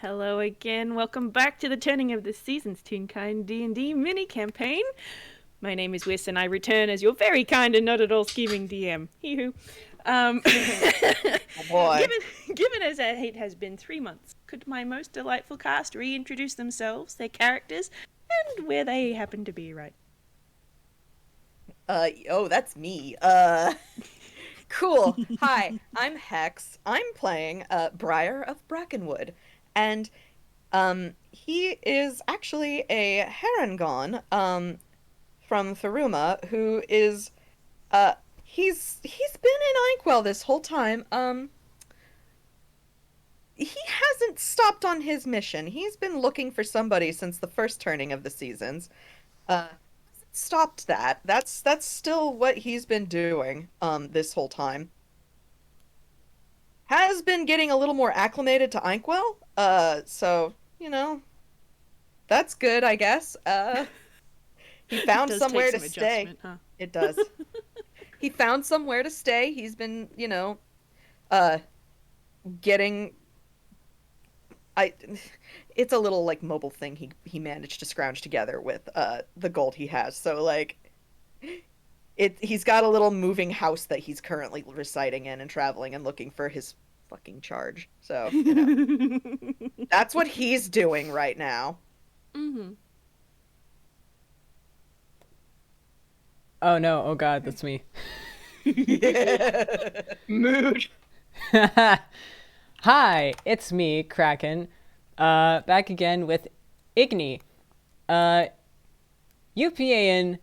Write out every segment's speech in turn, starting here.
Hello again. Welcome back to the Turning of the Seasons Toonkind D&D mini-campaign. My name is Whis, and I return as your very kind and not at all scheming DM. Hee-hoo. Oh boy. Given as it has been 3 months, could my most delightful cast reintroduce themselves, their characters, and where they happen to be right? That's me. Cool. Hi, I'm Hex. I'm playing, Briar of Brackenwood. And, he is actually a Harangon, from Tharuma, who is, he's been in Inkwell this whole time. He hasn't stopped on his mission. He's been looking for somebody since the first turning of the seasons. Stopped that. That's still what he's been doing this whole time. Has been getting a little more acclimated to Inkwell. So, that's good, I guess. He found somewhere to stay. Huh? It does. He found somewhere to stay. He's been, getting it's a little like mobile thing he managed to scrounge together with the gold he has. So like he's got a little moving house that he's currently residing in and traveling and looking for his fucking charge. So, that's what he's doing right now. Mm-hmm. Oh no, oh god, that's me. Mood. Hi, it's me, Kraken. Back again with Igni. UPAN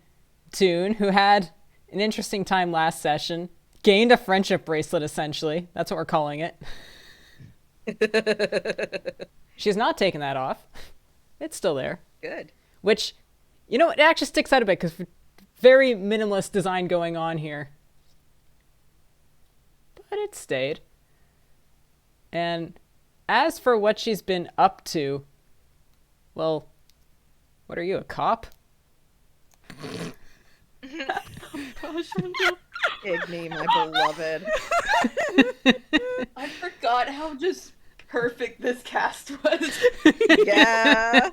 Toon, who had an interesting time last session. Gained a friendship bracelet, essentially. That's what we're calling it. She's not taking that off. It's still there. Good. Which, it actually sticks out a bit, because very minimalist design going on here. But it stayed. And as for what she's been up to, well, what are you, a cop? Igni, my beloved. I forgot how just perfect this cast was. Yeah.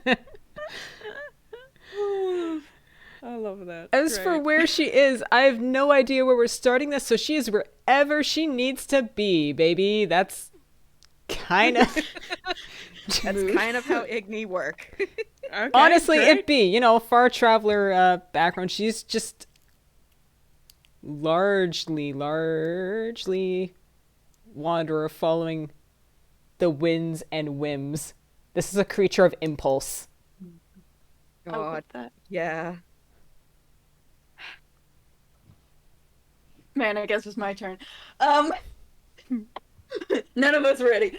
I love that. As for where she is, I have no idea where we're starting this, so she is wherever she needs to be, baby. That's kind of... That's kind of how Igni work. Okay, honestly, great. it be, far traveler background. She's just largely wanderer following the winds and whims. This is a creature of impulse. God, yeah. Man, I guess it's my turn. None of us are ready.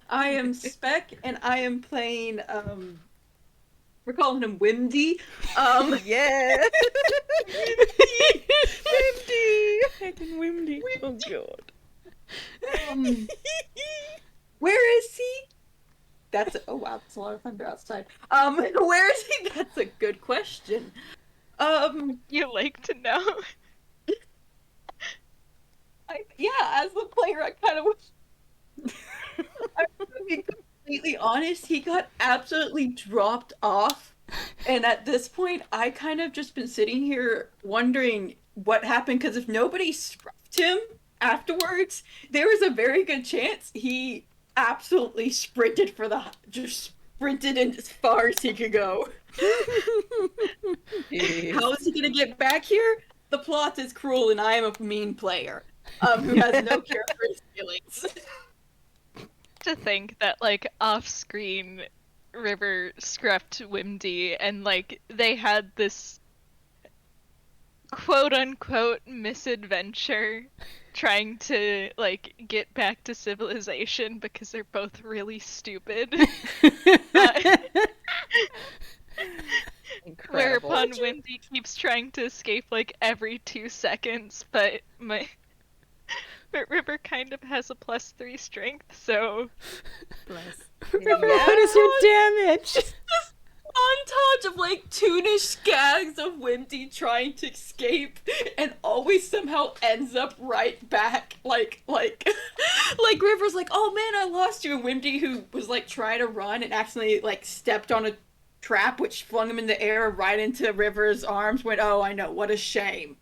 I am Spec, and I am playing, we're calling him Wimdy. Yeah. Fucking Wimdy. Oh god. Where is he? Oh wow, that's a lot of thunder outside. Where is he? That's a good question. You like to know? As the player, I kind of wish. I'm gonna be completely honest. He got absolutely dropped off, and at this point, I kind of just been sitting here wondering what happened. Because if nobody scruffed him afterwards, there was a very good chance he absolutely sprinted in as far as he could go. How is he gonna get back here? The plot is cruel, and I am a mean player. Who has no care for his feelings. To think that, off-screen, River scruffed Wimdy, and, they had this quote-unquote misadventure trying to, get back to civilization because they're both really stupid. Incredible. Whereupon Wimdy keeps trying to escape, every 2 seconds, but River kind of has a +3 strength, so... Bless. River, what is your damage? Montage montage of like toonish gags of Wimdy trying to escape and always somehow ends up right back like River's like, oh man, I lost you, and Wimdy, who was like trying to run and accidentally like stepped on a trap which flung him in the air right into River's arms, went, oh, I know, what a shame.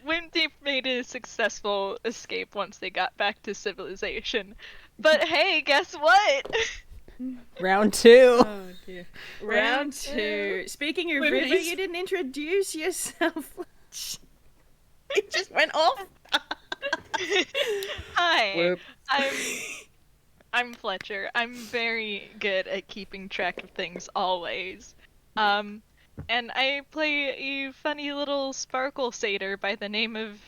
Wimdy made a successful escape once they got back to civilization. But hey, guess what? Round 2. Oh dear. Round 2. Speaking of Wait, River, wait. you didn't introduce yourself. It just went off. Hi, Whoop. I'm Fletcher. I'm very good at keeping track of things always. And I play a funny little sparkle satyr by the name of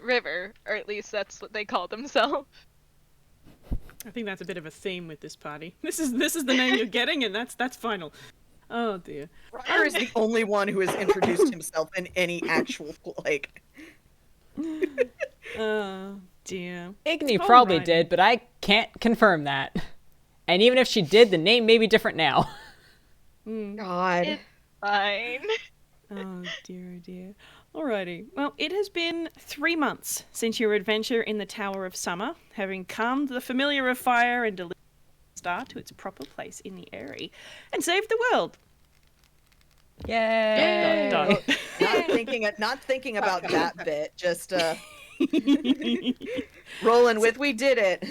River, or at least that's what they call themselves. I think that's a bit of a theme with this party. This is the name you're getting, and that's final. Oh dear. Briar is the only one who has introduced himself in any actual, like... Oh dear. Igni All probably righty. did, but I can't confirm that. And even if she did, the name may be different now. God. It's fine. Oh dear, oh dear. Alrighty. Well, it has been 3 months since your adventure in the Tower of Summer, having calmed the familiar of fire and delivered the star to its proper place in the Eyrie, and saved the world. Yay! Dot, dot. Not thinking about that bit. Just rolling with. We did it.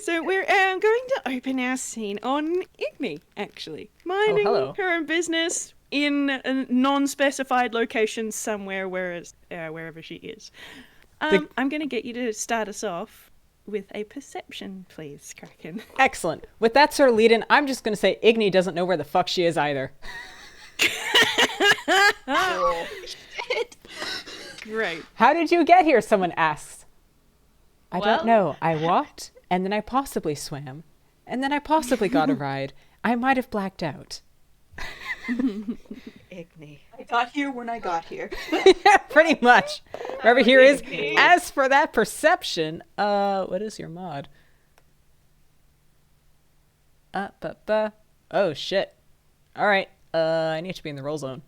So we're going to open our scene on Igni, actually. Minding hello. her own business in a non-specified location somewhere, wherever she is. I'm going to get you to start us off with a perception, please, Kraken. Excellent. With that sort of lead-in, I'm just going to say Igni doesn't know where the fuck she is either. Cool. Great. How did you get here? Someone asks. I Well- don't know. I walked, and then I possibly swam, and then I possibly got a ride. I might have blacked out. Igni. I got here when I got here. Pretty much. Wherever here is. As for that perception, what is your mod? Oh shit. All right. I need to be in the roll zone.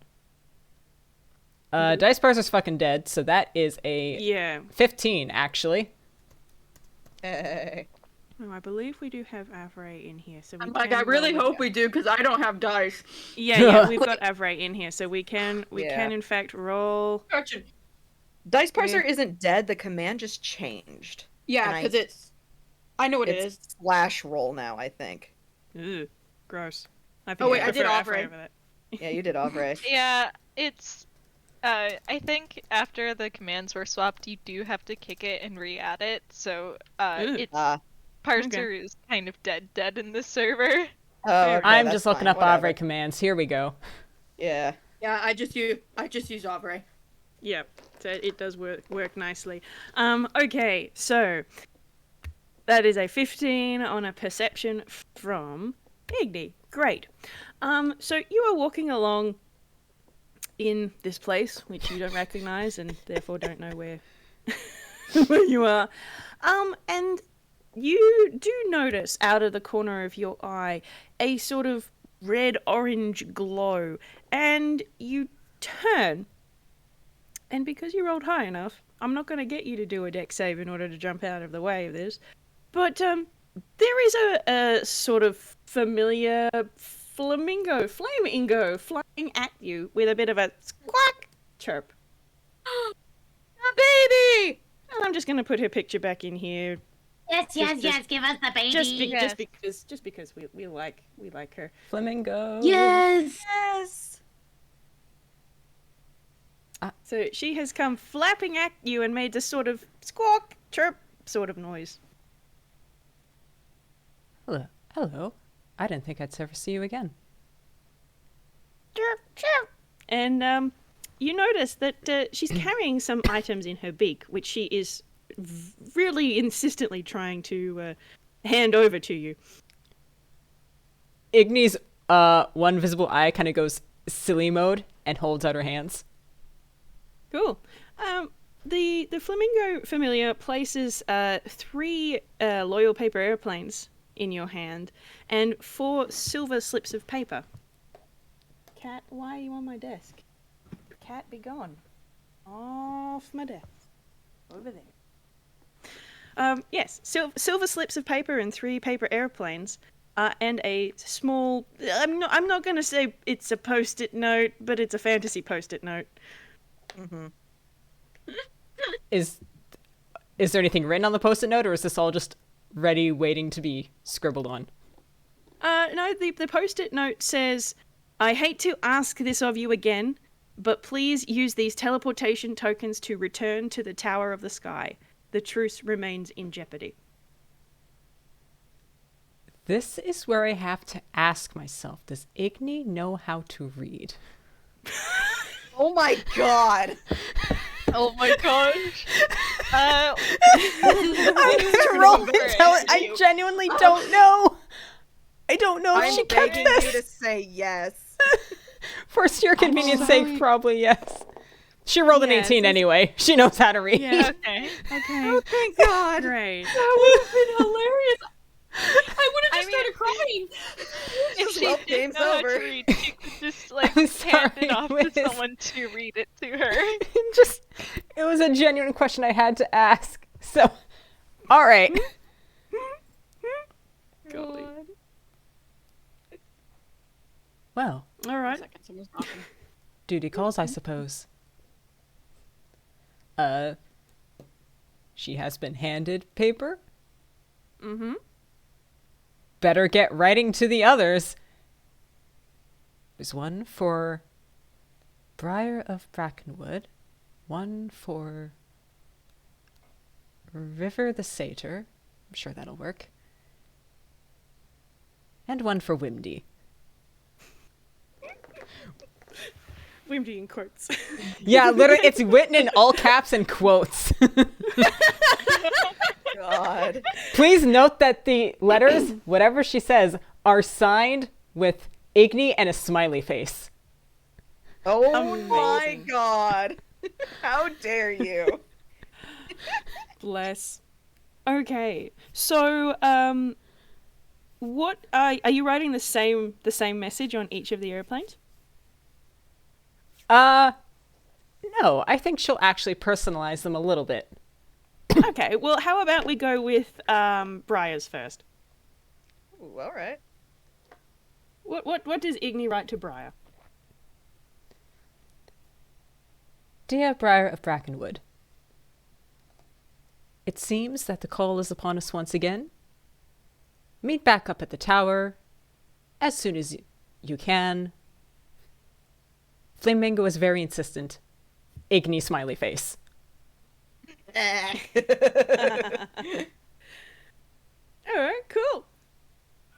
Dice parser's fucking dead, so that is a Yeah. 15 actually. Hey. Oh, I believe we do have Avray in here, so we I'm like, can I really roll hope we do, because I don't have dice. Yeah, we've got Avray in here, so we can Yeah. in fact roll. Gotcha. Dice parser isn't dead. The command just changed. Yeah, And I- because it's... I know what it is. It's slash roll now, I think. Ugh, gross. I Oh, wait, I prefer did Avray Avray. over that. Yeah, you did Avray. Yeah, it's. I think after the commands were swapped, you do have to kick it and re-add it. So Ew. it's Ah. parser is kind of dead in this server. Oh, okay, I'm that's just looking fine, up whatever. Avray commands. Here we go. Yeah. Yeah, I just use Avray. Yeah, so it does work nicely. Okay, so that is a 15 on a perception from Igni. Great. So you are walking along in this place, which you don't recognize and therefore don't know where where you are. And you do notice out of the corner of your eye a sort of red-orange glow, and you turn. And because you rolled high enough, I'm not going to get you to do a dex save in order to jump out of the way of this. But there is a sort of familiar flamingo flying at you with a bit of a squawk chirp. A baby! And I'm just going to put her picture back in here. Yes, yes, Just- yes. Give us the baby. Just because we like her. Flamingo. Yes. Yes! So she has come flapping at you and made this sort of squawk chirp sort of noise. Hello. Hello. I didn't think I'd ever see you again. Chirp, chirp. And you notice that she's carrying some items in her beak, which she is really insistently trying to hand over to you. Igni's one visible eye kind of goes silly mode and holds out her hands. Cool. The flamingo familiar places 3 loyal paper airplanes in your hand and 4 silver slips of paper. Cat, why are you on my desk? Cat, be gone. Off my desk. Over there. Yes, silver slips of paper and 3 paper airplanes, and a small. I'm not going to say it's a post-it note, but it's a fantasy post-it note. Mm-hmm. Is there anything written on the post-it note, or is this all just ready, waiting to be scribbled on? No, the post-it note says, "I hate to ask this of you again, but please use these teleportation tokens to return to the Tower of the Sky. The truce remains in jeopardy." This is where I have to ask myself, does Igni know how to read? Oh my god! Oh my gosh. I genuinely don't know. I don't know if I'm she kept begging you to this. say yes. For your convenience sake, probably yes. She rolled an Yes, 18 anyway. She knows how to read. Yeah. Okay. Okay. Oh, thank God. Great. That would have been hilarious. I would have just started crying. If she Well, didn't game's know how over. to read, she could just like I'm hand sorry, it off Whis. to someone to read it to her. It was a genuine question I had to ask. So, all right. Golly. Well, All right. Someone's knocking. duty calls, I suppose. She has been handed paper. Mm-hmm. Better get writing to the others. There's one for Briar of Brackenwood, one for River the Satyr. I'm sure that'll work. And one for Wimdy. Wimdy in quotes. Yeah, literally, it's written in all caps and quotes. God. Please note that the letters, whatever she says, are signed with Igni and a smiley face. Oh my Amazing. God. How dare you? Bless. Okay. So, what are you writing the same message on each of the airplanes? No, I think she'll actually personalize them a little bit. Okay. Well, how about we go with Briar's first? Ooh, all right. What does Igni write to Briar? Dear Briar of Brackenwood, it seems that the call is upon us once again. Meet back up at the tower as soon as you can. Flamingo is very insistent. Igni smiley face. All right, cool.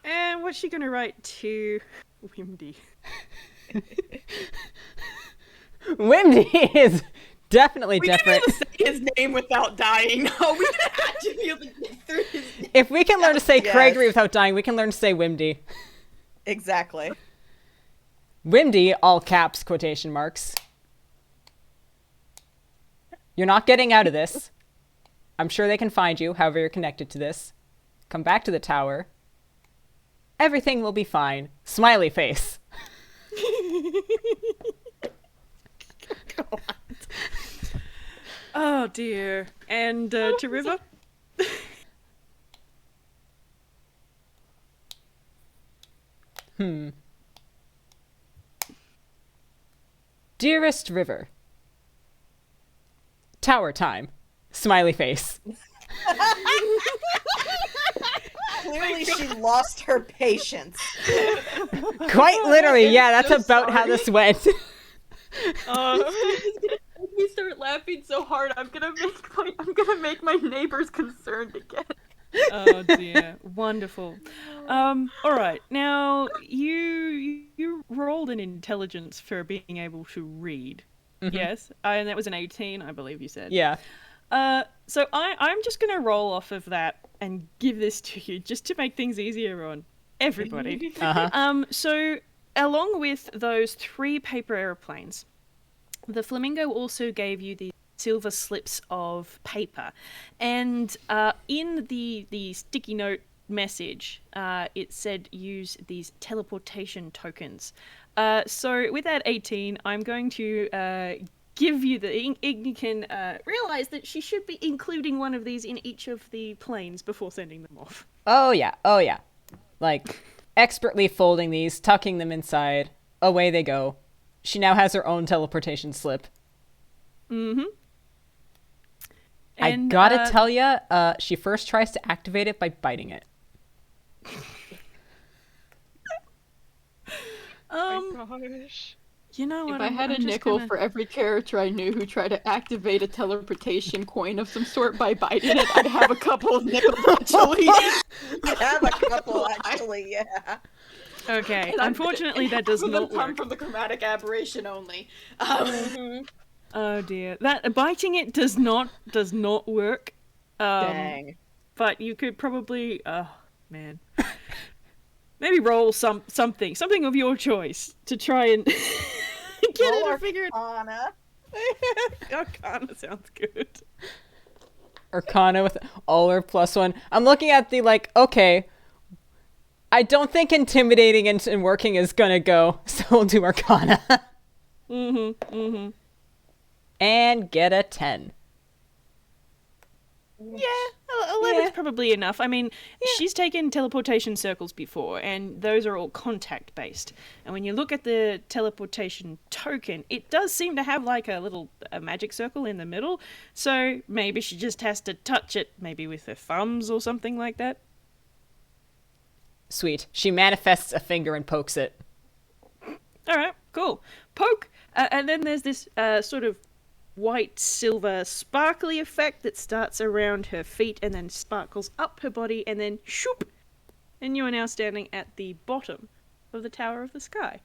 And what's she gonna write to Wimdy? Wimdy is definitely different. His name without dying. Oh, we had to be able to get through his name. If we can learn to say Yes. Gregory without dying, we can learn to say Wimdy. Exactly. Wimdy, all caps, quotation marks. You're not getting out of this. I'm sure they can find you, however you're connected to this. Come back to the tower. Everything will be fine. Smiley face. Oh dear. And to River? Dearest River. Tower time. Smiley face. Clearly, she lost her patience. Quite literally, yeah, that's so about how this went. If we start laughing so hard, I'm gonna make my neighbors concerned again. Oh dear. Wonderful. All right. Now you rolled an intelligence for being able to read. Yes, and that was an 18, I believe you said. Yeah. So I'm just gonna roll off of that and give this to you just to make things easier on everybody. Uh-huh. So along with those 3 paper airplanes, the flamingo also gave you the silver slips of paper, and in the sticky note message, it said use these teleportation tokens. So with that 18, I'm going to give you the Igni can realize that she should be including one of these in each of the planes before sending them off. Oh yeah. Like, expertly folding these, tucking them inside. Away they go. She now has her own teleportation slip. Mm-hmm. I gotta tell ya, she first tries to activate it by biting it. Oh my gosh. You know what? If I had a nickel for every character I knew who tried to activate a teleportation coin of some sort by biting it, I'd have a couple of nickels actually. I have a couple, actually, yeah. Okay, unfortunately that does Half of them not come work. from the chromatic aberration only. Oh dear, that biting it does not work. Dang. But you could probably, oh man, maybe roll something of your choice to try and get Roll it to figure it. Arcana. Arcana sounds good. Arcana with all her +1. I'm looking at the, like, okay, I don't think intimidating and working is gonna go, so we'll do Arcana. And get a 10. Yeah, 11's probably enough. I mean, she's taken teleportation circles before, and those are all contact based. And when you look at the teleportation token, it does seem to have like a magic circle in the middle. So maybe she just has to touch it, maybe with her thumbs or something like that. Sweet. She manifests a finger and pokes it. All right, cool. Poke, and then there's this sort of white silver sparkly effect that starts around her feet and then sparkles up her body and then shoop, and you are now standing at the bottom of the Tower of the Sky.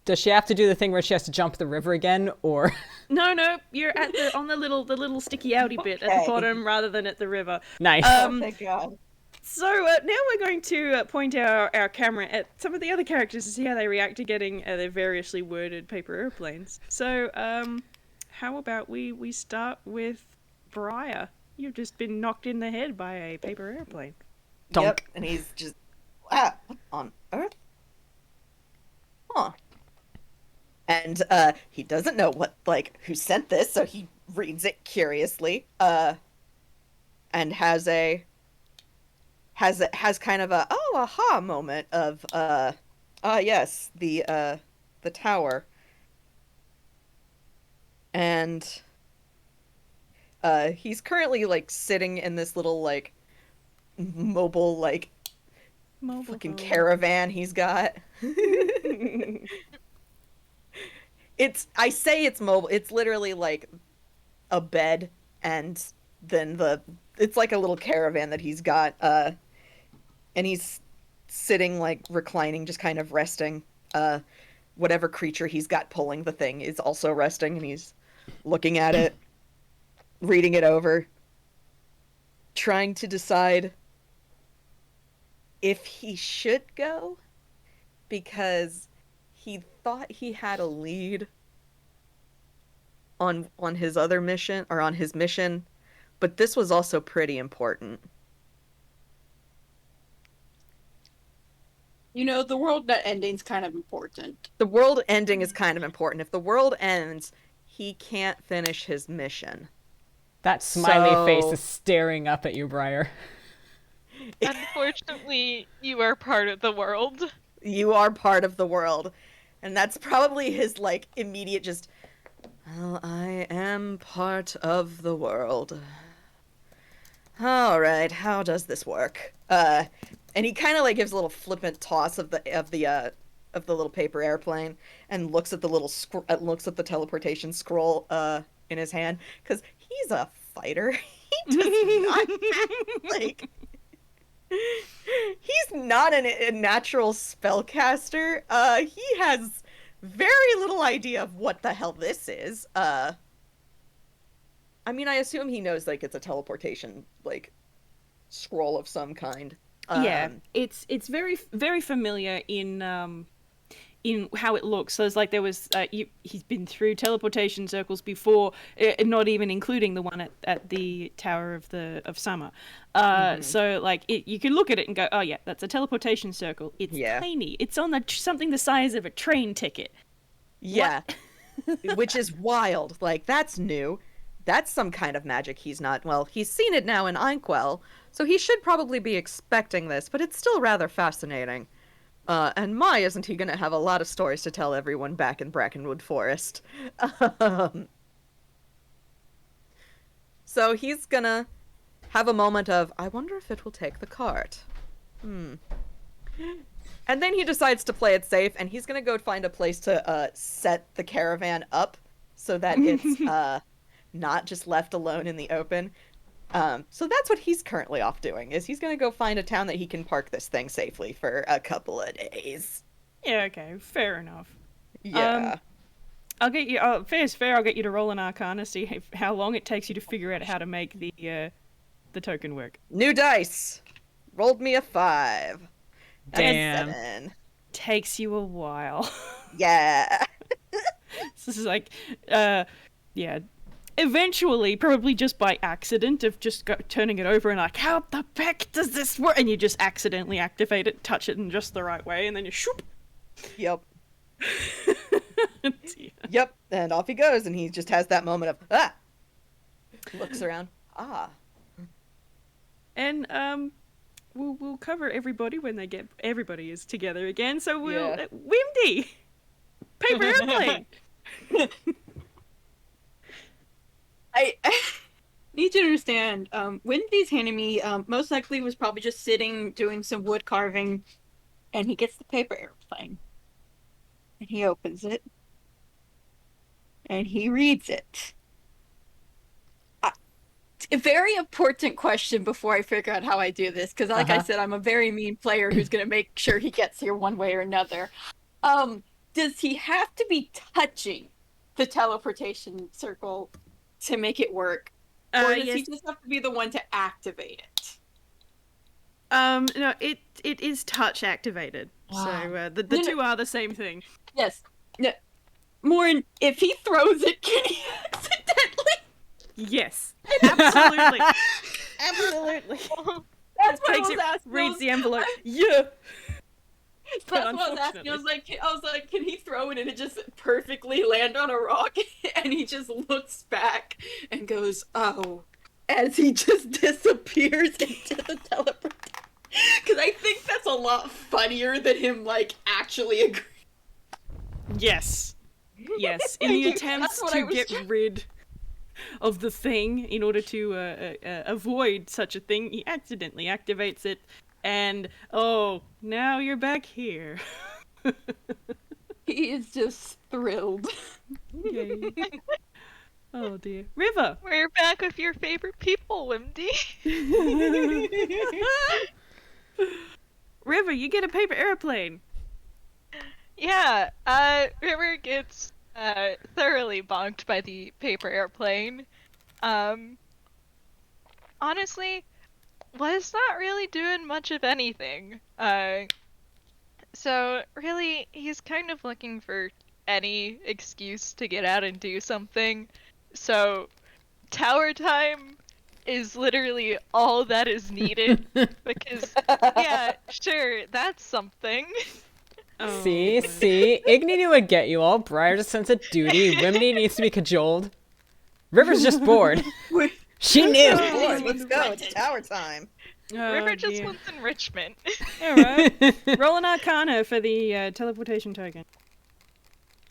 Does she have to do the thing where she has to jump the river again, or? No, you're at on the little sticky outy bit at the Okay. bottom rather than at the river. Nice. Thank God. So now we're going to point our camera at some of the other characters to see how they react to getting their variously worded paper airplanes. So how about we start with Briar? You've just been knocked in the head by a paper airplane. Donk. Yep, and he's just, what on earth? Huh. And he doesn't know who sent this, so he reads it curiously. And has kind of a aha moment of yes, the tower. And he's currently sitting in this little mobile fucking caravan he's got. I say it's mobile. It's literally a bed, and then it's like a little caravan that he's got, and he's sitting reclining, just kind of resting. Whatever creature he's got pulling the thing is also resting, and he's looking at it, reading it over, trying to decide if he should go, because he thought he had a lead on his other mission, or on his mission, but this was also pretty important. You know, the world net ending's kind of important. The world ending is kind of important. If the world ends, he can't finish his mission. That smiley So- face is staring up at you, Briar. Unfortunately, you are part of the world. You are part of the world. And that's probably his immediate just, well, I am part of the world. All right, how does this work? And he kind of gives a little flippant toss of the little paper airplane, and looks at the looks at the teleportation scroll in his hand, because he's a fighter. He does not act he's not a natural spellcaster. He has very little idea of what the hell this is. I mean, I assume he knows it's a teleportation scroll of some kind. Yeah, it's very very familiar in in how it looks. So it's like there was he's been through teleportation circles before, not even including the one at the Tower of Summer. So like you can look at it and go, oh yeah, that's a teleportation circle. It's tiny. It's on something the size of a train ticket. Yeah. Which is wild. Like, that's new. That's some kind of magic he's seen it now in Inkwell, so he should probably be expecting this, but it's still rather fascinating. And my, isn't he gonna have a lot of stories to tell everyone back in Brackenwood Forest. So he's gonna have a moment of, I wonder if it will take the cart. And then he decides to play it safe, and he's gonna go find a place to set the caravan up so that it's not just left alone in the open. So that's what he's currently off doing, is he's gonna go find a town that he can park this thing safely for a couple of days. Yeah, okay, fair enough. Yeah. I'll get you. Fair is fair. I'll get you to roll an Arcana, see how long it takes you to figure out how to make the token work. New dice! Rolled me a 5. Damn. And a 7. Takes you a while. Yeah. This is like, yeah. Eventually, probably just by accident of just turning it over and like, how the heck does this work? And you just accidentally activate it, touch it in just the right way, and then you shoop. Yep. Yep. And off he goes, and he just has that moment of, looks around. And, we'll cover everybody when everybody is together again, so we'll... Wimdy! Paper airplane! I need you to understand, Wimdy's handing me, most likely was probably just sitting doing some wood carving, and he gets the paper airplane. And he opens it. And he reads it. A very important question before I figure out how I do this, because like I said, I'm a very mean player who's going to make sure he gets here one way or another. Does he have to be touching the teleportation circle to make it work? Or does he just have to be the one to activate it? No, it is touch activated. Wow. So the two are the same thing. Yes. No. Morin, if he throws it, can he accidentally? Yes. Absolutely. Absolutely. That's what I was asking. Reads the envelope. Yeah. That's what I was asking. I was like, can he throw it and it just perfectly land on a rock? And he just looks back and goes, oh, as he just disappears into the teleportation. Because I think that's a lot funnier than him, like, actually agreeing. Yes. Yes. In the attempts to get rid of the thing, in order to avoid such a thing, he accidentally activates it. And, oh, now you're back here. He is just thrilled. Yay. Oh, dear. River! We're back with your favorite people, Wimdy. River, you get a paper airplane. Yeah, River gets thoroughly bonked by the paper airplane. Honestly, was not really doing much of anything. So really, he's kind of looking for any excuse to get out and do something. So, tower time is literally all that is needed. Because, yeah, sure, that's something. Oh. See? Igni knew would get you all. Briar just sense a duty. Wimdy needs to be cajoled. River's just bored. She knew. Let's go. It's tower time. River just wants enrichment. Alright. Roll an Arcana for the teleportation token.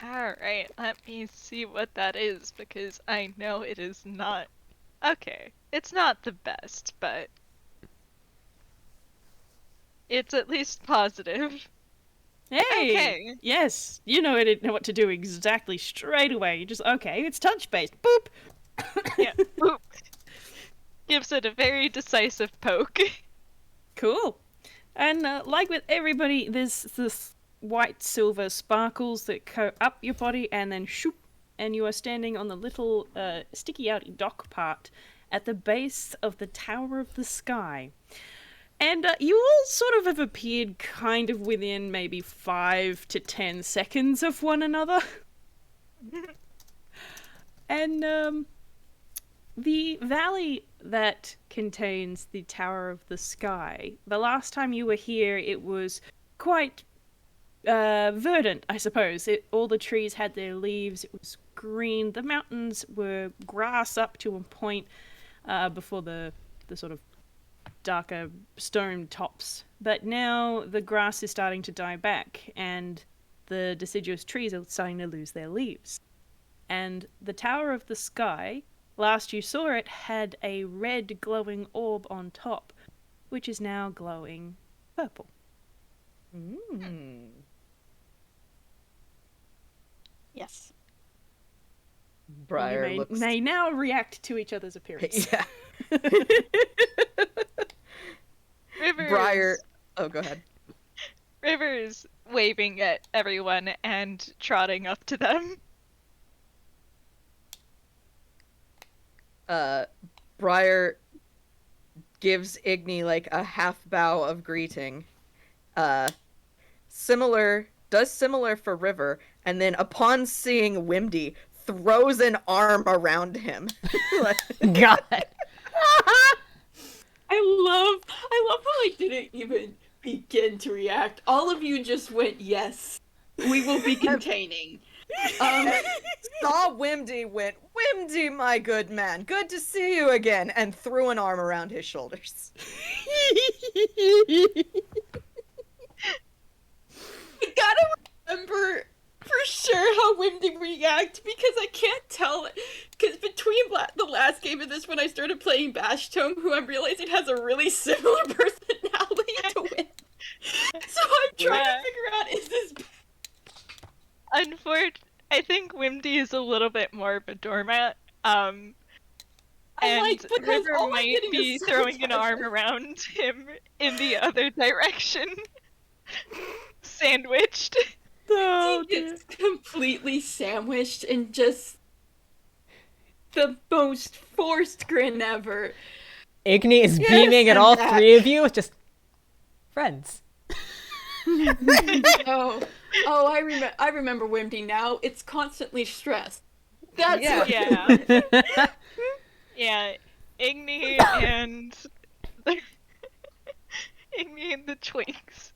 Alright, let me see what that is, because I know it is not... Okay, it's not the best, but... It's at least positive. Hey! Okay. Yes! You know what to do exactly straight away. You just, okay, it's touch-based. Boop! Yeah, boop. Gives it a very decisive poke. Cool. And like with everybody, there's this white silver sparkles that go up your body and then shoop, and you are standing on the little sticky out dock part at the base of the Tower of the Sky. And you all sort of have appeared kind of within maybe 5 to 10 seconds of one another. And the valley that contains the Tower of the Sky, the last time you were here, it was quite verdant, I suppose. All the trees had their leaves, it was green. The mountains were grass up to a point before the sort of darker stone tops. But now the grass is starting to die back, and the deciduous trees are starting to lose their leaves. And the Tower of the Sky, last you saw it, had a red glowing orb on top, which is now glowing purple. Yes. Briar You looks. may now react to each other's appearance. Yeah. Rivers. Briar. Oh, go ahead. Rivers waving at everyone and trotting up to them. Briar gives Igni like a half bow of greeting. Similar for River, and then upon seeing Wimdy, throws an arm around him. God. I love how I didn't even begin to react. All of you just went, yes, we will be containing. Saw Wimdy, went, Wimdy, my good man, good to see you again, and threw an arm around his shoulders. I gotta remember for sure how Wimdy react, because I can't tell. Because between the last game and this, when I started playing Bash Tome, who I'm realizing has a really similar personality to Wimdy. So I'm trying to figure out, is this... I think Wimdy is a little bit more of a doormat. I'm And like, because River all I'm might getting be is throwing an sabotage. arm around him in the other direction. Sandwiched. Oh, He gets completely sandwiched and just the most forced grin ever. Igni is Yes, beaming at and all that. three of you, just friends. Oh, I remember Wimdy now. It's constantly stressed. That's Yeah. what Yeah. Yeah. Igni and Igni and the Twinks.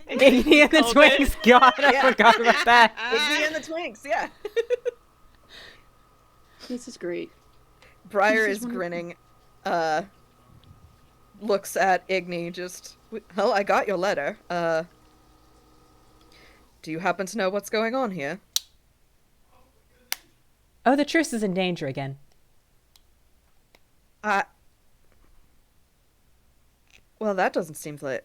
Igni and the Called it. Twinks. God, I Yeah. forgot about that. Igni and the Twinks, yeah. This is great. Briar This is is grinning, looks at Igni, just, well, I got your letter. Do you happen to know what's going on here? Oh, the truce is in danger again. Well, that doesn't seem good.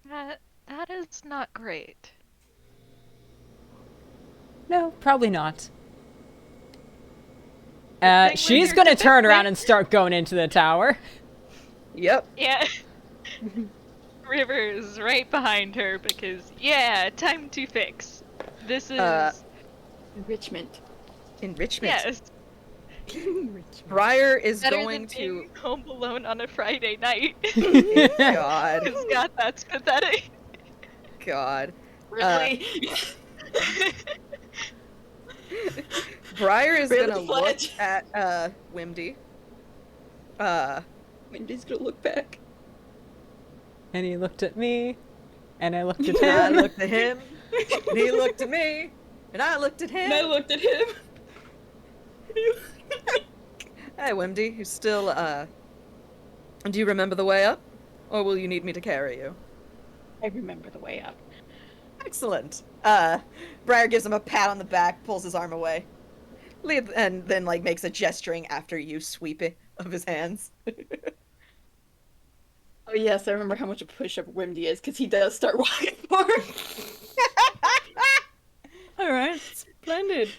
That is not great. No, probably not. when She's you're gonna turn around defending- and start going into the tower. Yep. Yeah. River is right behind her because, yeah, time to fix. This is... Enrichment. Enrichment. yes. Briar is Better going than to. being home alone on a Friday night. God. Because, God, that's pathetic. God. Really? Briar is Really, gonna look Fletch? at Wimdy. Wendy's gonna look back. And he looked at me, and I looked at And I him. looked at him, and he looked at me, and I looked at him. And I looked at him. Hey, Wimdy, you still, do you remember the way up? Or will you need me to carry you? I remember the way up. Excellent. Briar gives him a pat on the back, pulls his arm away. And then, like, makes a gesturing after you sweep of his hands. Oh yes, I remember how much a push-up Wimdy is, because he does start walking more. Alright, splendid.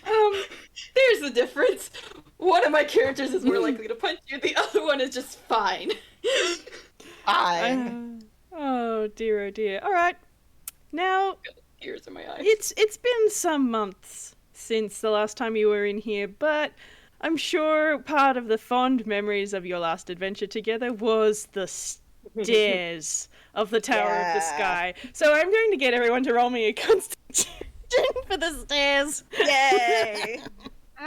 There's the difference. One of my characters is more likely to punch you, the other one is just fine. Oh dear, oh dear. Alright. Now, Tears in my eyes. it's been some months since the last time you were in here, but I'm sure part of the fond memories of your last adventure together was the stairs of the Tower of the Yeah. Sky. So I'm going to get everyone to roll me a constitution for the stairs. Yay!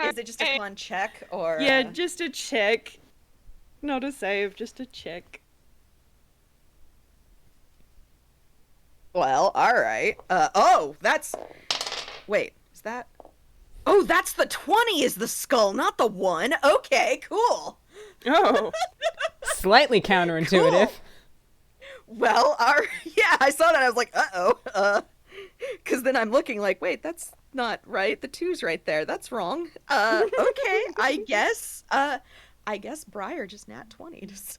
Is it just a Alright. con check or? Yeah, just a check. Not a save, just a check. Well, all right. Oh, that's. Wait, is that? Oh, that's the 20 is the skull, not the 1. Okay, cool. Oh. Slightly counterintuitive. Cool. Well, yeah, I saw that. I was like, because then I'm looking like, wait, that's not right. The 2's right there. That's wrong. Okay, I guess Briar just nat 20'd.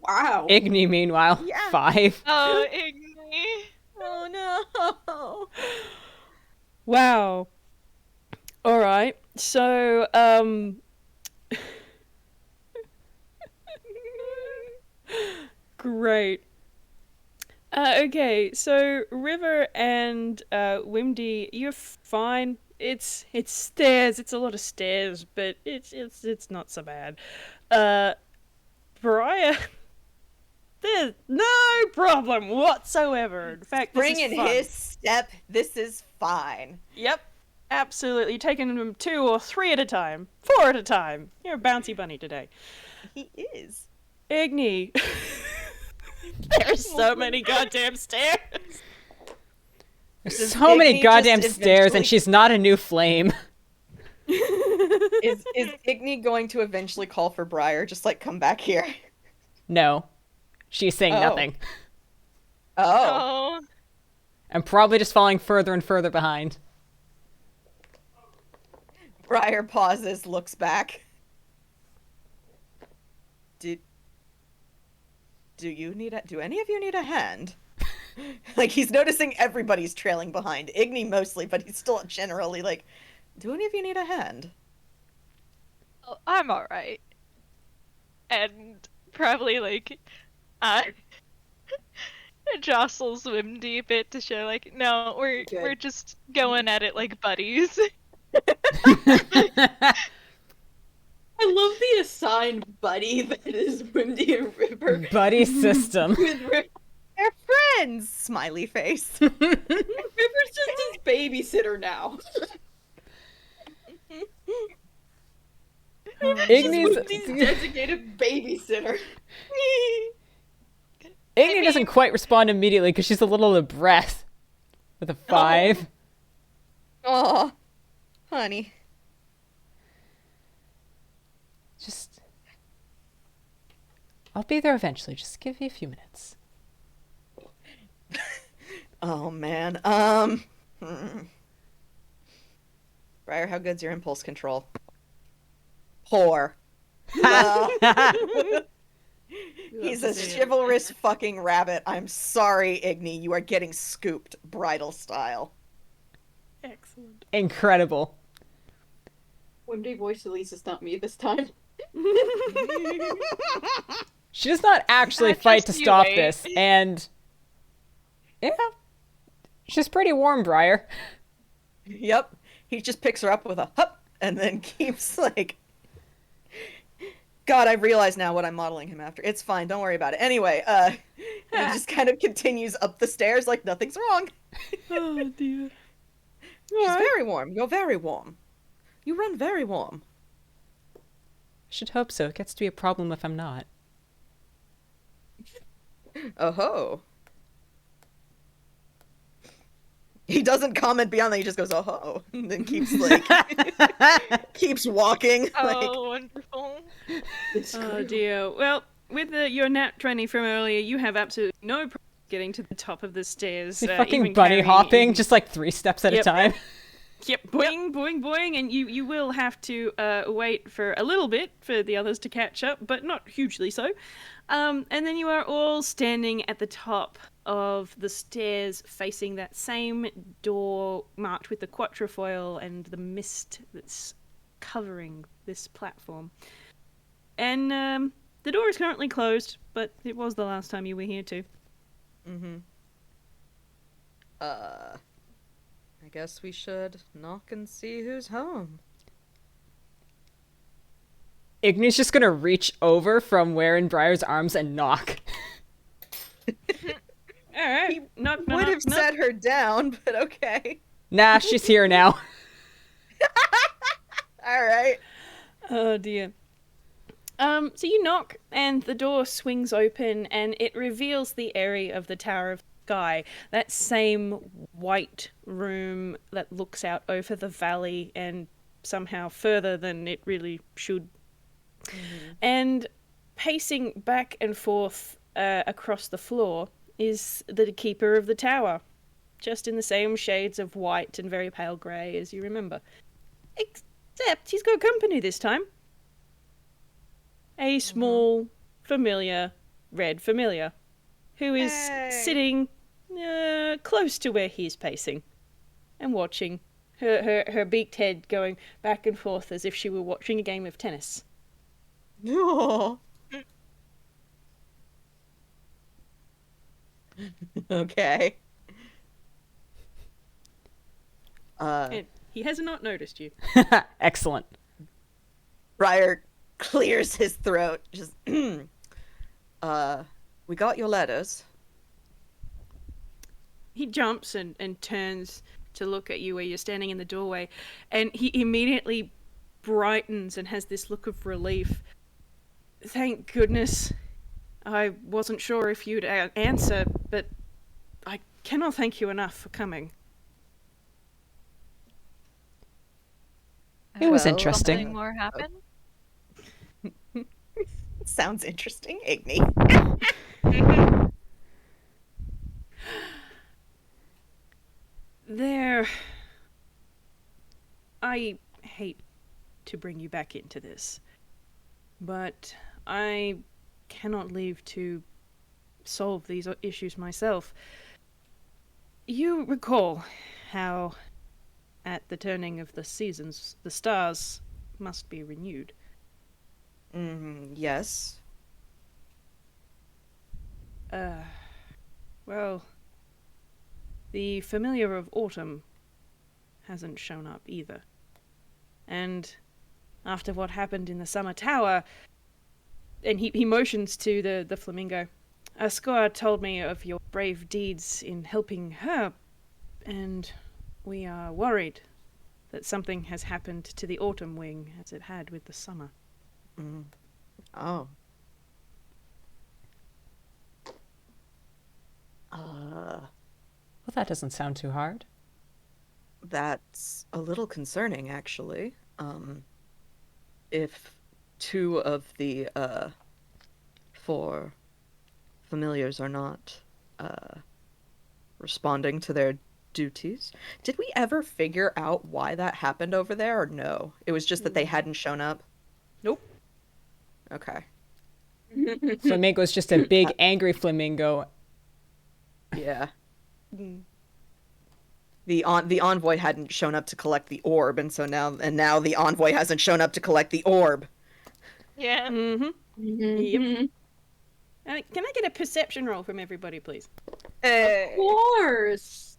Wow. Igni, meanwhile, Yeah. 5. Oh, Igni. Oh no. Wow. All right. So, great. Okay, so River and Wimdy, you're fine. It's stairs. It's a lot of stairs, but it's not so bad. Briar, there's no problem whatsoever. In fact, this Spring is in fun. his step. This is fine. Yep, absolutely. You're taking them 2 or 3 at a time, 4 at a time. You're a bouncy bunny today. He is. Igni. There's so many goddamn stairs. There's Does so many Igni goddamn just stairs, and eventually- she's not a new flame. Is Igni going to eventually call for Briar? Just like come back here. No. She's saying Oh. nothing. Oh. Oh. And probably just falling further and further behind. Briar pauses, looks back. Do any of you need a hand? Like he's noticing everybody's trailing behind. Igni mostly, but he's still generally like, do any of you need a hand? Oh, I'm alright. And probably like jostles Wimdy a bit to show like, no, we're just going at it like buddies. I love the assigned buddy that is Wimdy and River. Buddy system. With They're friends! Smiley face. River's just his babysitter now. Igni's... Wimdy's designated babysitter. Igni doesn't quite respond immediately because she's a little out of breath. With a 5. Aw, honey. Just... I'll be there eventually. Just give me a few minutes. Oh man. Briar, how good's your impulse control? Poor. He's a chivalrous fucking rabbit. I'm sorry, Igni. You are getting scooped, bridal style. Excellent. Incredible. Wimdy voice at least is not me this time. She does not actually Not fight to just you, stop eh? this, and... Yeah. She's pretty warm, Briar. Yep. He just picks her up with a hup and then keeps like... God, I realize now what I'm modeling him after. It's fine, don't worry about it. Anyway, he just kind of continues up the stairs like nothing's wrong. Oh dear. She's very warm. You're very warm. You run very warm. Should hope so. It gets to be a problem if I'm not. Oh ho. He doesn't comment beyond that. He just goes, oh ho, and then keeps like keeps walking. Like, Oh, wonderful. Oh dear. Well, with your nat 20 from earlier, you have absolutely no problem getting to the top of the stairs. Is he fucking even bunny carrying hopping, Igni. just like 3 steps at a Yep. time? Yep, boing, boing, boing, and you will have to wait for a little bit for the others to catch up, but not hugely so. And then you are all standing at the top of the stairs facing that same door marked with the quatrefoil and the mist that's covering this platform. And the door is currently closed, but it was the last time you were here too. mm-hmm. I guess we should knock and see who's home. Igni's just gonna reach over from where in Briar's arms and knock. All right. Knock, knock, Would have knock. set her down, but okay. Nah, she's here now. All right. Oh dear. So you knock, and the door swings open, and it reveals the area of the Tower of Sky. That same white room that looks out over the valley and somehow further than it really should. And pacing back and forth across the floor is the keeper of the tower, just in the same shades of white and very pale grey as you remember. Except he's got company this time. A small, familiar, red familiar, who is sitting close to where he's pacing and watching, her beaked head going back and forth as if she were watching a game of tennis. No. Okay. And he has not noticed you. Excellent. Briar clears his throat. Just, we got your letters. He jumps and turns to look at you where you're standing in the doorway, and he immediately brightens and has this look of relief. Thank goodness. I wasn't sure if you'd answer, but I cannot thank you enough for coming. It was Well, interesting. Something more happen? Sounds interesting, Igni. I hate to bring you back into this, but I cannot leave to solve these issues myself. You recall how, at the turning of the seasons, the stars must be renewed. Yes. Well, the familiar of autumn hasn't shown up either. And after what happened in the summer tower, and he motions to the flamingo, Ascoa told me of your brave deeds in helping her, and we are worried that something has happened to the autumn wing as it had with the summer. Oh. Well, that doesn't sound too hard. That's a little concerning, actually. If two of the, 4 familiars are not, responding to their duties. Did we ever figure out why that happened over there, or no? It was just that they hadn't shown up? Nope. Okay. Flamingo's just a big, angry flamingo. Yeah. The envoy hadn't shown up to collect the orb, and now the envoy hasn't shown up to collect the orb. Yeah. Yep. Can I get a perception roll from everybody, please? Of course.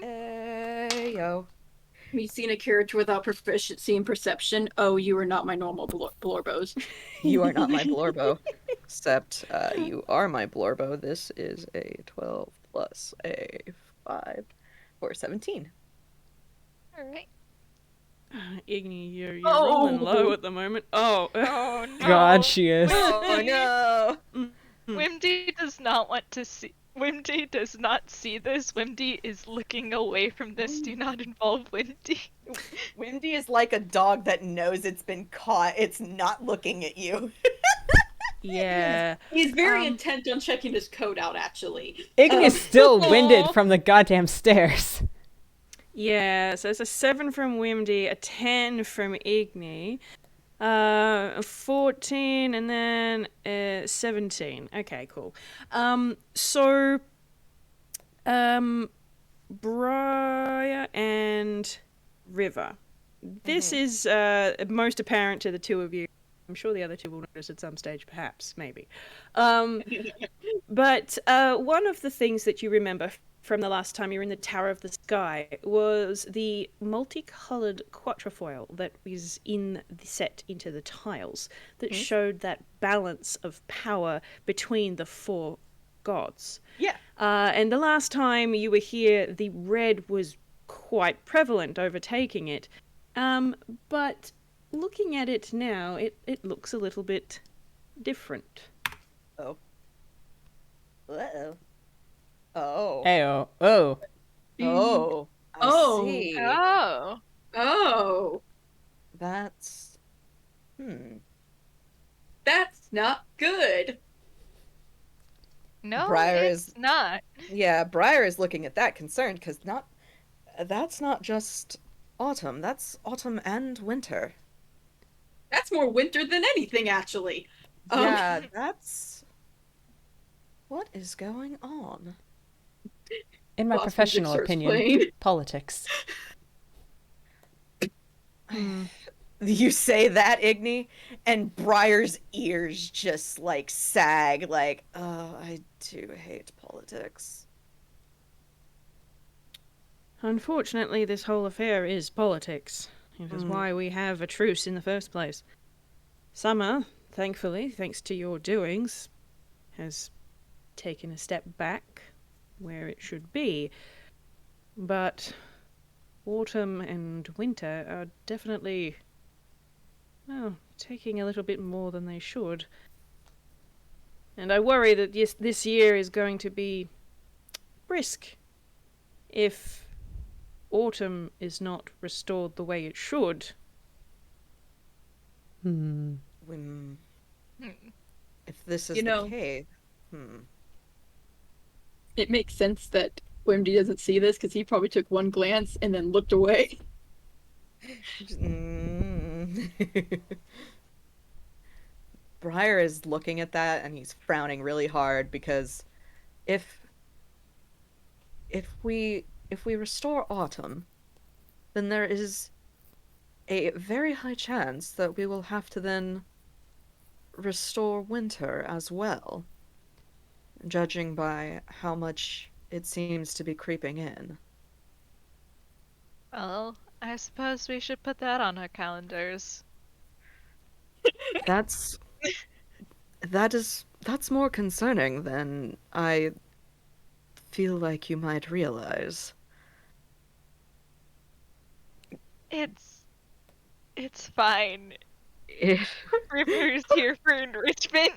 Yo. Have you seen a character without proficiency in perception? Oh, you are not my normal Blorbos. You are not my Blorbo. Except, you are my Blorbo. This is a 12 plus a 5 for 17. Alright. Igni, you're Oh. rolling low at the moment. Oh. Oh no. God, she is. Oh no! Wimdy does not want to see. Wimdy does not see this. Wimdy is looking away from this. Do not involve Wimdy. Wimdy is like a dog that knows it's been caught. It's not looking at you. Yeah. He's very intent on checking his code out, actually. Igni is still winded from the goddamn stairs. Yeah, so it's a 7 from Wimdy, a 10 from Igni, a 14, and then 17. Okay, cool. Briar and River. This is most apparent to the two of you. I'm sure the other two will notice at some stage, perhaps, maybe. But one of the things that you remember from the last time you were in the Tower of the Sky was the multicolored quatrefoil that was set into the tiles that showed that balance of power between the 4 gods. Yeah. And the last time you were here, the red was quite prevalent, overtaking it. But looking at it now, it looks a little bit different. Oh. Uh-oh. Oh. Ayo. Oh. Oh. I Oh. see. Oh. Oh, That's... that's not good. No, Briar it's is- not. Yeah, Briar is looking at that concerned, because that's not just autumn. That's autumn and winter. That's more winter than anything, actually. Yeah, that's... What is going on? In my Lost professional music starts opinion, playing. politics. You say that, Igni, and Briar's ears just, like, sag, like, oh, I do hate politics. Unfortunately, this whole affair is politics. It is why we have a truce in the first place. Summer, thankfully, thanks to your doings, has taken a step back where it should be. But autumn and winter are definitely, well, taking a little bit more than they should. And I worry that this year is going to be brisk if autumn is not restored the way it should. If this is You the know- case... It makes sense that Wimdy doesn't see this because he probably took one glance and then looked away. Briar is looking at that and he's frowning really hard because if we restore autumn, then there is a very high chance that we will have to then restore winter as well, judging by how much it seems to be creeping in. Well, I suppose we should put that on our calendars. That's more concerning than I feel like you might realize. It's fine. If River's here for enrichment.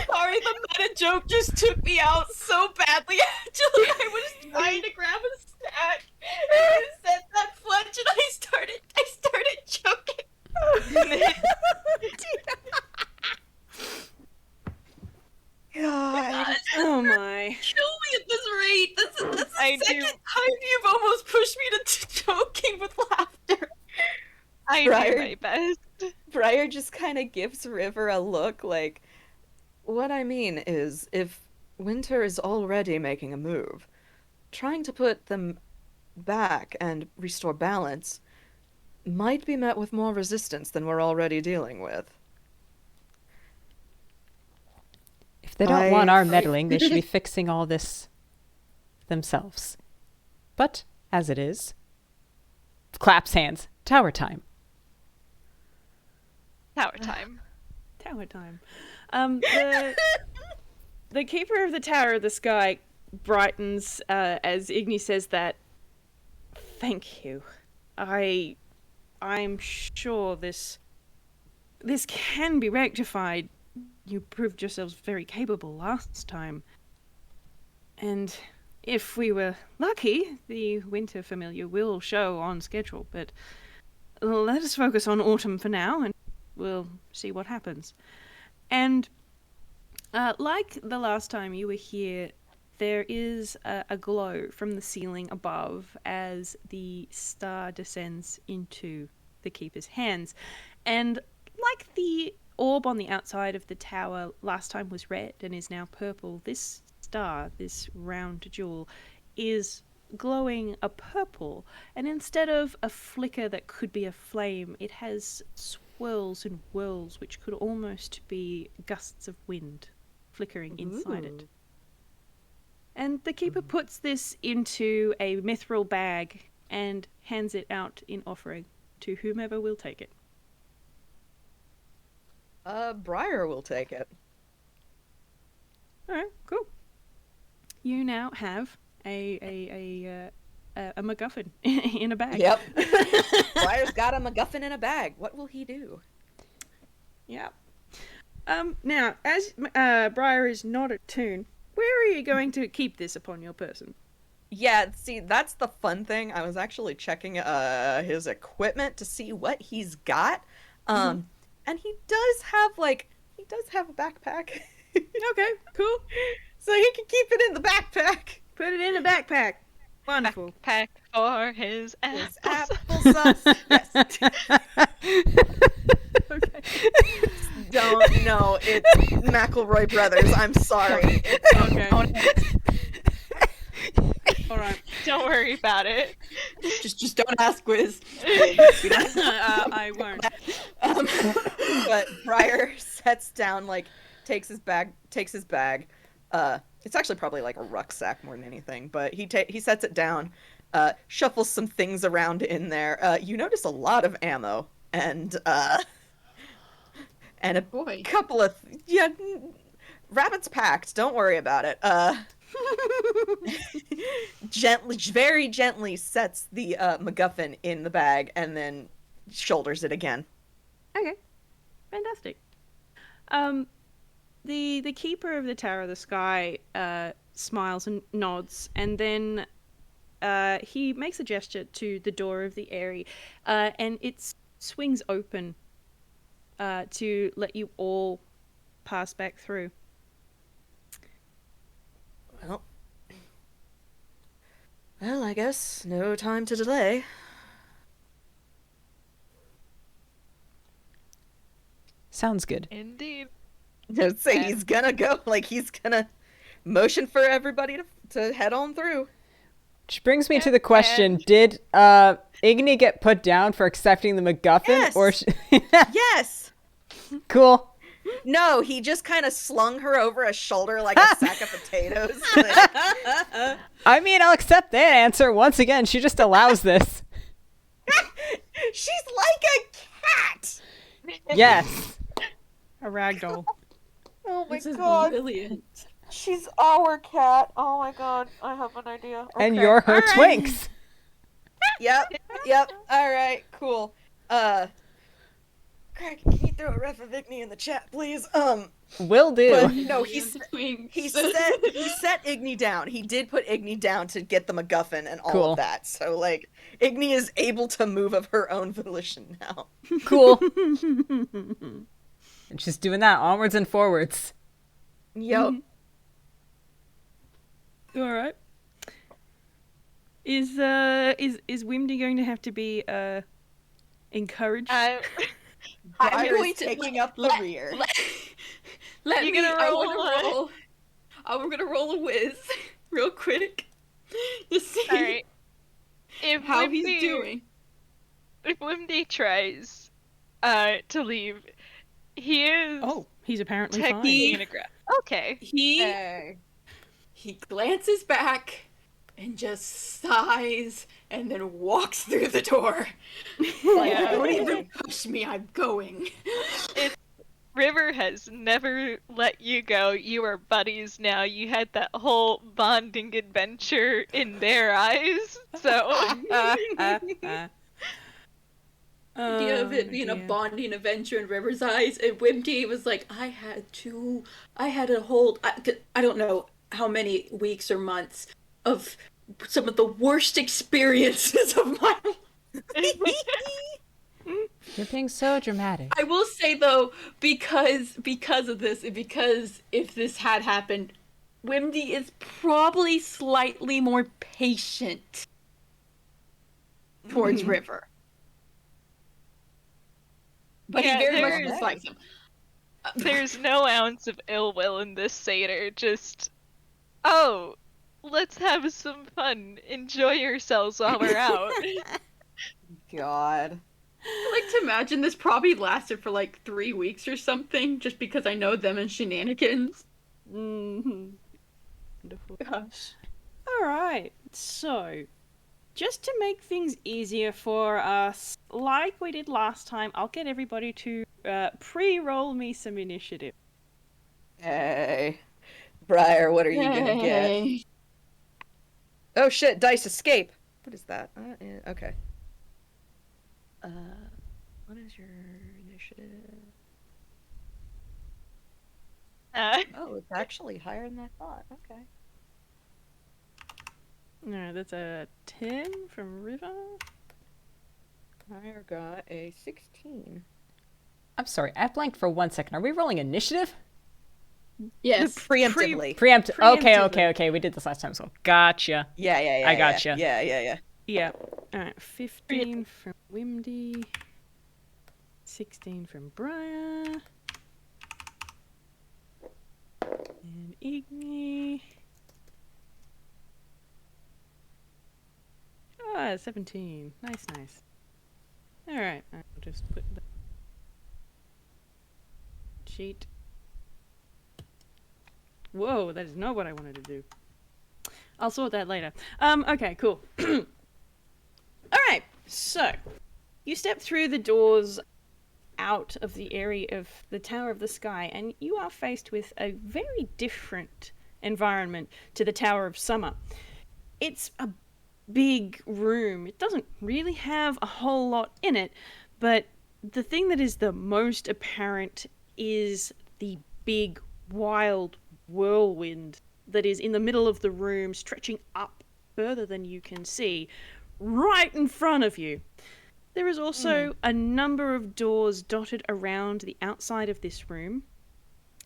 Sorry, the meta joke just took me out so badly. Actually, I was trying to grab a snack, and you said that, Fletch, and I started joking. God, Oh my. Kill me at this rate. That's the I second do. time you've almost pushed me to joking with laughter. I Briar- do my best. Briar just kind of gives River a look like, what I mean is, if Winter is already making a move, trying to put them back and restore balance might be met with more resistance than we're already dealing with. If they don't want I- our meddling, they should be fixing all this themselves. But, as it is, claps hands, tower time. Tower time. Tower time. The keeper of the Tower of the Sky brightens as Igni says that. Thank you. I'm sure this can be rectified. You proved yourselves very capable last time. And if we were lucky, the winter familiar will show on schedule, but let us focus on autumn for now, and we'll see what happens. And like the last time you were here, there is a glow from the ceiling above as the star descends into the keeper's hands. And like the orb on the outside of the tower last time was red and is now purple, this star, this round jewel, is glowing a purple. And instead of a flicker that could be a flame, it has swirls and whirls which could almost be gusts of wind flickering inside it. And the keeper puts this into a mithril bag and hands it out in offering to whomever will take it. Briar will take it. All right, cool. You now have a MacGuffin in a bag. Yep. Briar's got a MacGuffin in a bag. What will he do? Yep. Now, as Briar is not attuned, where are you going to keep this upon your person? Yeah, see, that's the fun thing. I was actually checking his equipment to see what he's got. And he does have a backpack. Okay, cool. So he can keep it in the backpack. Put it in a backpack. Wonderful. Backpack for his His applesauce. applesauce. Yes. Okay. Don't know. It's McElroy Brothers. I'm sorry. Okay. All right. Don't worry about it. Just don't ask Whis. I won't. But Briar sets down, takes his bag. It's actually probably like a rucksack more than anything, but he sets it down, shuffles some things around in there. You notice a lot of ammo and a Boy. couple of rabbit's packed. Don't worry about it. Very gently sets the MacGuffin in the bag and then shoulders it again. Okay. Fantastic. The keeper of the Tower of the Sky smiles and nods, and then he makes a gesture to the door of the Eyrie, and it swings open to let you all pass back through. Well, I guess no time to delay. Sounds good. Indeed. I'd say he's gonna go, he's gonna motion for everybody to head on through. Which brings me to the question, did Igni get put down for accepting the MacGuffin? Yes! Or Yes! Cool. No, he just kind of slung her over his shoulder like a sack of potatoes. I mean, I'll accept that answer. Once again, she just allows this. She's like a cat! Yes. A ragdoll. Oh my This is god. brilliant. She's our cat. Oh my god, I have an idea. And Okay. you're her All right. Twinks. Yep. Alright, cool. Kraken, can you throw a ref of Igni in the chat, please? Will do. But no, he set set Igni down. He did put Igni down to get the MacGuffin and all Cool. of that. So, Igni is able to move of her own volition now. Cool. And she's doing that onwards and forwards. Yep. All right. Is Wimdy going to have to be encouraged? I'm Briar going is to taking up the rear. Let You me. gonna roll I'm gonna roll a Whiz, real quick, to see Alright. If how Wimdy, he's doing. If Wimdy tries to leave, he is Oh, he's apparently technically fine. gonna grab. Okay. He glances back and just sighs and then walks through the door. Don't even push me, I'm going. River has never let you go. You are buddies now. You had that whole bonding adventure in their eyes. So Idea of it being a bonding adventure in River's eyes, and Wimdy was like, I had to hold, I don't know how many weeks or months of some of the worst experiences of my life. You're being so dramatic. I will say though, because of this, and because if this had happened, Wimdy is probably slightly more patient towards River. But Yeah, he very much there's- dislikes him. there's no ounce of ill will in this satyr. Just, oh, let's have some fun. Enjoy yourselves while we're out. God. I like to imagine this probably lasted for 3 weeks or something, just because I know them and shenanigans. Mm-hmm. Wonderful. Gosh. All right. So, just to make things easier for us, like we did last time, I'll get everybody to pre-roll me some initiative. Hey. Briar, what are you gonna get? Yay. Oh shit, dice escape. What is that? Okay. What is your initiative? Oh, it's actually higher than I thought. Okay. No, that's a 10 from River. Briar got a 16. I'm sorry, I blanked for 1 second. Are we rolling initiative? Yes. Preemptively. Okay, Preemptively. okay. We did this last time, so gotcha. Yeah. I gotcha. Yeah. Yeah. All right, 15 from Wimdy. 16 from Briar. And Igni. 17. Nice. Alright, I'll just put the sheet. Whoa, that is not what I wanted to do. I'll sort that later. Okay, cool. Alright, so you step through the doors out of the area of the Tower of the Sky, and you are faced with a very different environment to the Tower of Summer. It's a big room. It doesn't really have a whole lot in it, but the thing that is the most apparent is the big, wild whirlwind that is in the middle of the room, stretching up further than you can see, right in front of you. There is also a number of doors dotted around the outside of this room,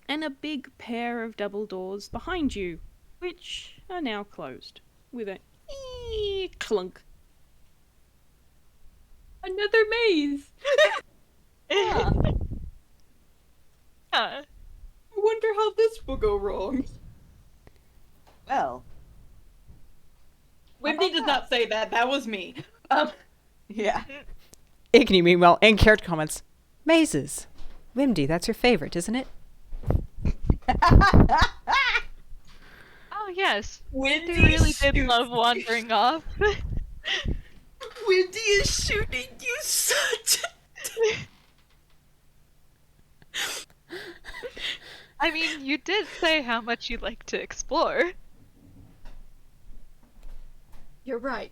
and a big pair of double doors behind you, which are now closed, with a clunk. Another maze. Huh. I wonder how this will go wrong. Well, Wimdy did not say that. That was me. yeah. Igni, meanwhile, in character comments, mazes. Wimdy, that's your favorite, isn't it? Oh yes, Wimdy they really did love wandering off. Wimdy is shooting you such. I mean, you did say how much you like to explore. You're right.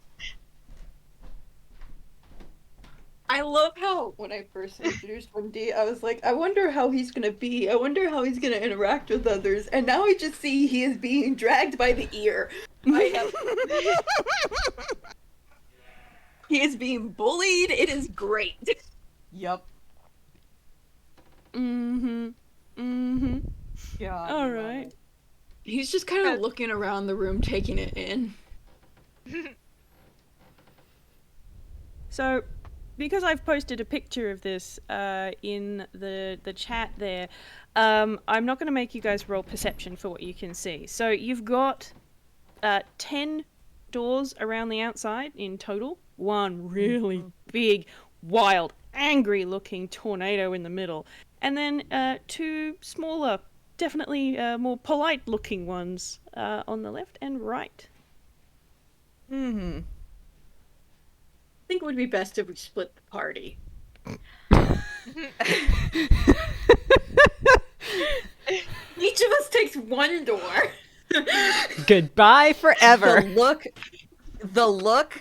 I love how when I first introduced Wimdy, I was like, I wonder how he's gonna be. I wonder how he's gonna interact with others. And now I just see he is being dragged by the ear. He is being bullied. It is great. Yup. God. All right. He's just kind of looking around the room, taking it in. So, because I've posted a picture of this in the chat there, I'm not going to make you guys roll perception for what you can see. So you've got 10 doors around the outside in total. One really big, wild, angry-looking tornado in the middle. And then 2 smaller, definitely more polite-looking ones on the left and right. I think it would be best if we split the party. Each of us takes one door. Goodbye forever. The look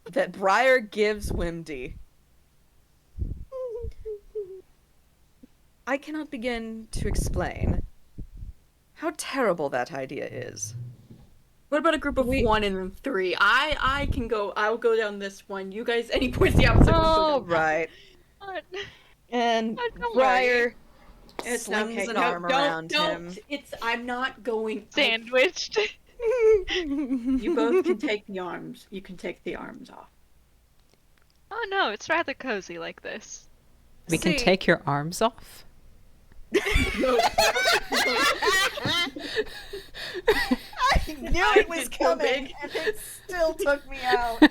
that Briar gives Wimdy. I cannot begin to explain how terrible that idea is. What about a group of 1 and then 3? I can go. I'll go down this one. You guys, any points the opposite one. All Go down that right. What? And don't Briar It's slings okay. an No, arm around him. It's. I'm not going. Sandwiched. You both can take the arms. You can take the arms off. Oh no, it's rather cozy like this. We can See- take your arms off? No. I knew it was It's so coming, big. and it still took me out.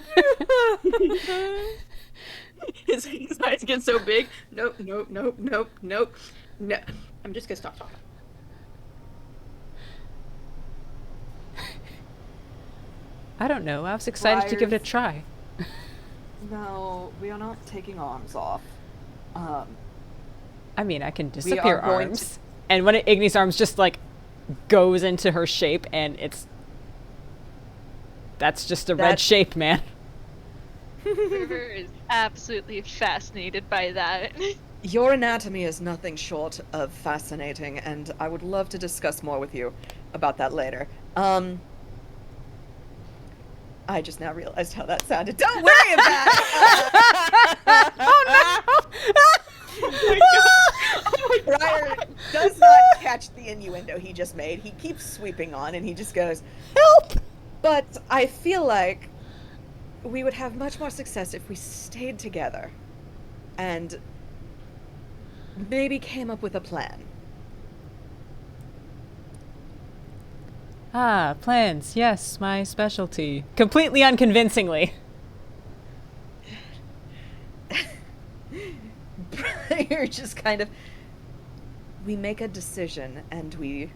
His eyes get so big. Nope. No. I'm just gonna stop talking. I don't know. I was excited to give it a try. No, we are not taking arms off. I mean, I can are disappear going arms. And when Igni's arms just, like, goes into her shape, and it's... That's just a red shape, man. River is absolutely fascinated by that. Your anatomy is nothing short of fascinating, and I would love to discuss more with you about that later. I just now realized how that sounded. Don't worry about it! Briar does not catch the innuendo he just made. He keeps sweeping on, and he just goes, "Help!" But I feel like we would have much more success if we stayed together and maybe came up with a plan. Ah, plans. Yes, my specialty. Completely unconvincingly. Briar just kind of... We make a decision, and we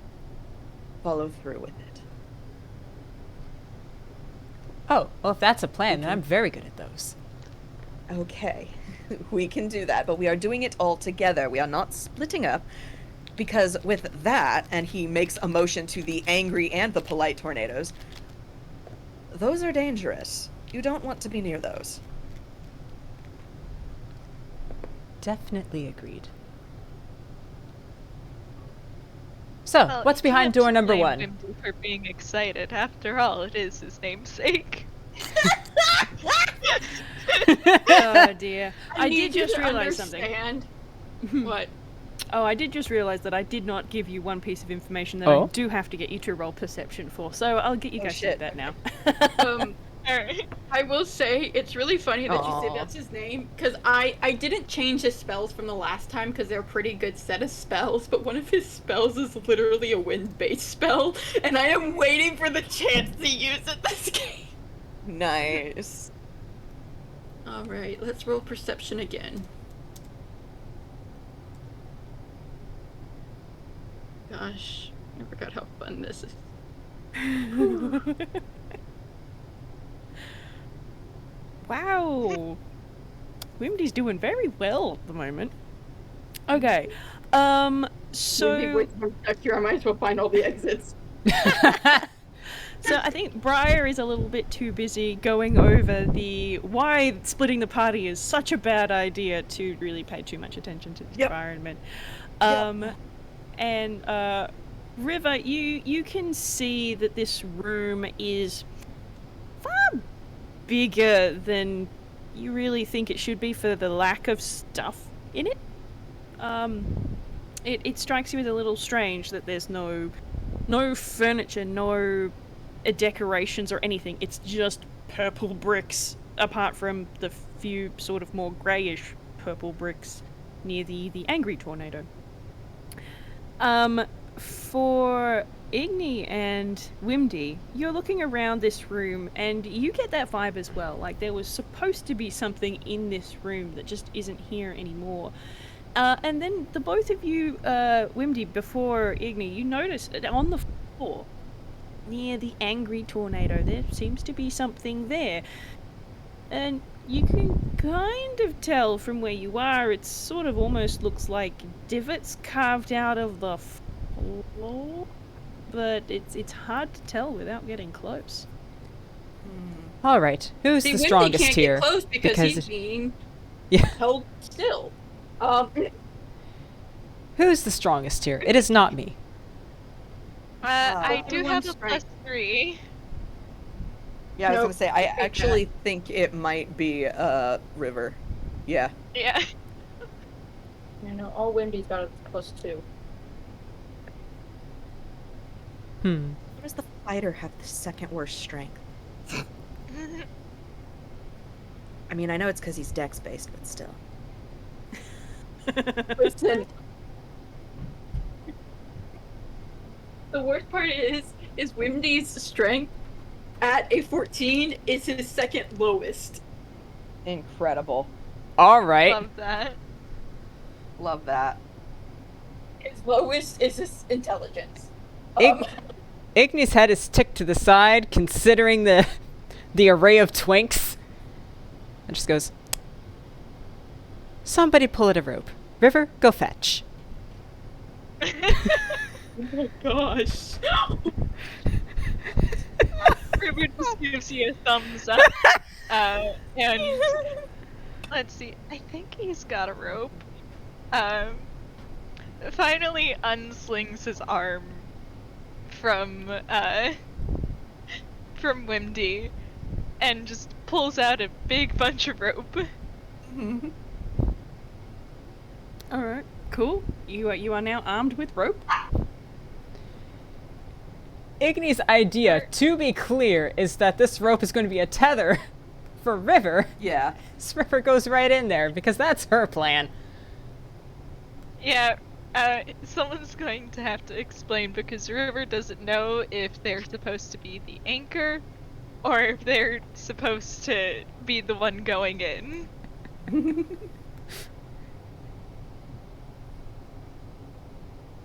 follow through with it. Oh, well, if that's a plan, then I'm very good at those. Okay, we can do that, but we are doing it all together. We are not splitting up, because with that, and he makes a motion to the angry and the polite tornadoes, those are dangerous. You don't want to be near those. Definitely agreed. So, Well, what's you behind can't door number blame 1? Wimdy for being excited. After all, it is his namesake. Oh dear. I need did you just to realize something. understand. What? Oh, I did just realize that I did not give you one piece of information that I Oh? do have to get you to roll perception for. So I'll get you Oh, guys to do shit. that now. Alright. I will say it's really funny that you Aw. say that's his name because I didn't change his spells from the last time because they're a pretty good set of spells, but one of his spells is literally a wind-based spell, and I am waiting for the chance to use it this game. Nice. All right, let's roll perception again. Gosh, I forgot how fun this is. Wow. Wimdy's doing very well at the moment. Okay. So Here, I might as well find all the exits. So I think Briar is a little bit too busy going over the why splitting the party is such a bad idea to really pay too much attention to the Yep. environment. And River, you can see that this room is far bigger than you really think it should be for the lack of stuff in it. It strikes you as a little strange that there's no furniture, no decorations or anything. It's just purple bricks, apart from the few sort of more greyish purple bricks near the angry tornado. For Igni and Wimdy, you're looking around this room and you get that vibe as well. Like there was supposed to be something in this room that just isn't here anymore. And then the both of you, Wimdy, before Igni, you notice on the floor near the angry tornado, there seems to be something there. And you can kind of tell from where you are, it sort of almost looks like divots carved out of the floor, but it's hard to tell without getting close. All right, who's See, the Wimby strongest can't here? get close because he's it- being Yeah. held still. Who's the strongest here? It is not me. I do Everyone's have a strength. +3. Yeah, I was Nope. gonna say, I Take that. actually think it might be, River. Yeah. Yeah. You know, all Wimby's got is +2. Hmm. How does the fighter have the second worst strength? I mean, I know it's because he's dex-based, but still. Listen. The worst part is Wimdy's strength at a 14 is his second lowest. Incredible. All right. Love that. Love that. His lowest is his intelligence. Igni's head is ticked to the side, considering the the array of twinks. And just goes, somebody pull at a rope. River, go fetch. Oh gosh. River just gives you a thumbs up. And let's see. I think he's got a rope. Finally unslings his arm from Wimdy and just pulls out a big bunch of rope. All right, cool. You are now armed with rope. Igni's idea, to be clear, is that this rope is going to be a tether for River. Yeah. This River goes right in there, because that's her plan. Yeah, someone's going to have to explain because River doesn't know if they're supposed to be the anchor or if they're supposed to be the one going in.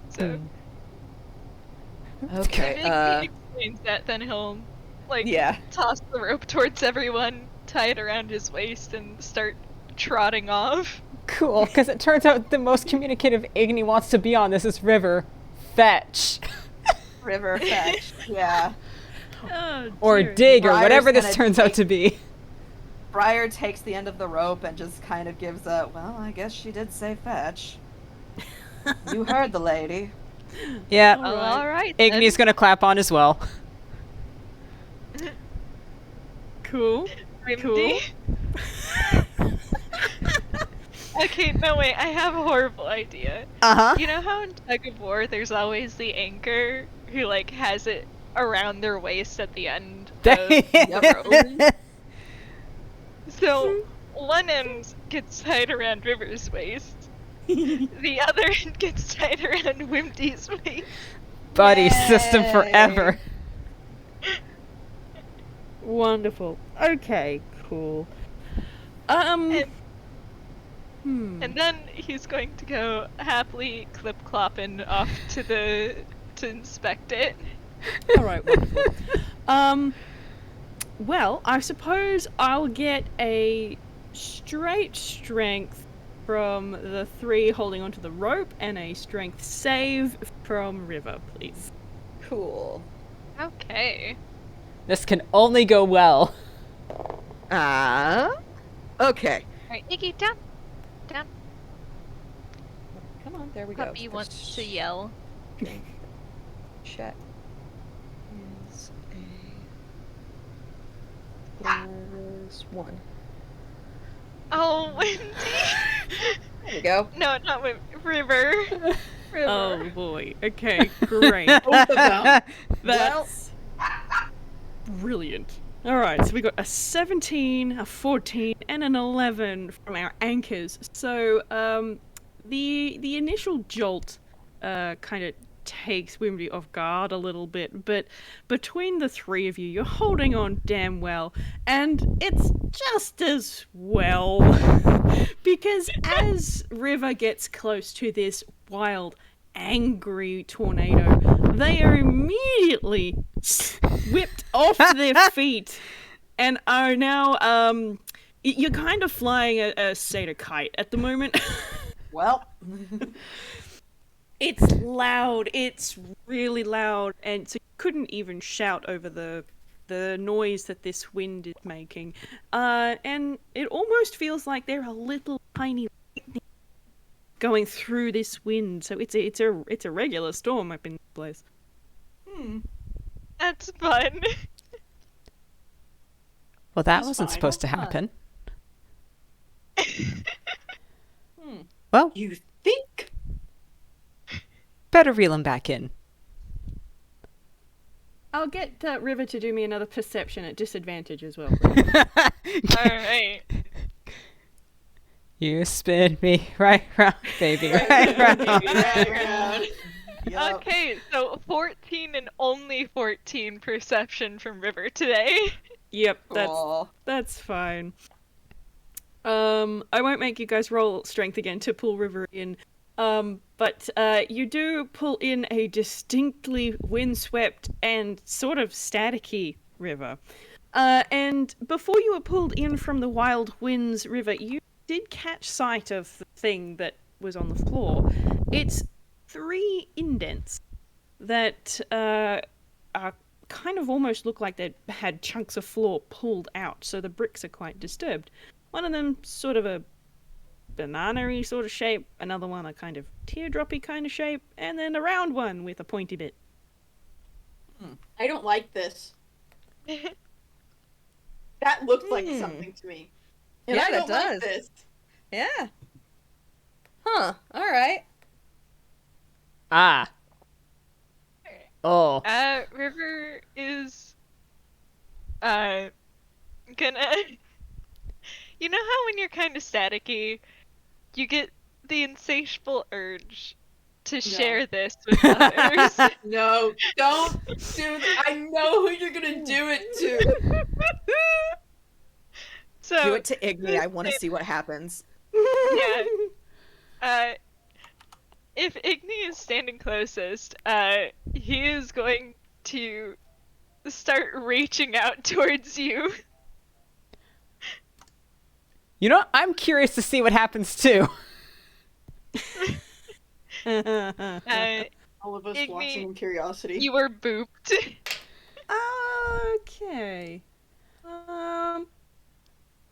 So, Okay. if he explains that, then he'll, Yeah. toss the rope towards everyone, tie it around his waist, and start trotting off. Cool, because it turns out the most communicative Igni wants to be on this is River. Fetch. River fetch. Yeah. Oh, Or dear. dig, or Briar's whatever this gonna turns out take- to be. Briar takes the end of the rope and just kind of gives a, well, I guess she did say fetch. You heard the lady. Yeah, Oh, alright then. Igni's gonna clap on as well. Cool. Wimdy? Okay, no wait, I have a horrible idea. Uh-huh. You know how in tug of war there's always the anchor who has it around their waist at the end of the rope? So one end gets tied around River's waist. The other end gets tied around Wimdy's waist. Buddy system forever. Wonderful. Okay, cool. And Hmm. then he's going to go happily clip-clopping off to inspect it. All right, wonderful. Well, I suppose I'll get a straight strength from the 3 holding onto the rope and a strength save from River, please. Cool. Okay. This can only go well. Okay. Alright, Iggy, down. Down. Come on, there we go. Puppy wants to yell. Check. Is a +1. Oh, Wimdy! There we go. No, not River. River. Oh boy. Okay, great. Both of them. That's brilliant. Alright, so we got a 17, a 14, and an 11 from our anchors. So, the initial jolt kind of takes Wimby off guard a little bit, but between the 3 of you, you're holding on damn well, and it's just as well. Because as River gets close to this wild, angry tornado, they are immediately whipped off their feet and are now, you're kind of flying a satyr kite at the moment. Well. It's loud. It's really loud, and so you couldn't even shout over the noise that this wind is making. And it almost feels like they're a little tiny lightning going through this wind. So it's a regular storm up in this place. That's fun. Well, that That's wasn't fine. supposed to Fun. happen. Well, You think? better reel him back in. I'll get River to do me another perception at disadvantage as well. Alright. You spin me right round, baby, right round. Yup. Okay, so 14 and only 14 perception from River today. Yep, Cool. that's fine. I won't make you guys roll strength again to pull River in. But you do pull in a distinctly windswept and sort of staticky river. And before you were pulled in from the Wild Winds River, you did catch sight of the thing that was on the floor. It's 3 indents that are kind of almost look like they had chunks of floor pulled out, so the bricks are quite disturbed. One of them sort of a banana-y sort of shape, another one a kind of teardroppy kind of shape, and then a round one with a pointy bit. I don't like this. That looked like something to me. And Yeah, I don't that like does. this. Yeah. Huh. All right. Ah. Oh. River is gonna you know how when you're kind of staticky, you get the insatiable urge to share this with others. No, don't do that. I know who you're gonna do it to. So Do it to Igni. I want to see what happens. yeah. If Igni is standing closest, he is going to start reaching out towards you. You know, I'm curious to see what happens too. All of us Igni, watching in curiosity. You were booped. Okay. Hold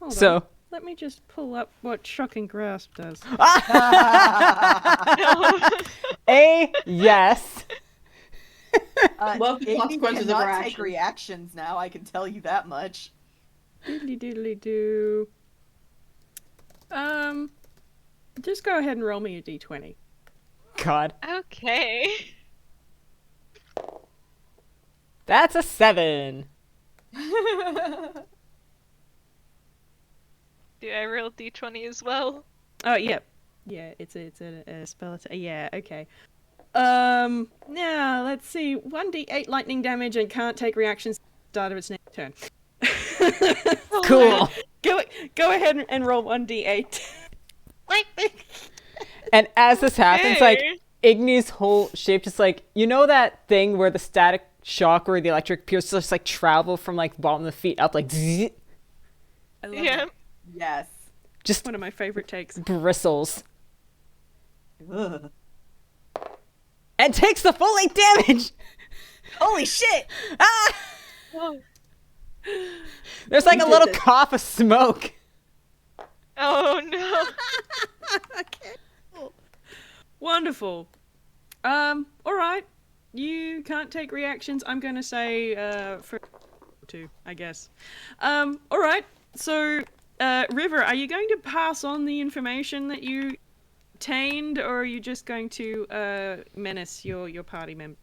So. on. Let me just pull up what Shocking Grasp does. A yes. Love the Igni consequences of our cannot take actions. reactions now. I can tell you that much. Doodly doodly doo. Just go ahead and roll me a d20. God. Okay. That's a 7. Do I roll d20 as well? Oh, yeah. Yeah, it's a spell. Yeah, okay. Now, let's see. 1d8 lightning damage and can't take reactions at the start of its next turn. Cool. Go ahead and roll 1d8. And as this happens, like, Hey. Igni's whole shape just like, you know that thing where the static shock or the electric pierce just like travel from like the bottom of the feet up like zzz, I love Yeah. it. Yes. just One of my favorite takes. bristles Ugh. and takes the full 8 damage. Holy shit! Ah! Oh, There's like You a did little this. cough of smoke. oh no. Okay. Cool. Wonderful. All right. You can't take reactions. I'm gonna say for 2, I guess. All right. So, River, are you going to pass on the information that you obtained, or are you just going to menace your party member?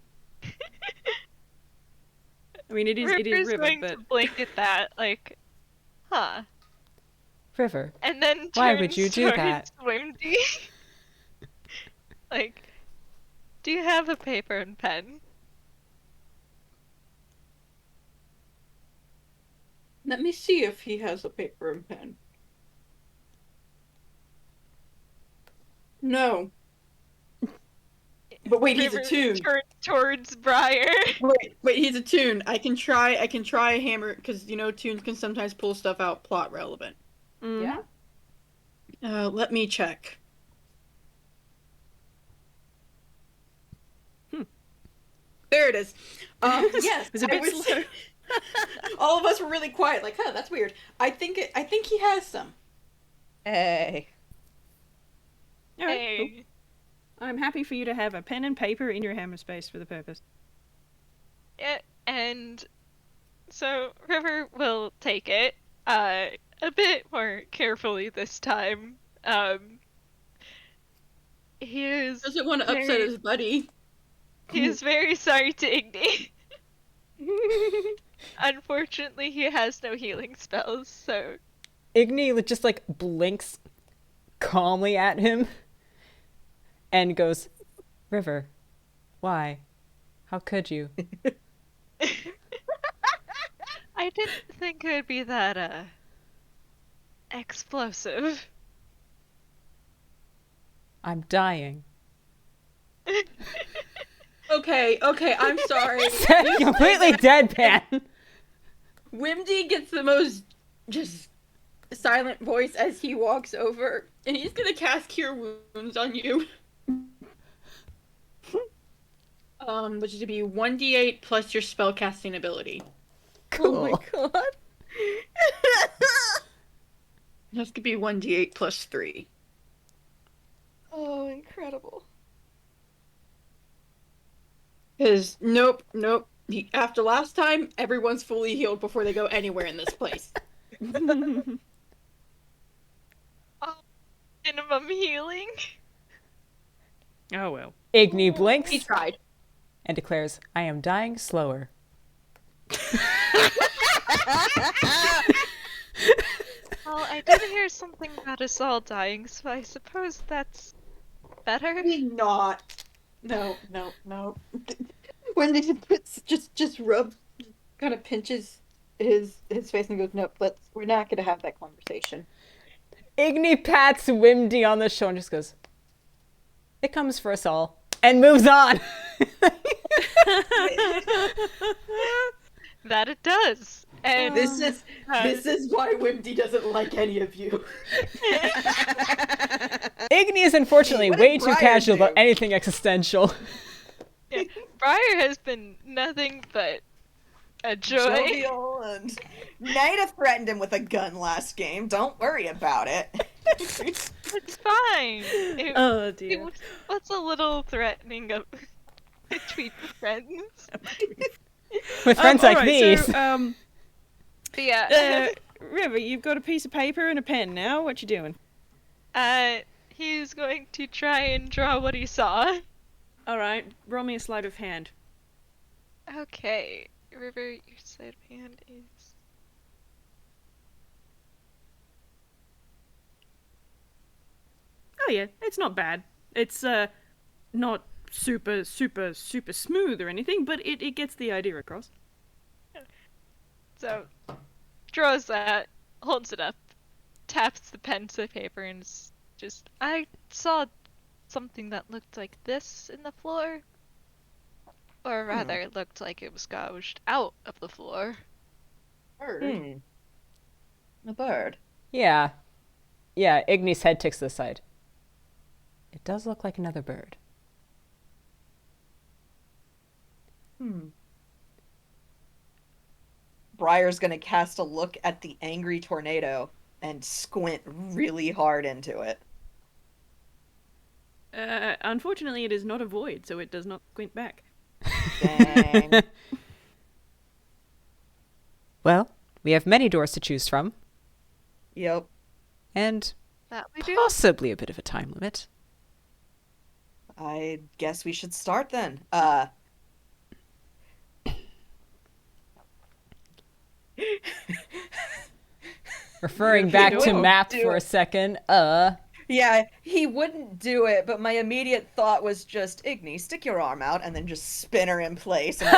I mean, it is River's River, going but to blink at that, like, huh. River, And then Why would turns you do towards that? Wimdy. Like, do you have a paper and pen? Let me see if he has a paper and pen. No. But wait, he's a River tune. turns towards Briar. Wait, he's a tune. I can try a hammer because you know tunes can sometimes pull stuff out plot relevant. mm, Yeah. Let me check. There it is. Yes, it was a bit slow. All of us were really quiet, like, huh, that's weird. I think he has some. Hey. All right, cool. Hey. I'm happy for you to have a pen and paper in your hammer space for the purpose. Yeah, and so River will take it, a bit more carefully this time. He is Doesn't want to upset Very- his buddy. he is very sorry to Igni. Unfortunately, he has no healing spells, so Igni just like blinks calmly at him and goes, River, why? How could you? I didn't think it would be that explosive. I'm dying. Okay, I'm sorry. Completely deadpan. Wimdy gets the most just silent voice as he walks over, and he's gonna cast Cure Wounds on you. Which is to be 1d8 plus your spellcasting ability. Cool. Oh my god. That's gonna be 1d8 plus 3. Oh, incredible. Because, nope. After last time, everyone's fully healed before they go anywhere in this place. Oh, minimum healing. Oh well. Igni He blinks tried. and declares, I am dying slower. Well, I did hear something about us all dying, so I suppose that's better. Maybe not. No. When he just rubs, kind of pinches his face and goes, nope, we're not gonna have that conversation. Igni pats Wimdy on the shoulder and just goes, it comes for us all, and moves on. That it does. And This is why Wimdy doesn't like any of you. Igni is unfortunately What did way too Briar casual do? about anything existential. yeah, Briar has been nothing but a joy. Jovial and Nida threatened him with a gun last game. Don't worry about it. It's fine. Oh It dear. was a little threatening of between friends. With friends like alright, these. So, But yeah, River, you've got a piece of paper and a pen now. What you doing? he's going to try and draw what he saw. All right, roll me a sleight of hand. Okay, River, your sleight of hand is. Oh yeah, it's not bad. It's not super smooth or anything, but it gets the idea across. So, draws that, holds it up, taps the pen to the paper, and just, I saw something that looked like this in the floor. Or rather, it looked like it was gouged out of the floor. A bird. Yeah. Yeah, Igni's head ticks to the side. It does look like another bird. Briar's gonna cast a look at the angry tornado and squint really hard into it. Unfortunately, it is not a void, so it does not squint back. Dang. Well, we have many doors to choose from, Yep. and That we do. possibly a bit of a time limit. I guess we should start then. Referring You back to don't map do for a it. second, Yeah, he wouldn't do it, but my immediate thought was just, Igni, stick your arm out and then just spin her in place. And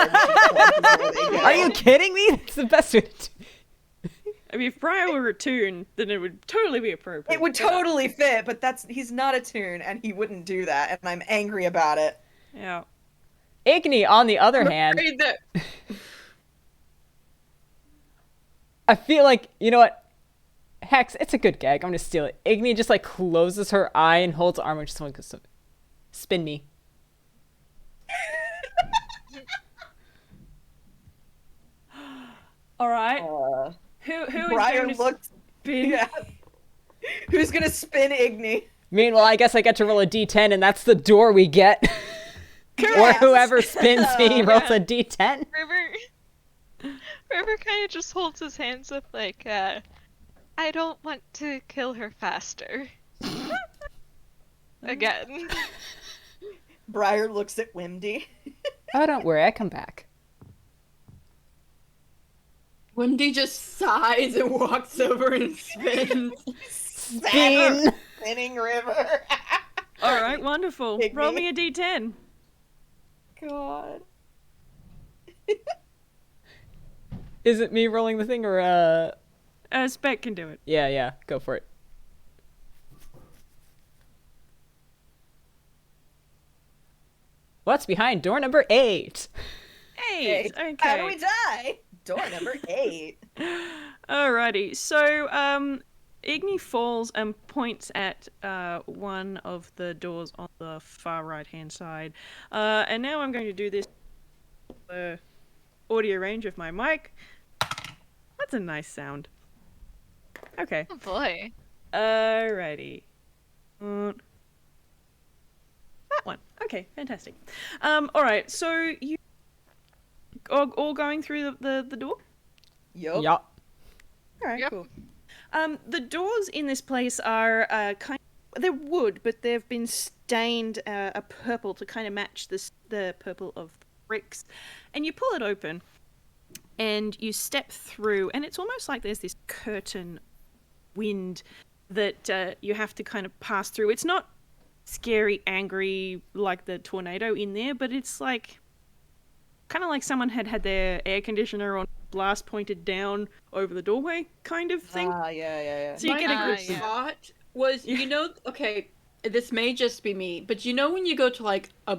where they go. Are you kidding me? That's the best way to do. I mean, if Briar were a toon, then it would totally be appropriate. It would totally fit, but he's not a toon, and he wouldn't do that, and I'm angry about it. Yeah. Igni, on the other hand, Afraid that I feel like, you know what? Hex, it's a good gag. I'm gonna steal it. Igni just like closes her eye and holds arm and just like goes, spin me. All right. Uh, Who is Briar going to looked. spin? Yeah. Who's gonna spin Igni? Meanwhile, I guess I get to roll a d10 and that's the door we get. Or Correct. whoever spins me Yeah. rolls a d10. River kind of just holds his hands up like, I don't want to kill her faster. Again. Briar looks at Wimdy. Oh, don't worry, I come back. Wendy just sighs and walks over and spins. Spin! Spinning river. All right, wonderful. Igni. Roll me a d10. God. Is it me rolling the thing or Spec can do it. Yeah, go for it. What's behind door number 8? Hey, okay. How do we die? Door number 8. Alrighty, so Igni falls and points at one of the doors on the far right hand side. And now I'm going to do this the audio range of my mic. That's a nice sound. Okay. Oh boy. Alrighty. That one. Okay, fantastic. Alright, so you all going through the door? Yup. Yup. Alright, Yep. cool. The doors in this place are they're wood, but they've been stained a purple to kind of match the purple of the bricks. And you pull it open, and you step through, and it's almost like there's this curtain wind that you have to kind of pass through. It's not scary, angry like the tornado in there, but it's like kind of like someone had their air conditioner on blast pointed down over the doorway kind of thing. Yeah. So you get a My good good thought was, okay, this may just be me, but when you go to like a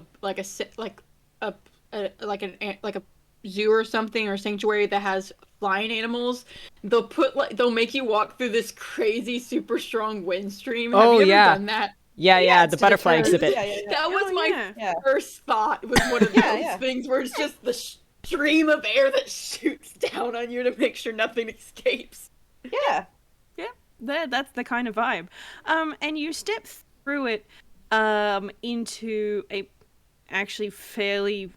zoo or something, or sanctuary that has flying animals, they'll make you walk through this crazy super strong wind stream. Have Oh, you ever yeah. done that? Yeah, it's the to butterfly deter- exhibit. Yeah. That was my yeah. first thought. Was one of those Yeah. things where it's just the stream of air that shoots down on you to make sure nothing escapes. Yeah. That's the kind of vibe. And you step through it into a actually fairly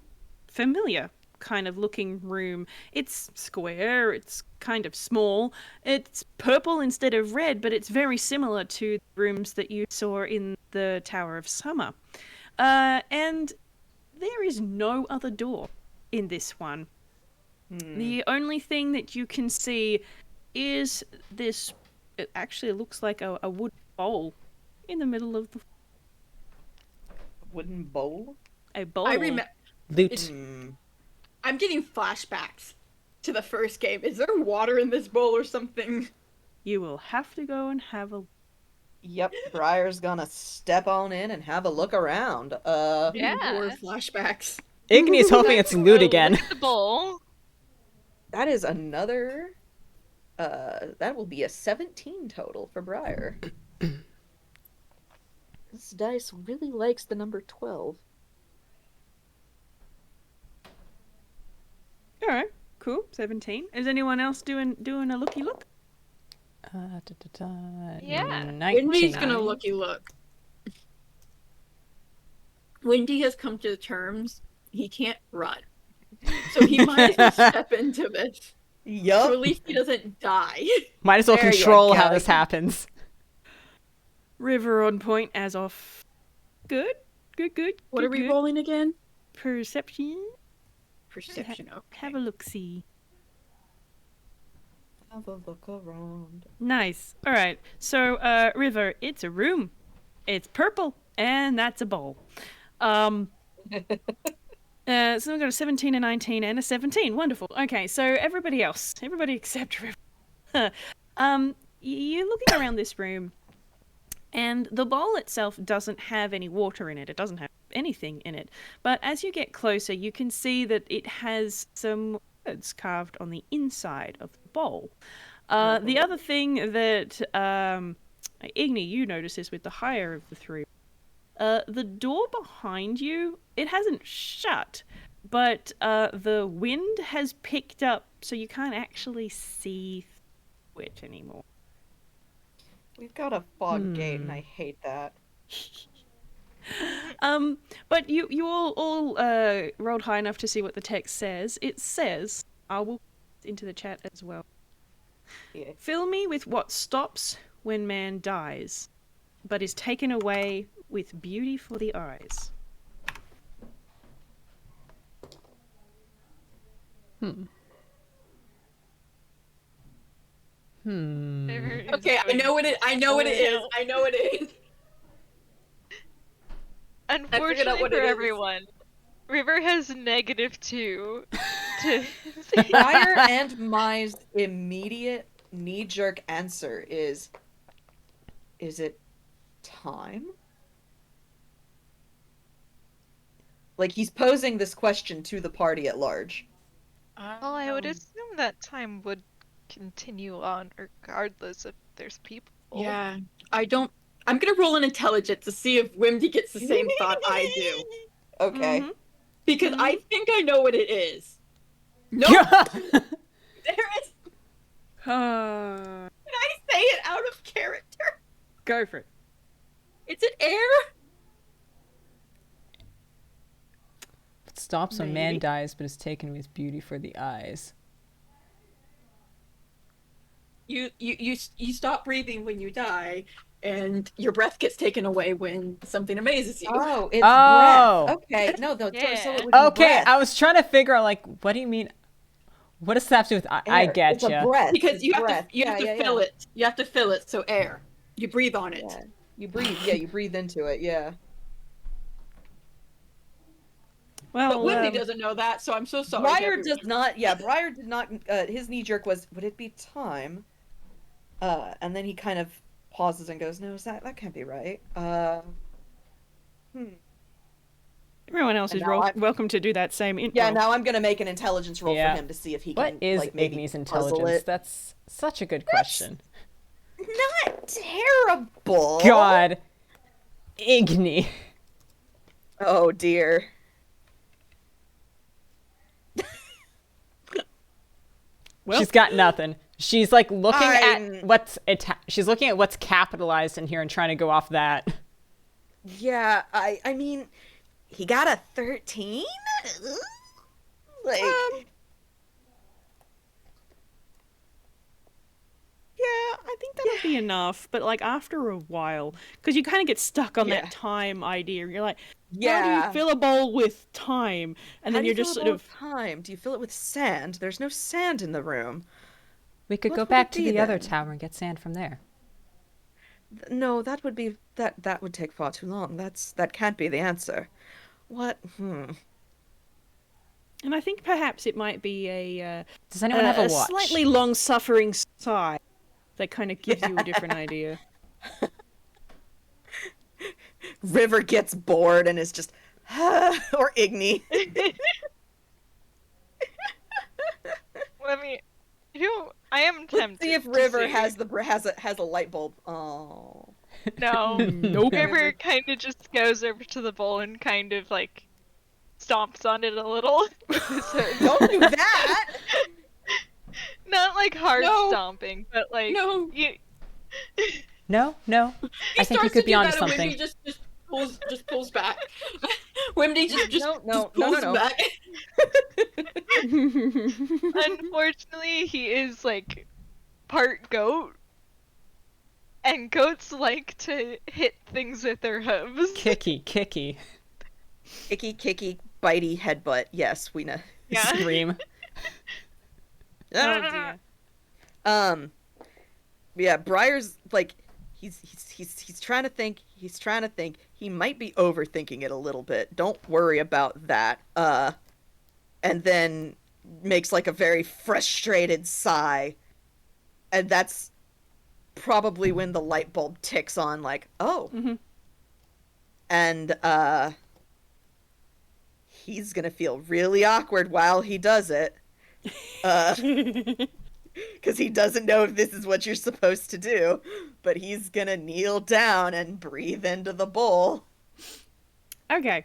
familiar kind of looking room. It's square, it's kind of small, it's purple instead of red, but it's very similar to the rooms that you saw in the Tower of Summer. And there is no other door in this one. The only thing that you can see is this, it actually looks like a wood bowl in the middle of the Wooden bowl? a bowl. I remember. Loot. I'm getting flashbacks to the first game. Is there water in this bowl or something? You will have to go and have a Yep, Briar's gonna step on in and have a look around. Yeah. More flashbacks. Igni's hoping it's loot again. Look at the bowl. That is another... that will be a 17 total for Briar. This dice really likes the number 12. All right, cool. 17. Is anyone else doing a looky look? Yeah. 19. Windy's gonna looky look. Windy has come to terms he can't run, so he might as well step into this. So Yup. at least he doesn't die. Might as well There you control how go. this happens. River on point as of. Good. What are we good. rolling again? Perception. Perception. Okay. Have a look see. Have a look around. Nice. All right. So, River, it's a room. It's purple, and that's a bowl. So we've got a 17, a 19, and a 17. Wonderful. Okay, so everybody else, everybody except River. You're looking around this room, and the bowl itself doesn't have any water in it. It doesn't have anything in it. But as you get closer, you can see that it has some words carved on the inside of the bowl. The other thing that Igni, you notice is with the higher of the three. The door behind you, it hasn't shut, but the wind has picked up, so you can't actually see through it anymore. We've got a fog gate, and I hate that. But you all rolled high enough to see what the text says. It says, I will put it into the chat as well. Yeah. Fill me with what stops when man dies, but is taken away with beauty for the eyes. Okay, I know what it is. I know what it is. Unfortunately what for it is. everyone, River has -2 to Briar and my immediate knee-jerk answer is it time? Like, he's posing this question to the party at large. Well, I would assume that time would continue on regardless if there's people. Yeah, I don't. I'm gonna roll an intelligence to see if Wimdy gets the same thought I do, Okay. Mhm. because I think I know what it is. Nope, there is. Uh, Can I say it out of character? go for it. It's an air. It stops when man Maybe. dies, but is taken with beauty for the eyes. You stop breathing when you die, and your breath gets taken away when something amazes you. Oh, it's Oh. breath. Okay, no, so Yeah. it would be Okay, breath. I was trying to figure out, like, what do you mean? What does that have to do with I Air. get It's a ya. breath. Because It's you have breath. to you have to fill it. You have to fill it. So air. You breathe on it. Yeah. You breathe. Yeah, you breathe into it. Yeah. Well, But Wimdy doesn't know that, so I'm so sorry. Briar everyone. does not. Yeah, Briar did not. His knee jerk was, would it be time? And then he kind of pauses and goes, "No, that can't be right." everyone else And is now I'm- welcome to do that same intro. Yeah, now I'm gonna make an intelligence roll Yeah. for him to see if he What can. is like, maybe Igni's puzzle intelligence? it. That's such a good question. Not terrible. God. Igni. Oh dear. Well, She's got nothing. She's like looking I'm- at what's she's looking at what's capitalized in here and trying to go off that. Yeah, I mean, he got a 13. Like, yeah, I think that'll be enough. But like after a while, because you kind of get stuck on Yeah. that time idea. You're like, how do yeah. you fill a bowl with time? And How then do you you're just fill a sort bowl of, with time. Do you fill it with sand? There's no sand in the room. We could What go would back it to be the other then? tower and get sand from there. No, that would be that would take far too long. That can't be the answer. What? and I think perhaps it might be Does anyone have a watch? slightly long-suffering sigh that kind of gives you a different idea. River gets bored and is just or Igni. Let me. I am tempted. Let's see if to River see. has a light bulb. Oh. No. Nope. River kind of just goes over to the bowl and kind of like stomps on it a little. Don't do that. Not like hard No. stomping, but like No. you. No. I think you starts could to be do onto that and something. Wimdy just pulls back. Wimdy just pulls no. back. Unfortunately, he is like part goat, and goats like to hit things with their hooves. Kicky. Kicky, bitey, headbutt. Yes, we know. Yeah. Scream. Oh dear. Yeah, Briar's like he's trying to think. He's trying to think. He might be overthinking it a little bit. Don't worry about that. And then makes like a very frustrated sigh. And that's probably when the light bulb ticks on, like, oh. Mhm. And he's gonna feel really awkward while he does it. Because he doesn't know if this is what you're supposed to do, but he's gonna kneel down and breathe into the bowl. Okay.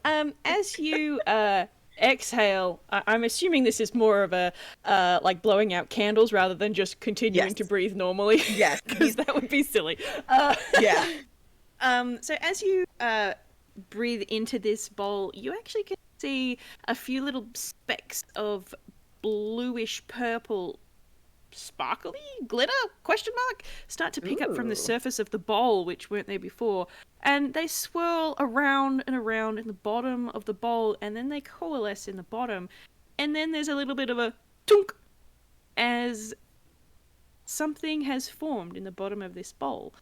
As you exhale, I'm assuming this is more of a like blowing out candles rather than just continuing Yes. to breathe normally. Yes, because that would be silly. Yeah. So as you breathe into this bowl, you actually can see a few little specks of bluish purple sparkly glitter start to pick up from the Ooh. surface of the bowl, which weren't there before, and they swirl around and around in the bottom of the bowl, and then they coalesce in the bottom, and then there's a little bit of a tunk as something has formed in the bottom of this bowl.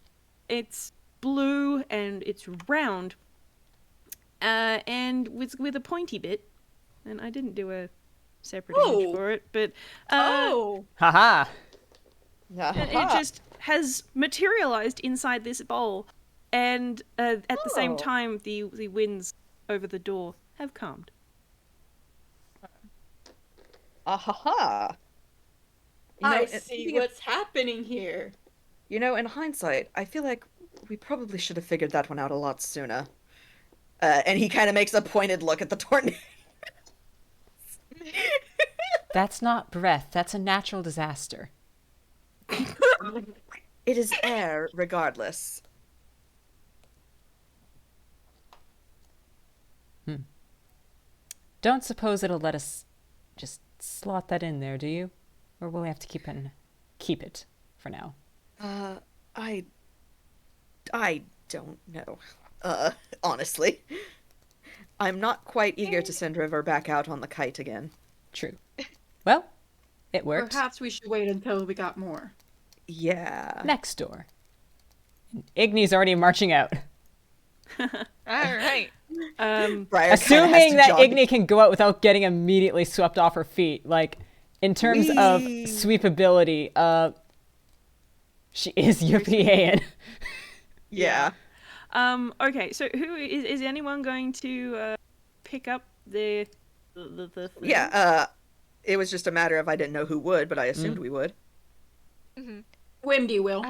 It's blue and it's round, and with a pointy bit, and I didn't do a separate image Oh. for it, but Oh. Haha. it just has materialized inside this bowl, and at the same Oh. time, the winds over the door have calmed. Ahaha. I In see thinking of- what's happening here. in hindsight, I feel like we probably should have figured that one out a lot sooner. And he kind of makes a pointed look at the tornado. That's not breath. That's a natural disaster. It is air, regardless. Don't suppose it'll let us just slot that in there, do you? Or will we have to keep it for now? I don't know. Honestly. I'm not quite eager to send River back out on the kite again. True. Well, it worked. Perhaps we should wait until we got more. Yeah. Next door. And Igni's already marching out. All right. Briar kinda has Assuming to that jog- Igni can go out without getting immediately swept off her feet. Like, in terms of Whee! sweepability, she is UPAing. Yeah. Okay, so who is anyone going to pick up the thing? Yeah, it was just a matter of I didn't know who would, but I assumed we would. Wimdy will.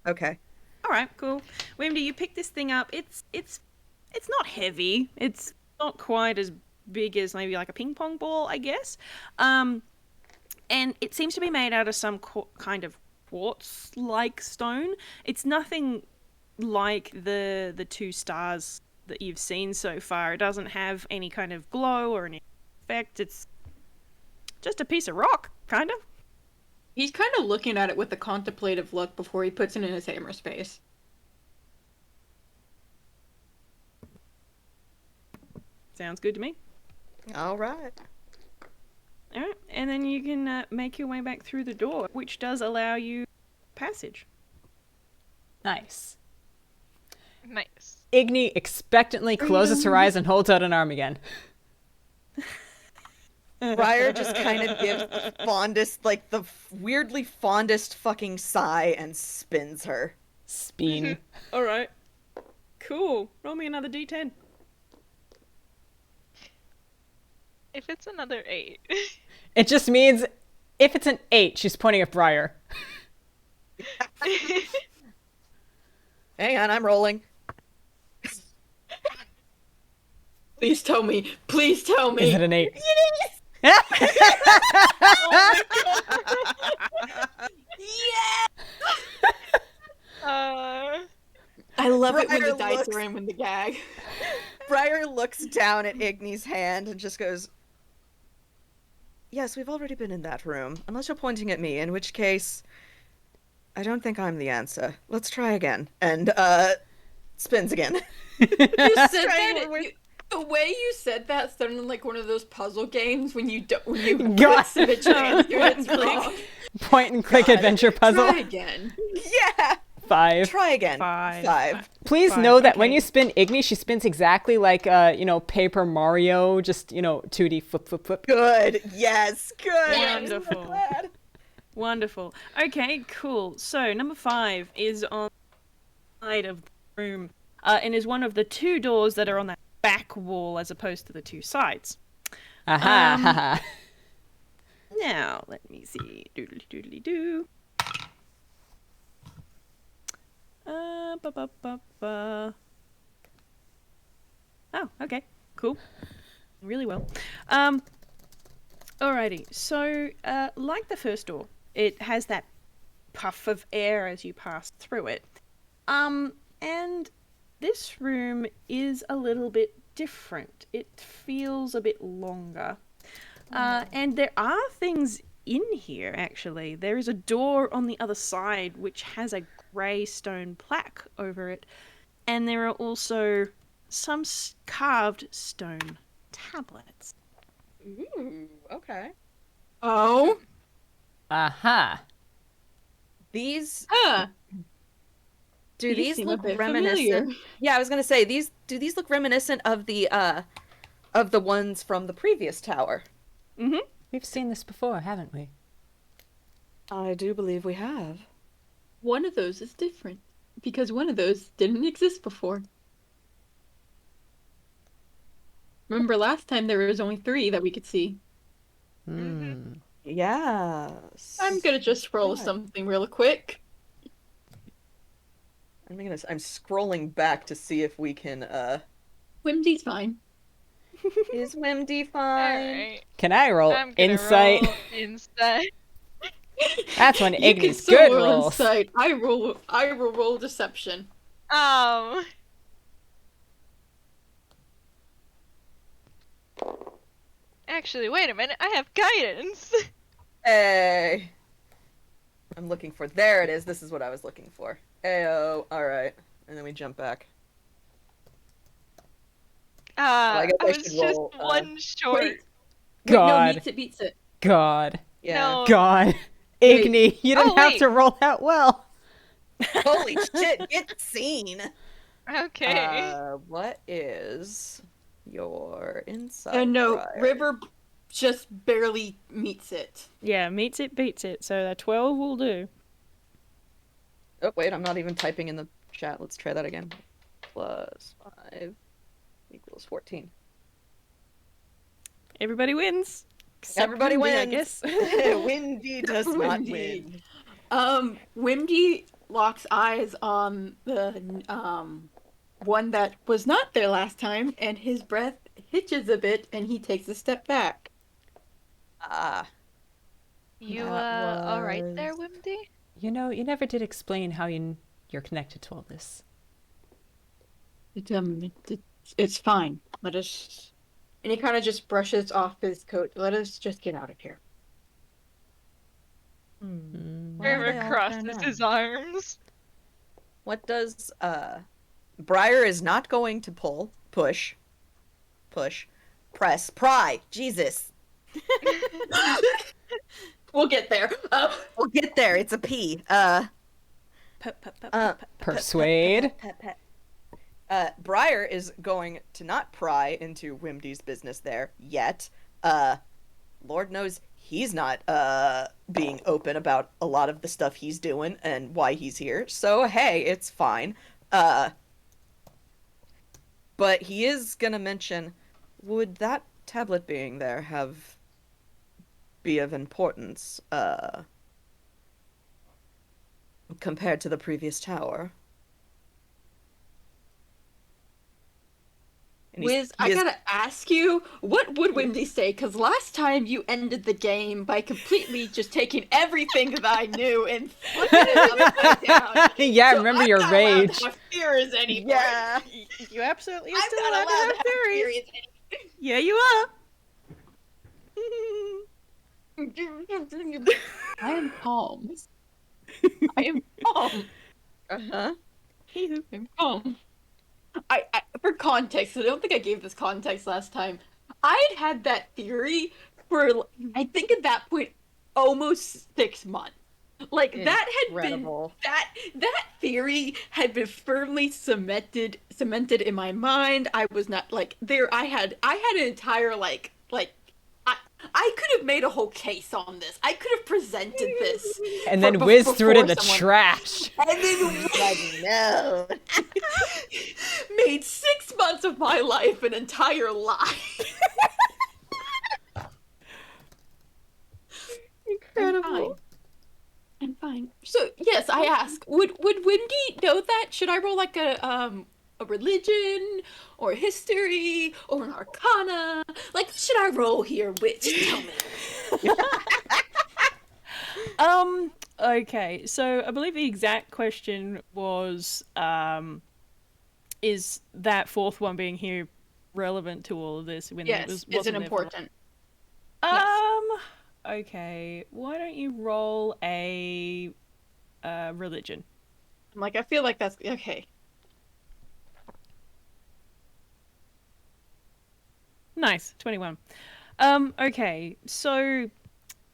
Okay. All right, cool. Wimdy, you pick this thing up. It's not heavy. It's not quite as big as maybe like a ping pong ball, I guess. And it seems to be made out of some kind of quartz-like stone. It's nothing like the two stars that you've seen so far. It doesn't have any kind of glow or any effect. It's just a piece of rock, kind of. He's kind of looking at it with a contemplative look before he puts it in his hammer space. Sounds good to me. All right. All right, and then you can make your way back through the door, which does allow you passage. Nice. Nice. Igni expectantly closes her eyes and holds out an arm again. Briar just kind of gives the fondest, like the weirdly fondest fucking sigh and spins her. Spin. All right. Cool. Roll me another d10. If it's another 8. It just means if it's an 8, she's pointing at Briar. Hang on, I'm rolling. Please tell me. Please tell me. Is it an 8? I love it when Briar the dice looks- are in the gag. Briar looks down at Igni's hand and just goes, "Yes, we've already been in that room. Unless you're pointing at me, in which case, I don't think I'm the answer. Let's try again." And, spins again. You said Trying that. with- The way you said that sounded like one of those puzzle games when you don't when you God. put switch answer it's wrong. Point and click adventure puzzle. Try again. Yeah! 5. Try again. Five. Please Fine, know that when okay. you spin Igni, she spins exactly like, Paper Mario, just, 2D flip, flip, flip. Good. Yes. Good. I'm so Wonderful. glad. Wonderful. Okay, cool. So, number 5 is on the side of the room and is one of the two doors that are on that back wall as opposed to the two sides. Aha, haha. Now, let me see. Doodly doodly doo. Ba ba ba ba. Oh, okay. Cool. Really well. Alrighty. So, like the first door, it has that puff of air as you pass through it. And this room is a little bit different. It feels a bit longer. And there are things in here, actually. There is a door on the other side which has a grey stone plaque over it. And there are also some carved stone tablets. Ooh, okay. Oh. Aha. These Huh. do these seem a look bit reminiscent? familiar. Yeah, I was gonna say these look reminiscent of the ones from the previous tower. Mm-hmm. We've seen this before, haven't we? I do believe we have. One of those is different because one of those didn't exist before. Remember last time there was only 3 that we could see. Yes. I'm gonna just roll Right. something real quick. I'm scrolling back to see if we can Wimdy's fine. is Wimdy fine? Alright. Can I roll I'm gonna insight? roll insight. That's when You can Igni's still good roll rolls. insight. I will roll deception. Um. Actually, wait a minute. I have guidance. Hey. I'm looking for. There it is. This is what I was looking for. Ayo. All right. And then we jump back. I guess I I was should just roll, one short. Wait, God. no, beats it. God. Yeah. No. God. Wait. Igni, you didn't Oh, have wait. to roll that well. Holy shit! Get seen. Okay. What is your insight? And no, Briar? River just barely meets it. Yeah, meets it, beats it. So a 12 will do. Oh wait, I'm not even typing in the chat. Let's try that again. Plus 5 equals 14. Everybody wins. Except Everybody Wimdy, wins. I guess. Windy does not Wimdy. win. Wimdy locks eyes on the one that was not there last time, and his breath hitches a bit, and he takes a step back. Ah. You, That alright there, was- Wimdy? You know, you never did explain how you're connected to all this. It's fine. Let us. And he kind of just brushes off his coat. Let us just get out of here. Why are River they all crosses turned his on? arms. What does Briar is not going to push, press, pry. Jesus. We'll get there. We'll get there. It's a P. Persuade. Briar is going to not pry into Wimdy's business there yet. Lord knows he's not being open about a lot of the stuff he's doing and why he's here. So hey, it's fine. But he is gonna mention, would that tablet being there be of importance compared to the previous tower? And Whis, I gotta ask you, what would Wimdy say? Because last time you ended the game by completely just taking everything that I knew and flipping it upside down. Yeah, I remember your I'm not allowed rage. to have theories anymore. Yeah. You absolutely are I'm still not allowed allowed to have theories. anymore. Yeah, you are. I am calm. I am calm. Uh-huh. Hee-hoo. I'm calm. I for context, I don't think I gave this context last time. I had that theory for I think at that point almost 6 months. Like that had been Incredible. that theory had been firmly cemented in my mind. I was not like there. I had an entire like I could have made a whole case on this. I could have presented this. And then for- Wiz threw it in the before someone- trash. And then Like, no. made 6 months of my life an entire lie. Incredible. I'm fine. So yes, I ask, would Wimdy know that? Should I roll like a religion or history or an arcana? Like, should I roll here? Which tell me. Okay, so I believe the exact question was, is that fourth one being here relevant to all of this when it Yes, was is it wasn't there for- important? Okay, why don't you roll a religion? I'm like, I feel like that's okay. Nice, 21. Okay, so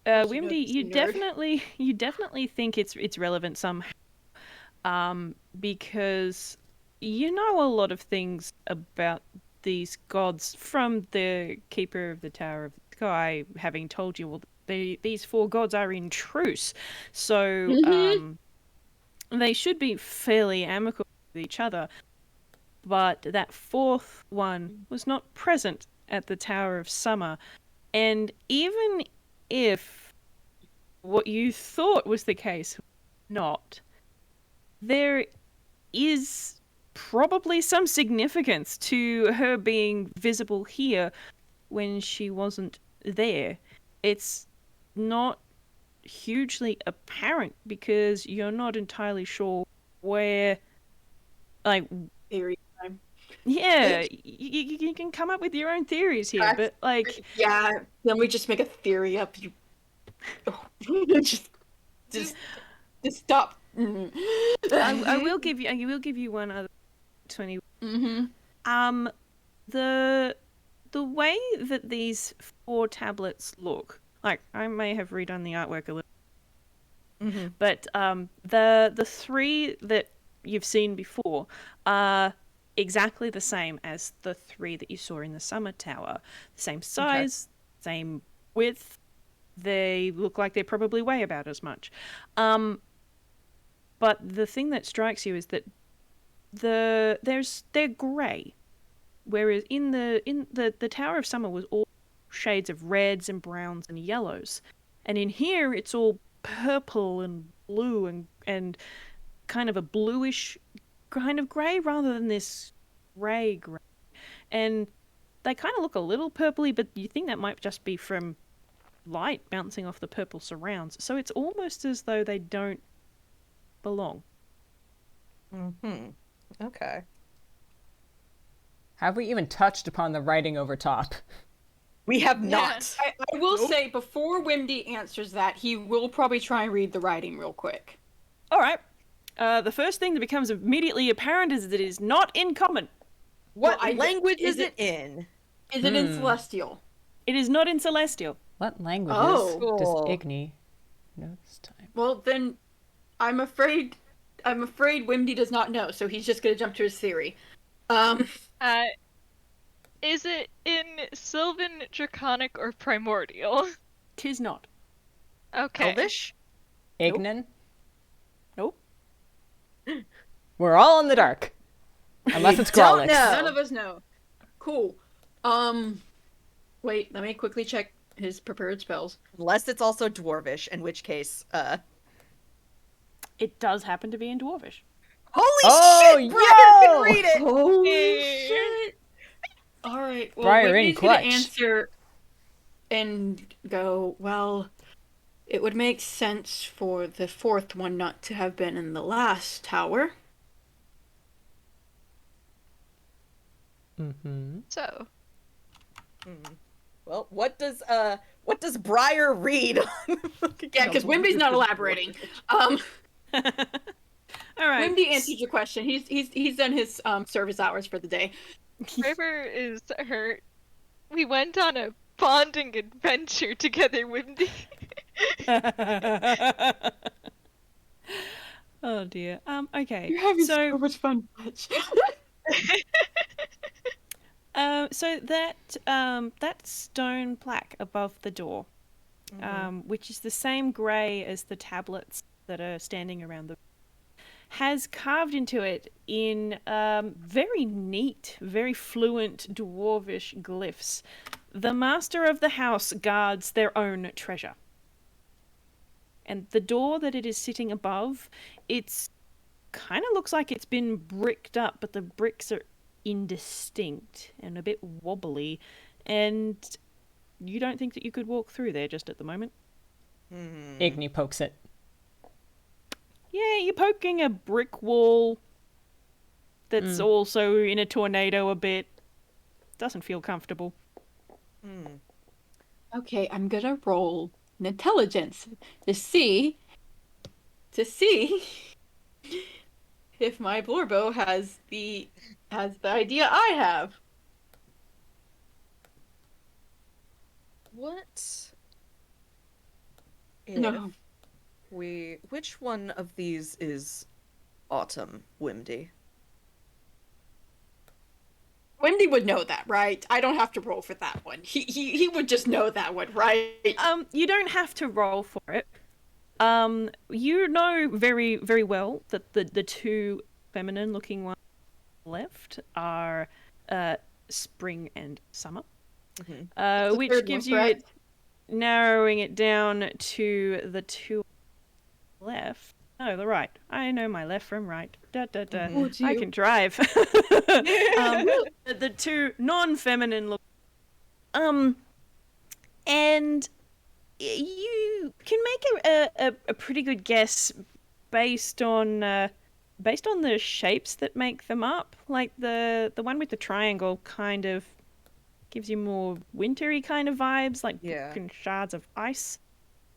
Wimdy, you nerd. definitely think it's relevant somehow, because you know a lot of things about these gods from the Keeper of the Tower of the Sky, having told you, well, these four gods are in truce, so they should be fairly amicable with each other. But that fourth one was not present at the Tower of Summer, And even if what you thought was the case, not, there is probably some significance to her being visible here when she wasn't there. It's not hugely apparent because you're not entirely sure where, like, Theory time. yeah, you can come up with your own theories here, but like, Yeah, then we just make a theory up. You just stop. I will give you one other 20. Mm-hmm. The way that these 4 tablets look, like, I may have redone the artwork a little, but the 3 that you've seen before are exactly the same as the 3 that you saw in the summer tower. Same size, same width. They look like they probably weigh about as much. But the thing that strikes you is that they're grey, whereas in the Tower of Summer was all shades of reds and browns and yellows, and in here it's all purple and blue and kind of a bluish kind of grey rather than this grey. And they kind of look a little purpley, but you think that might just be from light bouncing off the purple surrounds. So it's almost as though they don't belong. Okay. Have we even touched upon the writing over top? We have not. I will say, before Wimdy answers that, he will probably try and read the writing real quick. All right. The first thing that becomes immediately apparent is that it is not in common. What Well, language is it in? Is it in Celestial? It is not in Celestial. What languages Oh. does Cool. Igni know this time? Well, then, I'm afraid Wimdy does not know, so he's just gonna jump to his theory. Is it in Sylvan, Draconic, or Primordial? Tis not. Okay. Elvish? Ignan? Nope. We're all in the dark. Unless it's don't Grolix. know. None of us know. Cool. Wait, let me quickly check his prepared spells. Unless it's also Dwarvish, in which case, It does happen to be in Dwarvish. holy shit, Briar can read it! Holy Yay. shit! Alright, well, Briar in Wimdy's gonna clutch. answer and go, well, it would make sense for the 4th one not to have been in the last tower. Mm-hmm. So, Well, what does Briar read? Yeah, because Wimby's not elaborating. All right. Wimdy answered your question. He's done his service hours for the day. River is hurt. We went on a bonding adventure together, Wimdy. Oh dear. Okay. You're having so so much fun, Fletch. so that stone plaque above the door, which is the same grey as the tablets that are standing around the, has carved into it in very neat, very fluent dwarvish glyphs. The master of the house guards their own treasure. And the door that it is sitting above, it's kind of looks like it's been bricked up, but the bricks are indistinct and a bit wobbly, and you don't think that you could walk through there just at the moment. Igni pokes it. Yeah, you're poking a brick wall that's also in a tornado a bit. Doesn't feel comfortable. Okay, I'm gonna roll an intelligence to see if my Blorbo has the idea I have. What? No. Which one of these is Autumn, Wimdy? Wimdy would know that, right? I don't have to roll for that one. He would just know that one, right? You don't have to roll for it. You know very, very well that the two feminine-looking ones left are Spring and Summer. The which third gives one, you correct? narrowing it down to the 2 left. No, the right. I know my left from right. Da da da. Oh, it's I you. can drive. The 2 non-feminine look. And you can make a pretty good guess based on the shapes that make them up. Like the one with the triangle kind of gives you more wintry kind of vibes, like Yeah. broken shards of ice.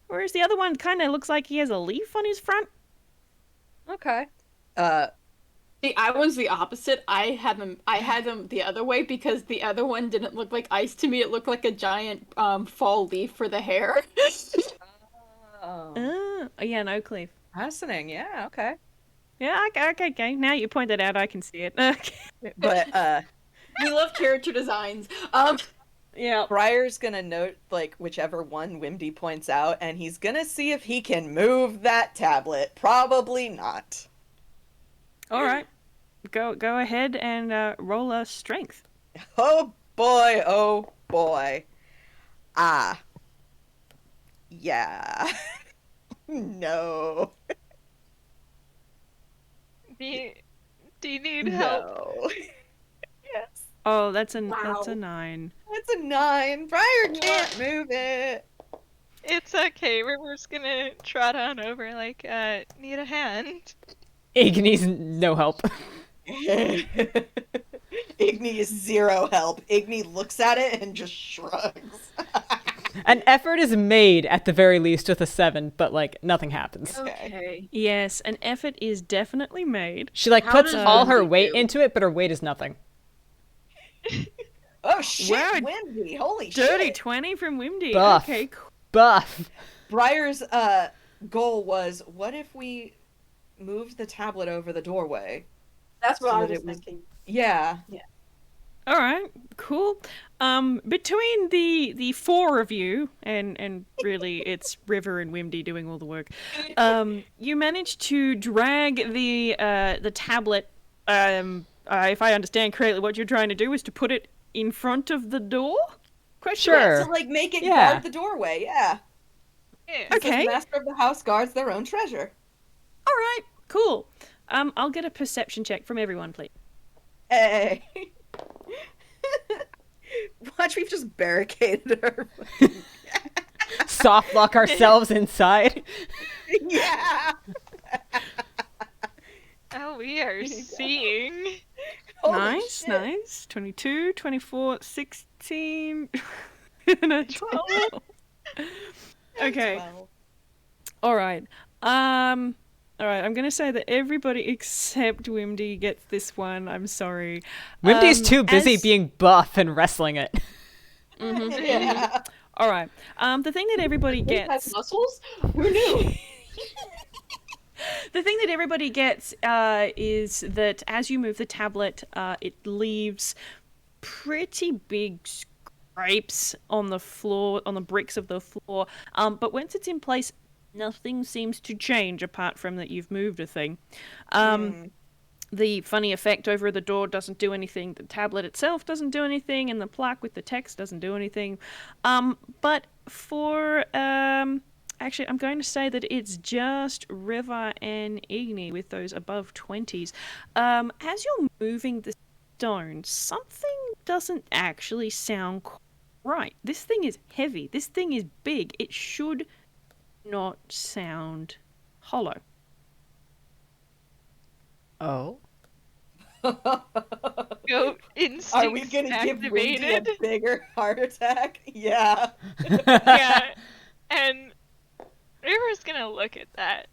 Whereas the other one kind of looks like he has a leaf on his front. Okay. See, I was the opposite. I had them the other way because the other one didn't look like ice to me. It looked like a giant fall leaf for the hair. Oh, Yeah, an oak leaf. fascinating. Yeah. Okay. Yeah, okay. Now you point that out, I can see it. Okay. But We love character designs. Yeah. Briar's gonna note like whichever one Wimdy points out, and he's gonna see if he can move that tablet. Probably not. All right. Go ahead and roll a strength. Oh boy, oh boy. Ah. Yeah. No. Do you need help? No. Yes. Oh, that's a Wow. 9. That's a 9. Briar can't move it. It's okay. River's gonna trot on over like, need a hand. Igni's no help. Igni is 0 help. Igni looks at it and just shrugs. An effort is made at the very least with a 7, but like nothing happens. Okay. Yes, an effort is definitely made. She like How puts does all her Wimdy weight do? into it, but her weight is nothing. Oh shit, Wow. Wimdy. Holy Dirty shit. 20 from Wimdy. Buff. Okay, cool. Buff. Briar's goal was, what if we moved the tablet over the doorway? That's what So I that was it was- thinking. Yeah. All right, cool. Between the 4 of you, and really it's River and Wimdy doing all the work, you managed to drag the tablet. If I understand correctly, what you're trying to do is to put it in front of the door. Question mark? Sure. So like make it Yeah. guard the doorway, yeah. Yeah. Because Okay. the master of the house guards their own treasure. All right, cool. I'll get a perception check from everyone, please. Hey. Watch, we've just barricaded her. Soft lock ourselves inside. Yeah. Oh, we are seeing. Holy Nice, shit. nice. 22, 24, 16, and a 12. Okay. 12. All right. All right. I'm gonna say that everybody except Wimdy gets this one. I'm sorry. Wimdy's too busy as- being buff and wrestling it. Yeah. All right. The thing that everybody He has gets. muscles? Who knew? The thing that everybody gets is that as you move the tablet, it leaves pretty big scrapes on the floor, on the bricks of the floor. But once it's in place, nothing seems to change apart from that you've moved a thing. The funny effect over the door doesn't do anything. The tablet itself doesn't do anything, and the plaque with the text doesn't do anything. But for actually, I'm going to say that it's just River and Igni with those above 20s. As you're moving the stone, something doesn't actually sound quite right. This thing is heavy. This thing is big. It should not sound hollow. Oh. Goat instincts Are we gonna give Wimdy activated. a bigger heart attack? Yeah. Yeah, and River's gonna look at that,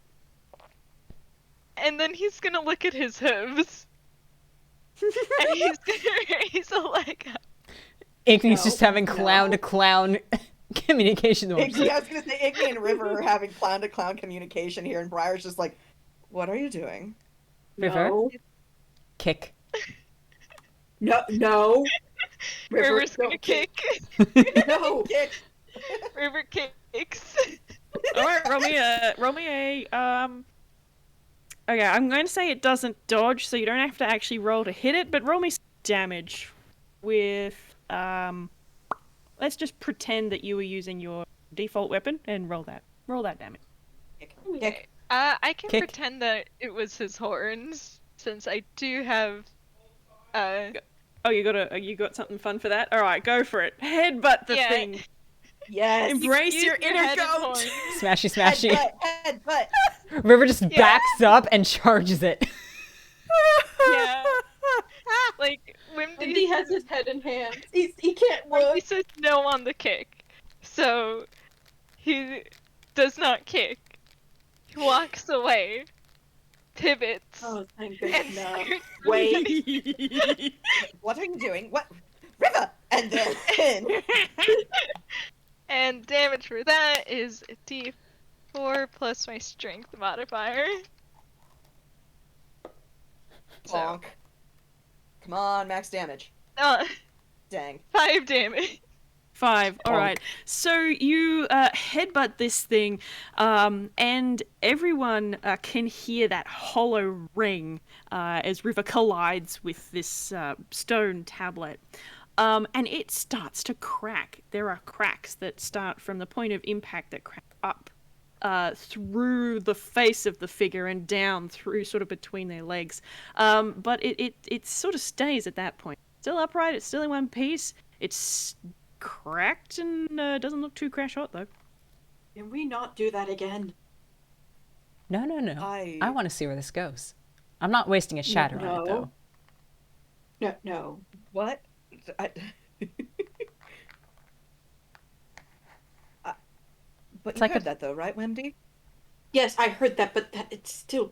and then he's gonna look at his hooves, and he's a leg up. Igni's just having clown to clown communication. Igni, I was gonna say Igni and River are having clown to clown communication here, and Briar's just like, "What are you doing?" River? No. Kick. No. River's don't gonna kick. No. Kick. River kicks. All right, roll me a Okay, I'm going to say it doesn't dodge, so you don't have to actually roll to hit it, but roll me some damage with let's just pretend that you were using your default weapon and roll that damage. Kick. I can Kick. pretend that it was his horns, since I do have. Oh, you got something fun for that? All right, go for it. Headbutt the Yeah. thing. Yes. Embrace Use your inner head and goat. horns. Smashy, smashy. Headbutt. River just backs up and charges it. Yeah. Like Wimdy Wimdy has his head in hands. He can't Wimdy look. says no on the kick, so he does not kick. He walks away, pivots, Oh, thank and goodness. No. starts Wait. What are you doing? What? River! And then... And damage for that is a D4 plus my strength modifier. So, Bonk. Come on, max damage. Dang. 5 damage. 5. All Bonk. right. So you headbutt this thing, and everyone can hear that hollow ring as River collides with this stone tablet. And it starts to crack. There are cracks that start from the point of impact that crack up through the face of the figure and down through sort of between their legs. But it sort of stays at that point. Still upright. It's still in one piece. It's cracked and doesn't look too crash hot though. Can we not do that again? No. I I want to see where this goes. I'm not wasting a shatter on it, though. No. What? But It's you like heard a- that though, right, Wimdy? Yes, I heard that, but that it's still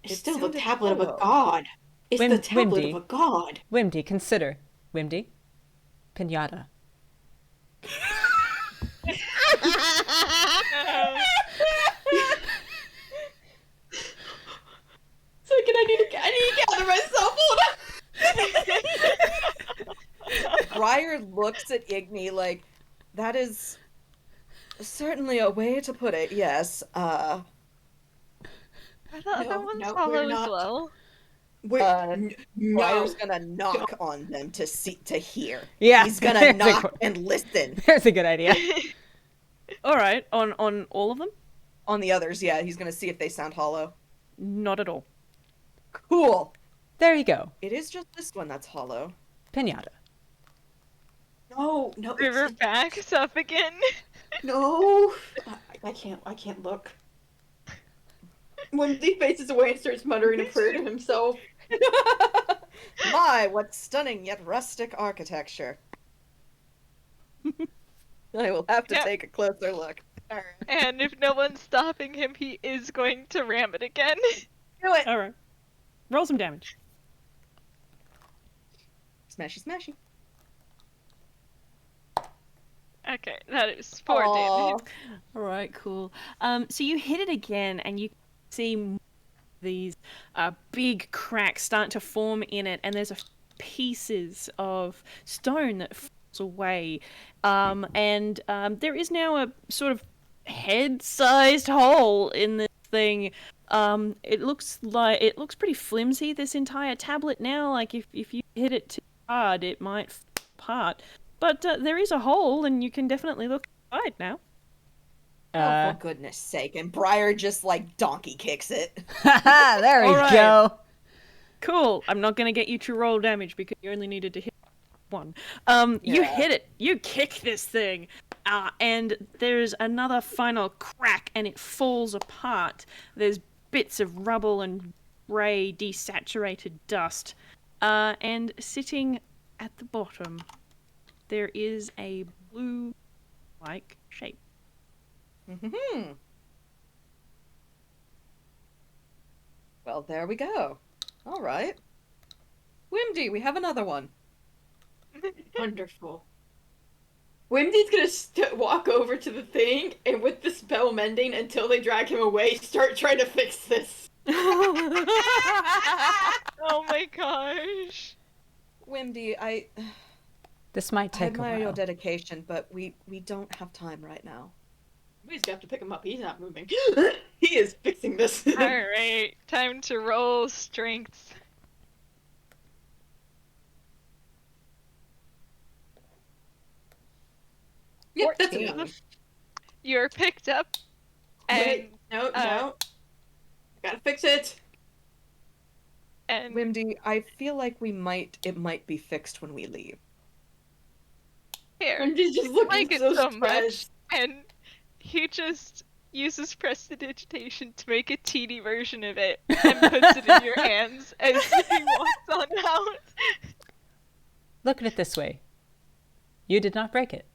the sounded tablet of a hollow. god. It's the tablet Wimdy. of a god. Wimdy, consider. Wimdy? Pinata. Second, I need to gather myself. Hold on. Briar looks at Igni like, that is certainly a way to put it, yes. Are the other ones no, hollow we're as not. well? Briar's No. gonna knock on them to hear. Yeah. He's gonna there's a knock good- and listen. There's a good idea. All right, on all of them? On the others, yeah, he's gonna see if they sound hollow. Not at all. Cool. There you go. It is just this one that's hollow. Pinata. No, River it's, backs up again. no. I can't look. Wimdy faces away and starts muttering a prayer to himself. My, what stunning yet rustic architecture. I will have to Yeah. take a closer look. And if no one's stopping him, he is going to ram it again. Do it! All right. Roll some damage. Smashy, smashy. Okay, that is 4 Aw. damage. All right, cool. So you hit it again, and you see these big cracks start to form in it, and there's pieces of stone that falls away, and there is now a sort of head-sized hole in this thing. It looks pretty flimsy. This entire tablet now, like if you hit it too hard, it might fall apart. But there is a hole, and you can definitely look inside now. Oh, for goodness sake. And Briar just, like, donkey kicks it. There we All right. go. Cool. I'm not going to get you to roll damage because you only needed to hit one. You Yeah. hit it. You kick this thing. And there's another final crack and it falls apart. There's bits of rubble and grey, desaturated dust. And sitting at the bottom, there is a blue-like shape. Mm-hmm. Well, there we go. All right. Wimdy, we have another one. Wonderful. Wimdy's gonna walk over to the thing and with the spell mending until they drag him away, start trying to fix this. Oh my gosh. Wimdy, This might I take a admire your while. dedication, but we don't have time right now. We just have to pick him up. He's not moving. He is fixing this. Alright, time to roll strength. Yep, that's 14. enough. You're picked up, and Wait, no. Gotta fix it. and Wimdy, I feel like it might be fixed when we leave. here, I'm just looking like it so so stressed. much, and he just uses prestidigitation to make a teeny version of it and puts it in your hands as he walks on out. Look at it this way. You did not break it.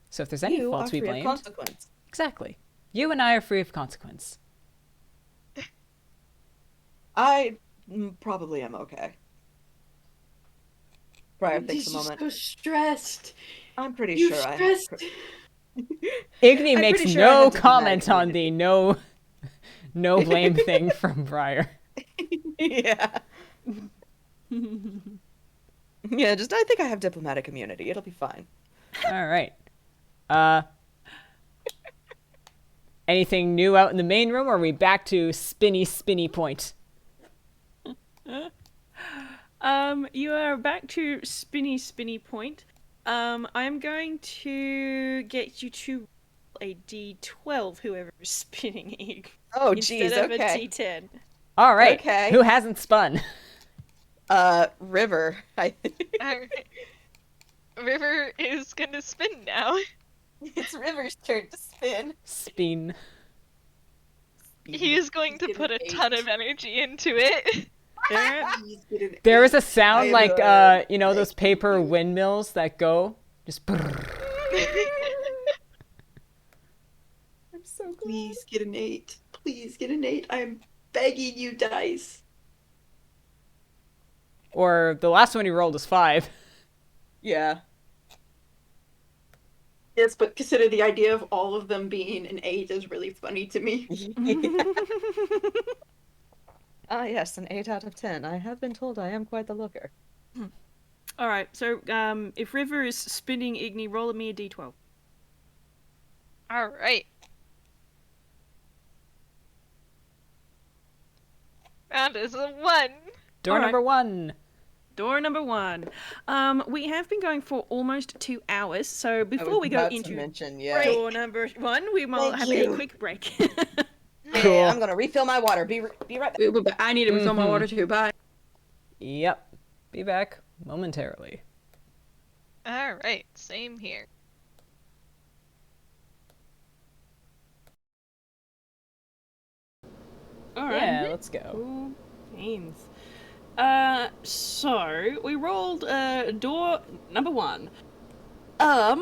So if there's any You faults are we free of blamed, consequence. exactly. You and I are free of consequence. I probably am okay. Briar thinks a He's just moment. so stressed. I'm pretty You're sure stressed. Igni I'm makes pretty sure I no have diplomatic comment on immunity. the no blame thing from Briar. Yeah. Yeah, just I think I have diplomatic immunity. It'll be fine. All right. Anything new out in the main room, or are we back to spinny point? You are back to spinny point. I'm going to get you to roll a d12, whoever is spinning Ig. Oh, instead geez, of okay. a d10. All right. Okay. Who hasn't spun? River. Alright. River is gonna spin now. It's River's turn to spin. Spin. He is going to Give put a it ton 8. of energy into it. Please get an There 8. is a sound I like know. you know those paper windmills that go just. Brrr. I'm so glad. Please get an 8. Please get an 8. I'm begging you, dice. Or the last one he rolled was 5. Yeah. Yes, but consider the idea of all of them being an 8 is really funny to me. Ah, yes, an 8 out of 10. I have been told I am quite the looker. All right, so if River is spinning Igni, roll me a d12. Alright. That is a 1. Door All right. number 1. Door number 1. We have been going for almost 2 hours, so I before was we go about to into mention, yeah. door number 1, we will Thank have you. a quick break. Hey, Cool. I'm gonna refill my water. Be right back. But I need to refill my water too. Bye. Yep. Be back momentarily. Alright, same here. All right. Yeah, let's go. Cool beans. So we rolled door number 1. How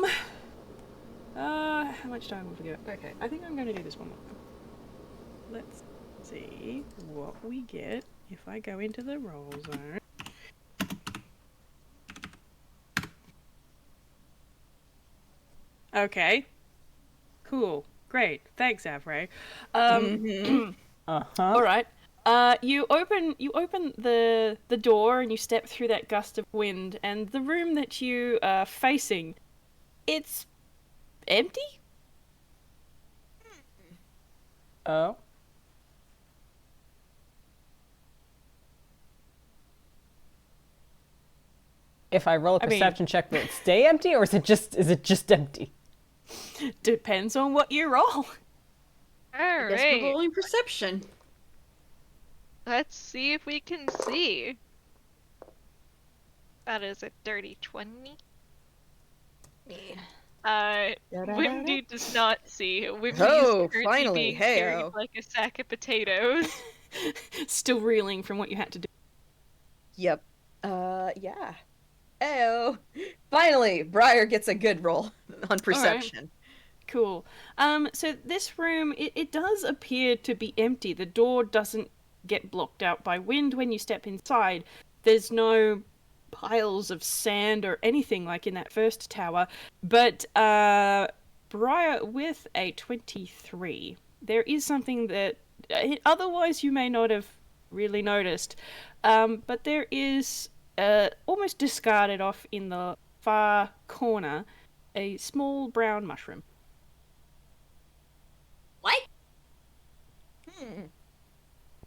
much time have we got? Okay, I think I'm going to do this one more time. Let's see what we get if I go into the roll zone. Okay. Cool. Great. Thanks, Avray. Uh-huh. All right. You open the door and you step through that gust of wind, and the room that you are facing, it's empty. Oh. If I roll a I mean- perception check, will it stay empty, or is it just empty? Depends on what you roll. I guess we're Alright, rolling perception. let's see if we can see. That is a dirty 20. Wimdy does not see. Wimdy Oh, is currently finally, being hey-o. carried like a sack of potatoes. Still reeling from what you had to do. Yep. Yeah. Oh, finally, Briar gets a good roll on perception. Cool. So this room, it does appear to be empty. The door doesn't get blocked out by wind when you step inside. There's no piles of sand or anything like in that first tower. But Briar, with a 23, there is something that otherwise you may not have really noticed. But there is, almost discarded off in the far corner, a small brown mushroom. What?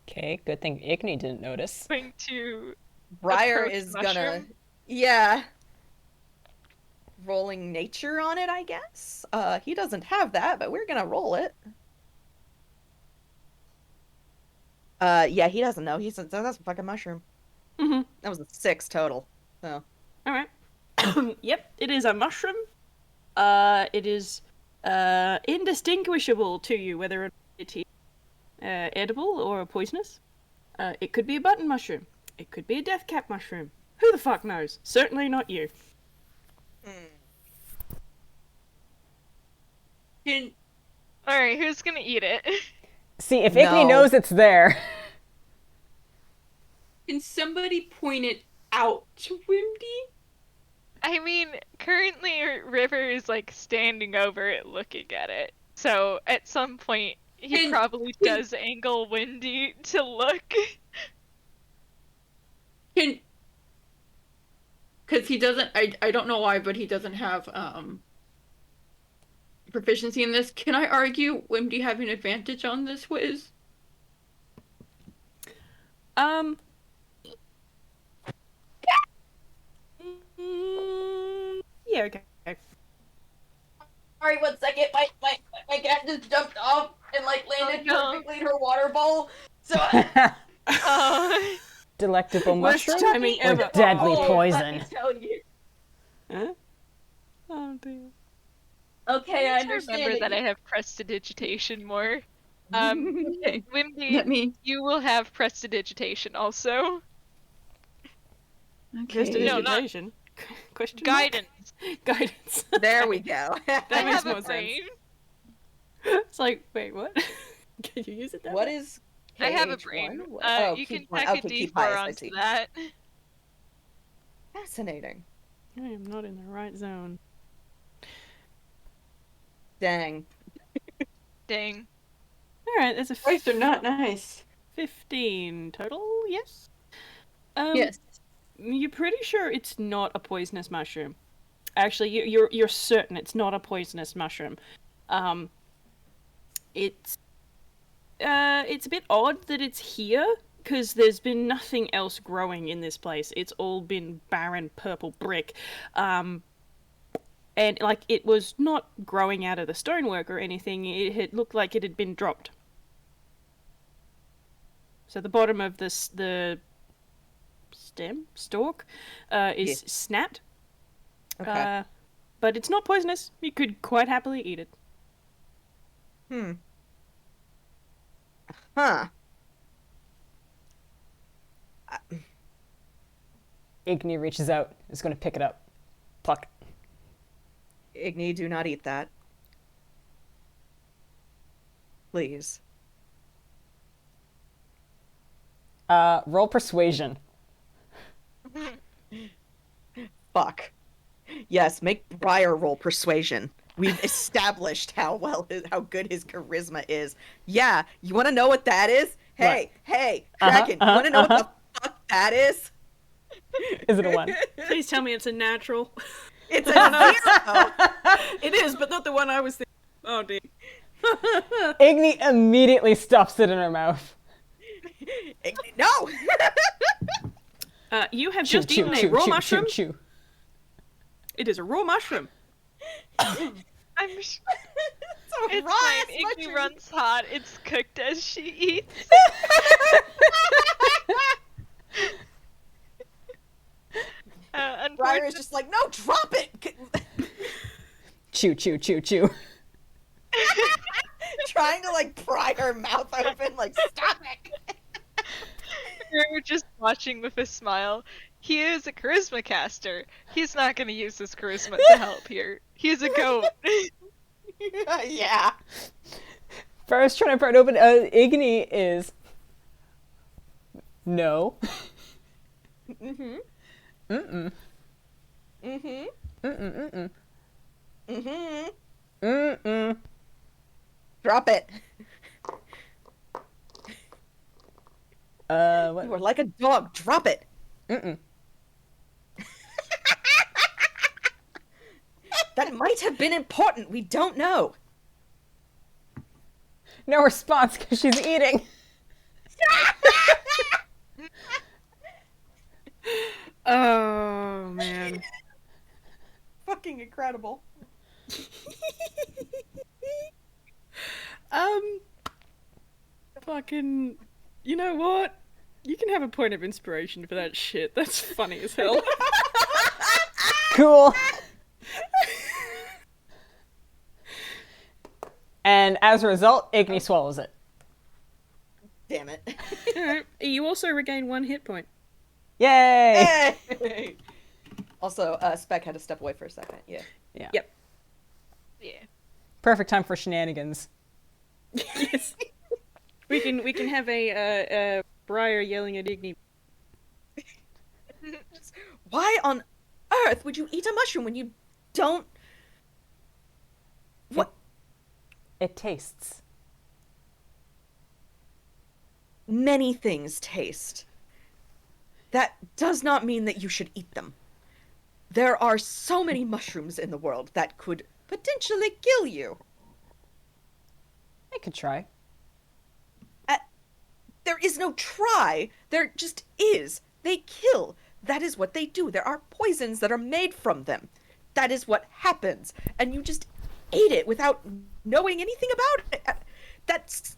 Okay, good thing Igni didn't notice. Going to Briar approach is the gonna. mushroom? Yeah. rolling nature on it, I guess. He doesn't have that, but we're gonna roll it. Yeah, he doesn't know. That's a fucking mushroom. Mm-hmm. That was a 6 total. So. All right. Yep, it is a mushroom. It is indistinguishable to you whether it is edible or poisonous. It could be a button mushroom. It could be a death cap mushroom. Who the fuck knows? Certainly not you. Alright, who's gonna eat it? See, if Igni knows it's there. Can somebody point it out to Wimdy? I mean, currently River is like standing over it looking at it. So at some point he probably does angle Wimdy to look. Because he doesn't, I don't know why, but he doesn't have proficiency in this. Can I argue Wimdy have an advantage on this, Whis? Yeah, okay. Sorry, 1 second. My cat just jumped off and like landed perfectly in her water bowl. So Delectable Worst mushroom timing or ever. deadly Let poison? me tell you. Huh? Oh dear. Okay, I I understand. remember that I have prestidigitation more. Wimdy, Let me. you will have prestidigitation also. Okay. No, not- Prestidigitation? Question mark? Guidance. Guidance. There we go. That I makes have more a sense. brain. It's like, wait, what? Can you use it that What way? is I have a KH1? brain. Oh, You can keep one. tack Okay, a keep D4 highest, I onto see. that. Fascinating. I am not in the right zone. Dang. Dang. Alright, there's a Dice are not nice. 15 total, yes? Yes. You're pretty sure it's not a poisonous mushroom. Actually, you're certain it's not a poisonous mushroom. It's a bit odd that it's here, because there's been nothing else growing in this place. It's all been barren purple brick. And, like, it was not growing out of the stonework or anything. It had looked like it had been dropped. So the bottom of the stalk, is snapped. Okay. But it's not poisonous. You could quite happily eat it. Huh. Igni reaches out, is going to pick it up. Pluck. Igni, do not eat that. Please. Roll persuasion. Fuck. Yes, make Briar roll persuasion. We've established how good his charisma is. Yeah, you want to know what that is? Hey, Kraken, you want to know what the fuck that is? Is it a 1? Please tell me it's a natural. It's a 0. It is, but not the one I was thinking. Oh, dear. Igni immediately stuffs it in her mouth. Igni, no! You have just eaten a raw mushroom. chew. It is a raw mushroom. I'm It's It's raw fine. ass Igni mushroom. runs hot. It's cooked as she eats. Briar is Unfortunately, just like, no, drop it! Chew. Trying to, like, pry her mouth open, like, stop it! we're just watching with a smile. He is a charisma caster. He's not going to use his charisma to help here. He's a goat. Yeah. First, trying to pry it open, Igni is... No. Mm-hmm. Mm-mm. Mm-hmm. Mm-mm. Mm-hmm. Mm-mm. Drop it. What? You are like a dog. Drop it. Mm-mm. That might have been important. We don't know. No response because she's eating. Oh, man. fucking incredible. Fucking, you know what? You can have a point of inspiration for that shit. That's funny as hell. Cool. And as a result, Igni swallows it. Damn it. Alright, you also regain 1 hit point. Yay! Hey! Also, Spec had to step away for a second. Yeah. Yeah. Yep. Yeah. Perfect time for shenanigans. Yes. We can have a Briar yelling at Igni. Why on earth would you eat a mushroom when you don't? What? It tastes. Many things taste. That does not mean that you should eat them. There are so many mushrooms in the world that could potentially kill you. I could try. There is no try. There just is. They kill. That is what they do. There are poisons that are made from them. That is what happens. And you just ate it without knowing anything about it. That's...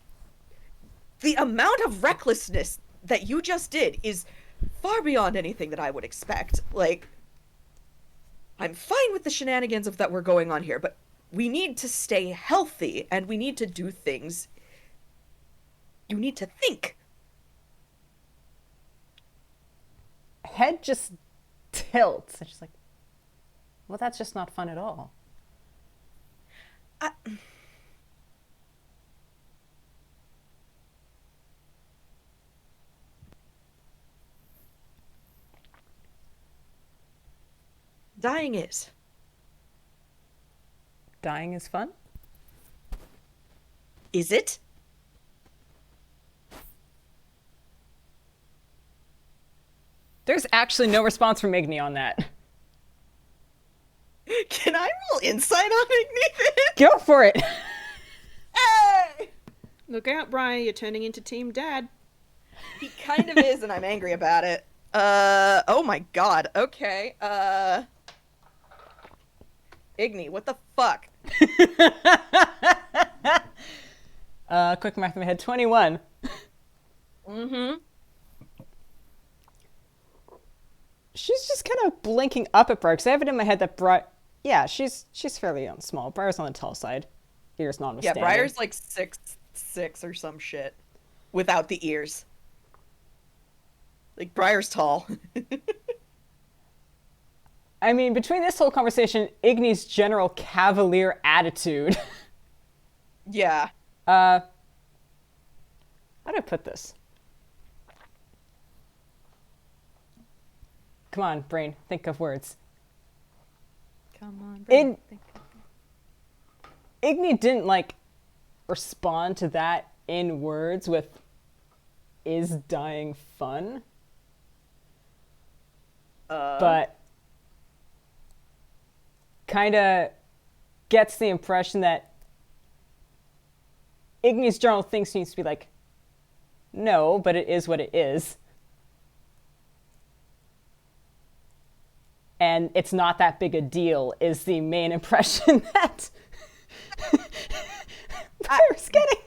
The amount of recklessness that you just did is far beyond anything that I would expect. Like, I'm fine with the shenanigans of that we're going on here, but we need to stay healthy, and we need to do things. You need to think. Head just tilts. It's just like, well, that's just not fun at all. Dying is. Dying is fun? Is it? There's actually no response from Igni on that. Can I roll insight on Igni? Go for it! Hey! Look out, Briar, you're turning into Team Dad. He kind of is, and I'm angry about it. Oh my god. Okay. Igni, what the fuck? Quick math in my head, 21. Mm-hmm. She's just kind of blinking up at Briar, because I have it in my head that Briar... Yeah, she's fairly small. Briar's on the tall side. Ears Yeah, notwithstanding. Briar's like 6'6" or some shit. Without the ears. Like, Briar's tall. I mean, between this whole conversation, Igni's general cavalier attitude... Yeah. How do I put this? Come on, brain, think of words. Come on, In- Igni didn't, like, respond to that in words with, is dying fun? But kind of gets the impression that Igni's general thing seems to be like, no, but it is what it is. And it's not that big a deal is the main impression that Briar's getting.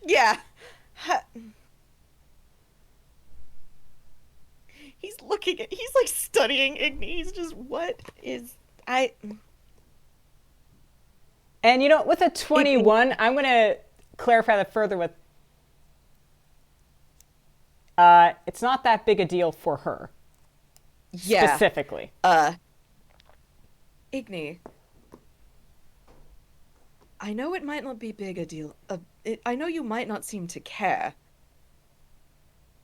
Yeah. He's looking at... He's, like, studying Igni. He's just, what is... And, you know, with a 21, I'm going to clarify that further with... it's not that big a deal for her. Yeah. Specifically. Igni. I know it might not be big a deal. I know you might not seem to care.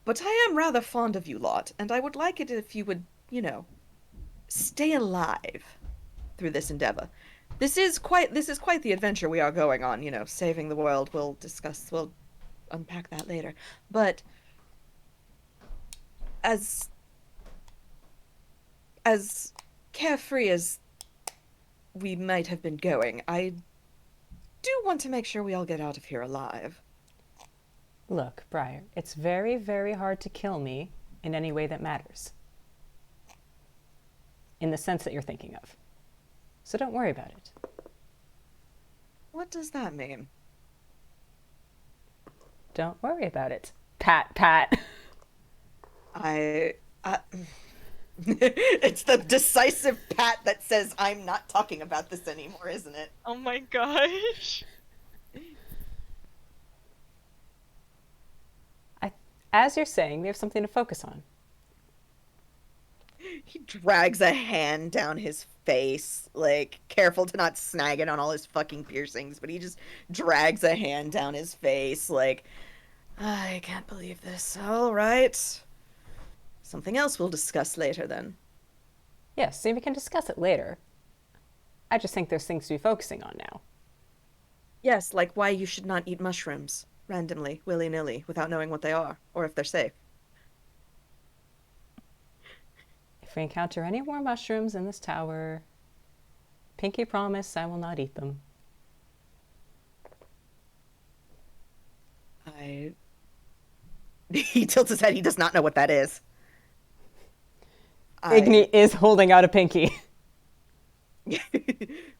But I am rather fond of you lot, and I would like it if you would, you know, stay alive through this endeavor. This is quite the adventure we are going on, you know, saving the world. We'll unpack that later. But as carefree as we might have been going, I do want to make sure we all get out of here alive. Look, Briar, it's very, very hard to kill me in any way that matters. In the sense that you're thinking of. So don't worry about it. What does that mean? Don't worry about it. Pat, pat. It's the decisive pat that says I'm not talking about this anymore, isn't it? Oh my gosh. As you're saying, we have something to focus on. He drags a hand down his face, like, careful to not snag it on all his fucking piercings, but he just drags a hand down his face, like, I can't believe this. All right. Something else we'll discuss later, then. Yes, see, we can discuss it later. I just think there's things to be focusing on now. Yes, like why you should not eat mushrooms randomly, willy-nilly, without knowing what they are, or if they're safe. If we encounter any more mushrooms in this tower, pinky promise I will not eat them. He tilts his head. He does not know what that is. Igni is holding out a pinky.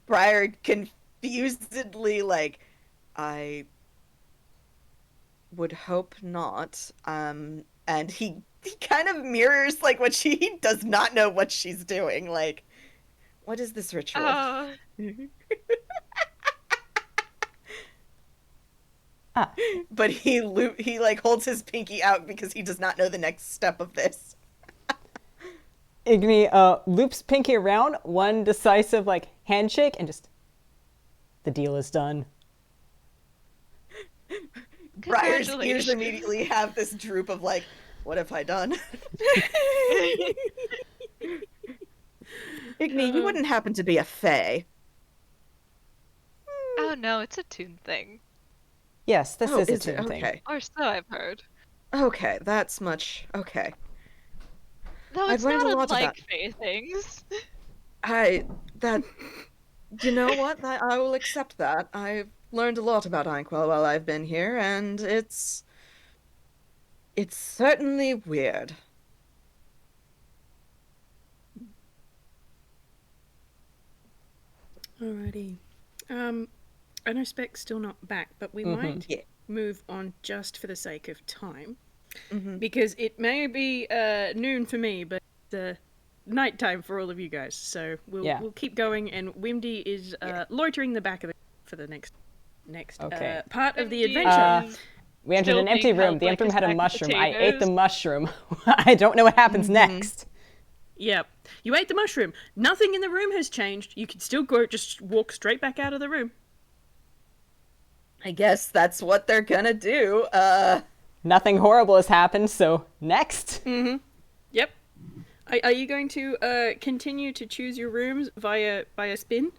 Briar confusedly, like, I would hope not. And he kind of mirrors, like, what he does not know what she's doing. Like, what is this ritual? But he like holds his pinky out because he does not know the next step of this. Igni loops pinky around, one decisive like handshake, and just the deal is done. Briar's ears immediately have this droop of like, what have I done? Igni, you wouldn't happen to be a fae. Oh no, it's a Toon thing. Yes, this is a it? Toon thing. Okay. Or so I've heard. Okay, that's much okay. Though I've it's learned not a lot about- unlike Fae things. You know what? I will accept that. I've learned a lot about Inkwell while I've been here, and it's certainly weird. Alrighty. I know Spec's still not back, but we might move on just for the sake of time. Because it may be noon for me, but nighttime for all of you guys. So we'll keep going, and Wimdy is loitering the back of for the next part of the adventure. We entered Still an empty being room. held The like empty room a had a sack of mushroom. I ate the potatoes. mushroom. I don't know what happens next. Yep. You ate the mushroom. Nothing in the room has changed. You can still just walk straight back out of the room. I guess that's what they're gonna do. Nothing horrible has happened, so next. Yep. Are you going to continue to choose your rooms via spin?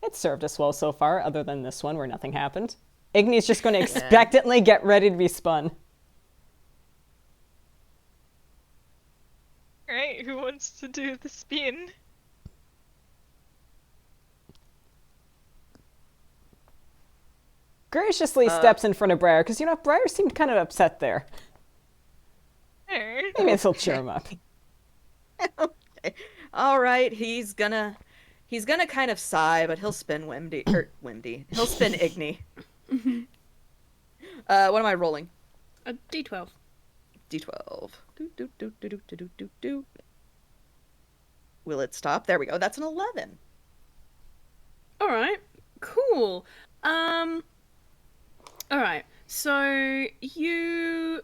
It served us well so far, other than this one where nothing happened. Igni's just going to expectantly get ready to be spun. Alright, who wants to do the spin? Graciously steps in front of Briar, because, Briar seemed kind of upset there. Sure. Maybe this will cheer him up. Okay. All right, he's gonna kind of sigh, but he'll spin Wimdy. He'll spin Igni. What am I rolling? A D12. D12. Do. Will it stop? There we go. That's an 11. All right. Cool. All right. So you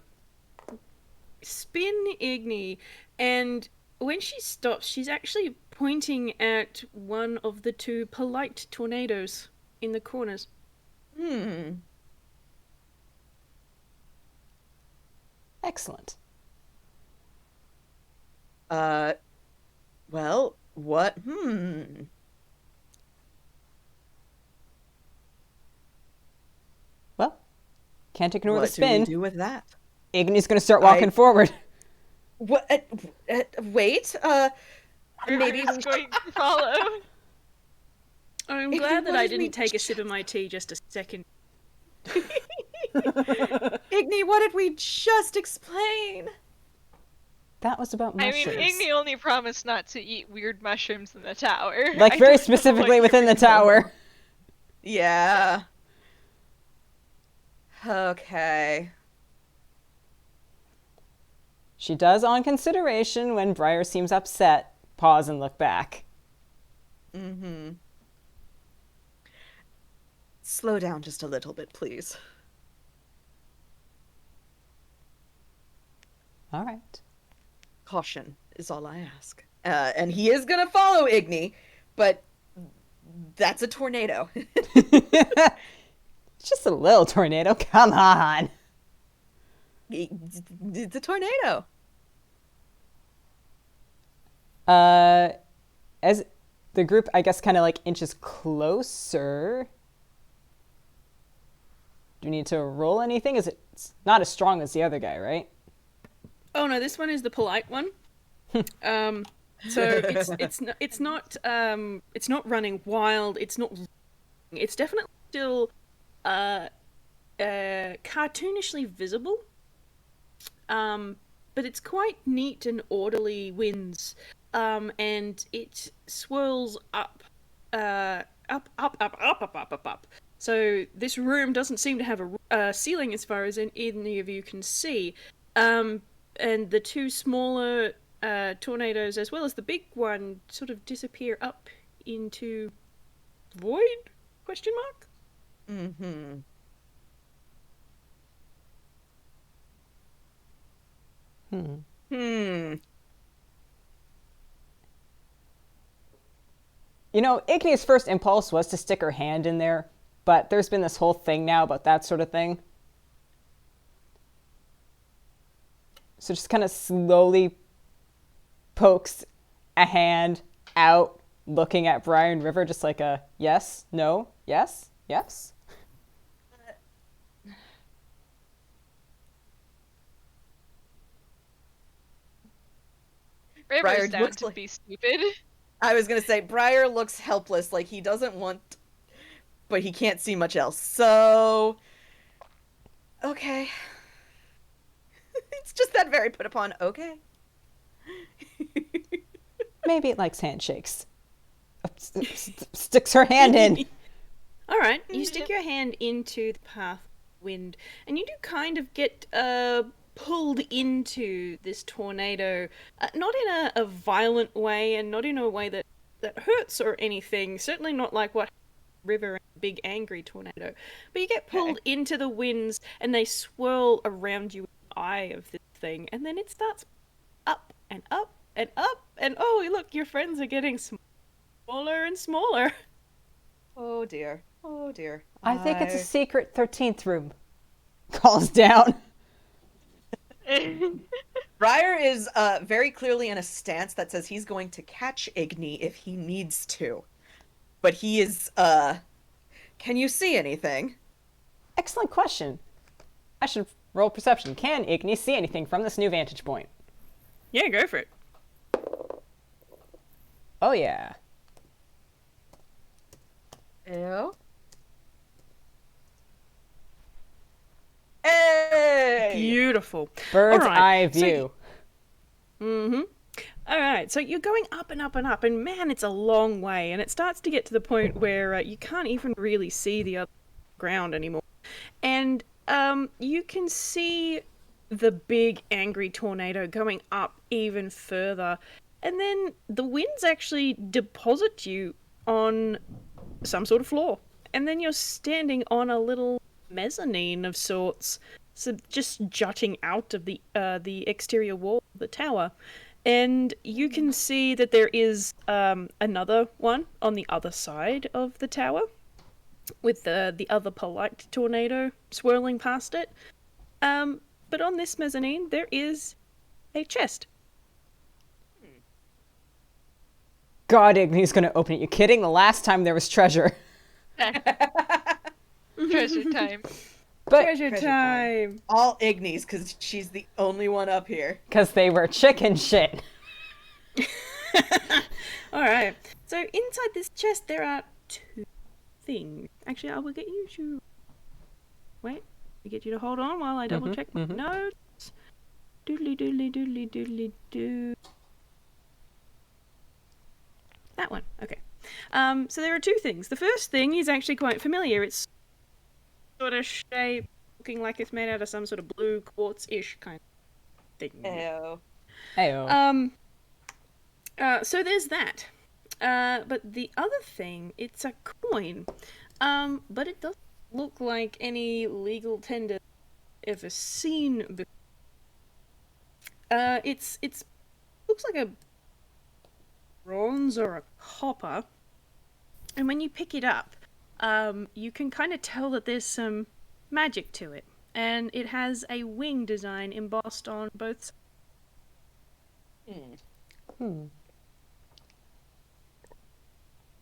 spin Igni, and when she stops, she's actually pointing at one of the two polite tornadoes in the corners. Excellent. Well, what? Well, can't ignore the What do spin. we do with that? Igni's going to start walking forward. What? Wait. Maybe Who's going to follow? I'm Igni, glad that what I did we didn't take a sip of my tea just a second. Igni, what did we just explain? that was about I mushrooms. mean, Igni only promised not to eat weird mushrooms in the tower. Like, I very don't know specifically what within the tower. Yeah. Okay. She does, on consideration, when Briar seems upset, pause and look back. Mm-hmm. Slow down just a little bit, please. All right. Caution is all I ask. And he is gonna follow Igni, but that's a tornado. It's just a little tornado. Come on. It's a tornado. As the group, I guess, kind of like inches closer. Do you need to roll anything? It's not as strong as the other guy, right? Oh no, this one is the polite one. So it's not running wild. It's definitely still cartoonishly visible. But it's quite neat and orderly winds. And it swirls up. So this room doesn't seem to have a ceiling as far as any of you can see. And the two smaller tornadoes, as well as the big one, sort of disappear up into void? Question mark? Mm-hmm. You know, Igni's first impulse was to stick her hand in there, but there's been this whole thing now about that sort of thing. So just kind of slowly pokes a hand out, looking at Briar and River, just like a yes, no, yes, yes. River's Briar down looks to like- be stupid. I was gonna say, Briar looks helpless, like he doesn't want, but he can't see much else. So, okay. It's just that very put upon, okay. Maybe it likes handshakes. Sticks her hand in. All right, you stick your hand into the path of wind, and you do kind of get pulled into this tornado, not in a violent way, and not in a way that hurts or anything. Certainly not like what River and a big angry tornado. But you get pulled into the winds, and they swirl around you in the eye of this thing, and then it starts up and up and up, and oh look, your friends are getting smaller and smaller. Oh dear. Oh dear. I think it's a secret 13th room. Calls down. Briar is very clearly in a stance that says he's going to catch Igni if he needs to. But he is, can you see anything? Excellent question. I should roll perception. Can Igni see anything from this new vantage point? Yeah, go for it. Oh yeah. Ew. Hey! Beautiful. Bird's All right, eye so view. All right, so you're going up and up and up, and man, it's a long way, and it starts to get to the point where you can't even really see the other ground anymore. And you can see the big angry tornado going up even further, and then the winds actually deposit you on some sort of floor, and then you're standing on a little mezzanine of sorts, so just jutting out of the exterior wall of the tower. And you can see that there is another one on the other side of the tower, with the other polite tornado swirling past it. But on this mezzanine, there is a chest. God, Igni's gonna open it. You kidding? The last time there was treasure. Treasure time. But Treasure time! All Igni's, because she's the only one up here. because they were chicken shit. Alright, so inside this chest there are two things. Actually, I will get you to... Wait, I get you to hold on while I double check my notes. Doodly doodly doodly doodly doo. That one. Okay. So there are two things. The first thing is actually quite familiar. It's sort of shape, looking like it's made out of some sort of blue quartz-ish kind of thing. Ew. Ayo. So there's that. But the other thing, it's a coin. But it doesn't look like any legal tender ever seen before. It's looks like a bronze or a copper, and when you pick it up, you can kind of tell that there's some magic to it, and it has a wing design embossed on both sides.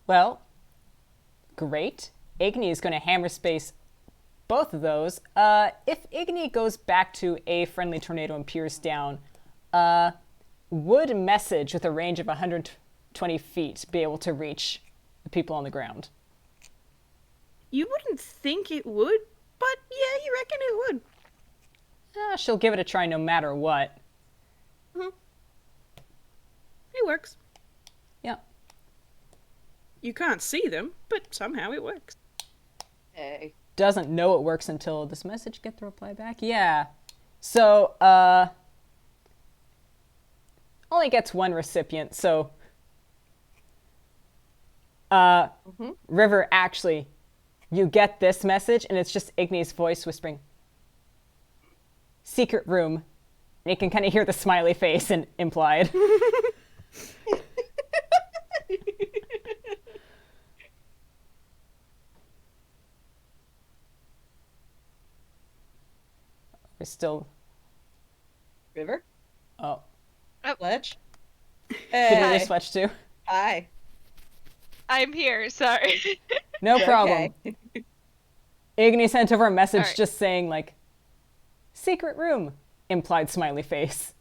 Well, great. Igni is going to hammer space both of those. If Igni goes back to a friendly tornado and peers down, would message with a range of 120 feet be able to reach the people on the ground? You wouldn't think it would, but yeah, you reckon it would. She'll give it a try no matter what. It works. Yeah. You can't see them, but somehow it works. Hey. Doesn't know it works until this message get the reply back. Yeah. So, only gets one recipient, so River, actually, you get this message, and it's just Igni's voice whispering, "Secret room." And you can kind of hear the smiley face and implied. We're still... River? Oh. Fletch? Did you Hey. just switch too? Hi. I'm here, sorry. No problem. Okay. Igni sent over a message Alright. just saying, like, "Secret room," implied smiley face.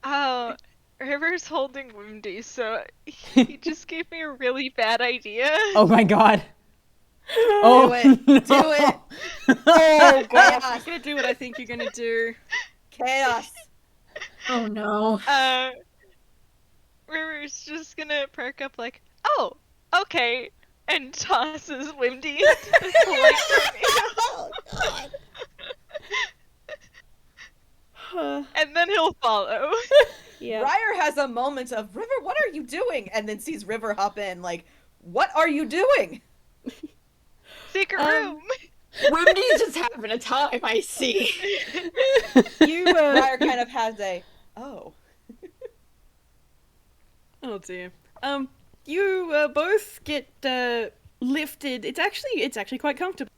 Oh, River's holding Wimdy, so he just gave me a really bad idea. Oh my god. Do it. no. Do it. Oh gosh, Chaos. I'm gonna do what I think you're gonna do. Chaos. Oh no. River's just gonna perk up like, oh, okay, and tosses Wimdy into the polite Oh, God. and then he'll follow. Yeah. Briar has a moment of, River, what are you doing? And then sees River hop in, like, what are you doing? Secret room. Wimdy's just having a time, I see. You Briar kind of has a, oh. Oh dear. You both get lifted. It's actually quite comfortable.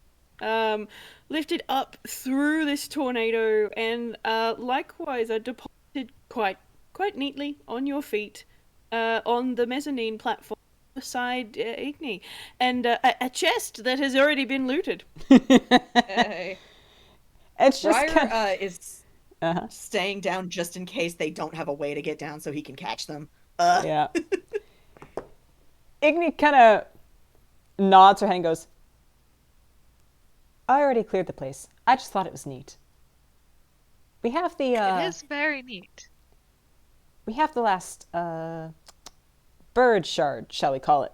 Lifted up through this tornado, and likewise are deposited quite neatly on your feet, on the mezzanine platform beside Igni, and a chest that has already been looted. Hey. It's just Briar is Uh-huh. staying down just in case they don't have a way to get down so he can catch them. Yeah. Igni kind of nods her head and goes, "I already cleared the place. I just thought it was neat. We have the, It is very neat. we have the last, bird shard, shall we call it.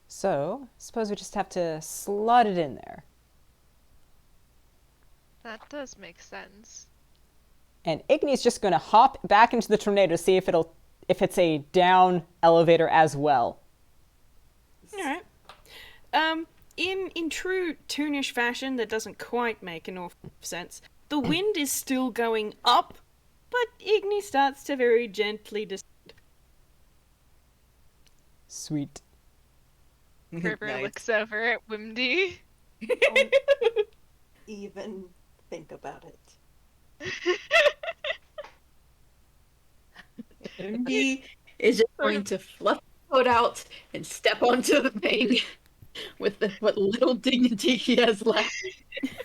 So, suppose we just have to slot it in there." That does make sense. And Igni's just going to hop back into the tornado to see if it's a down elevator as well. All right. In true Toonish fashion, that doesn't quite make an awful sense. The wind is still going up, but Igni starts to very gently descend. Sweet. River Nice. looks over at Wimdy. Even think about it. He is just going to fluff the coat out and step onto the thing with what little dignity he has left.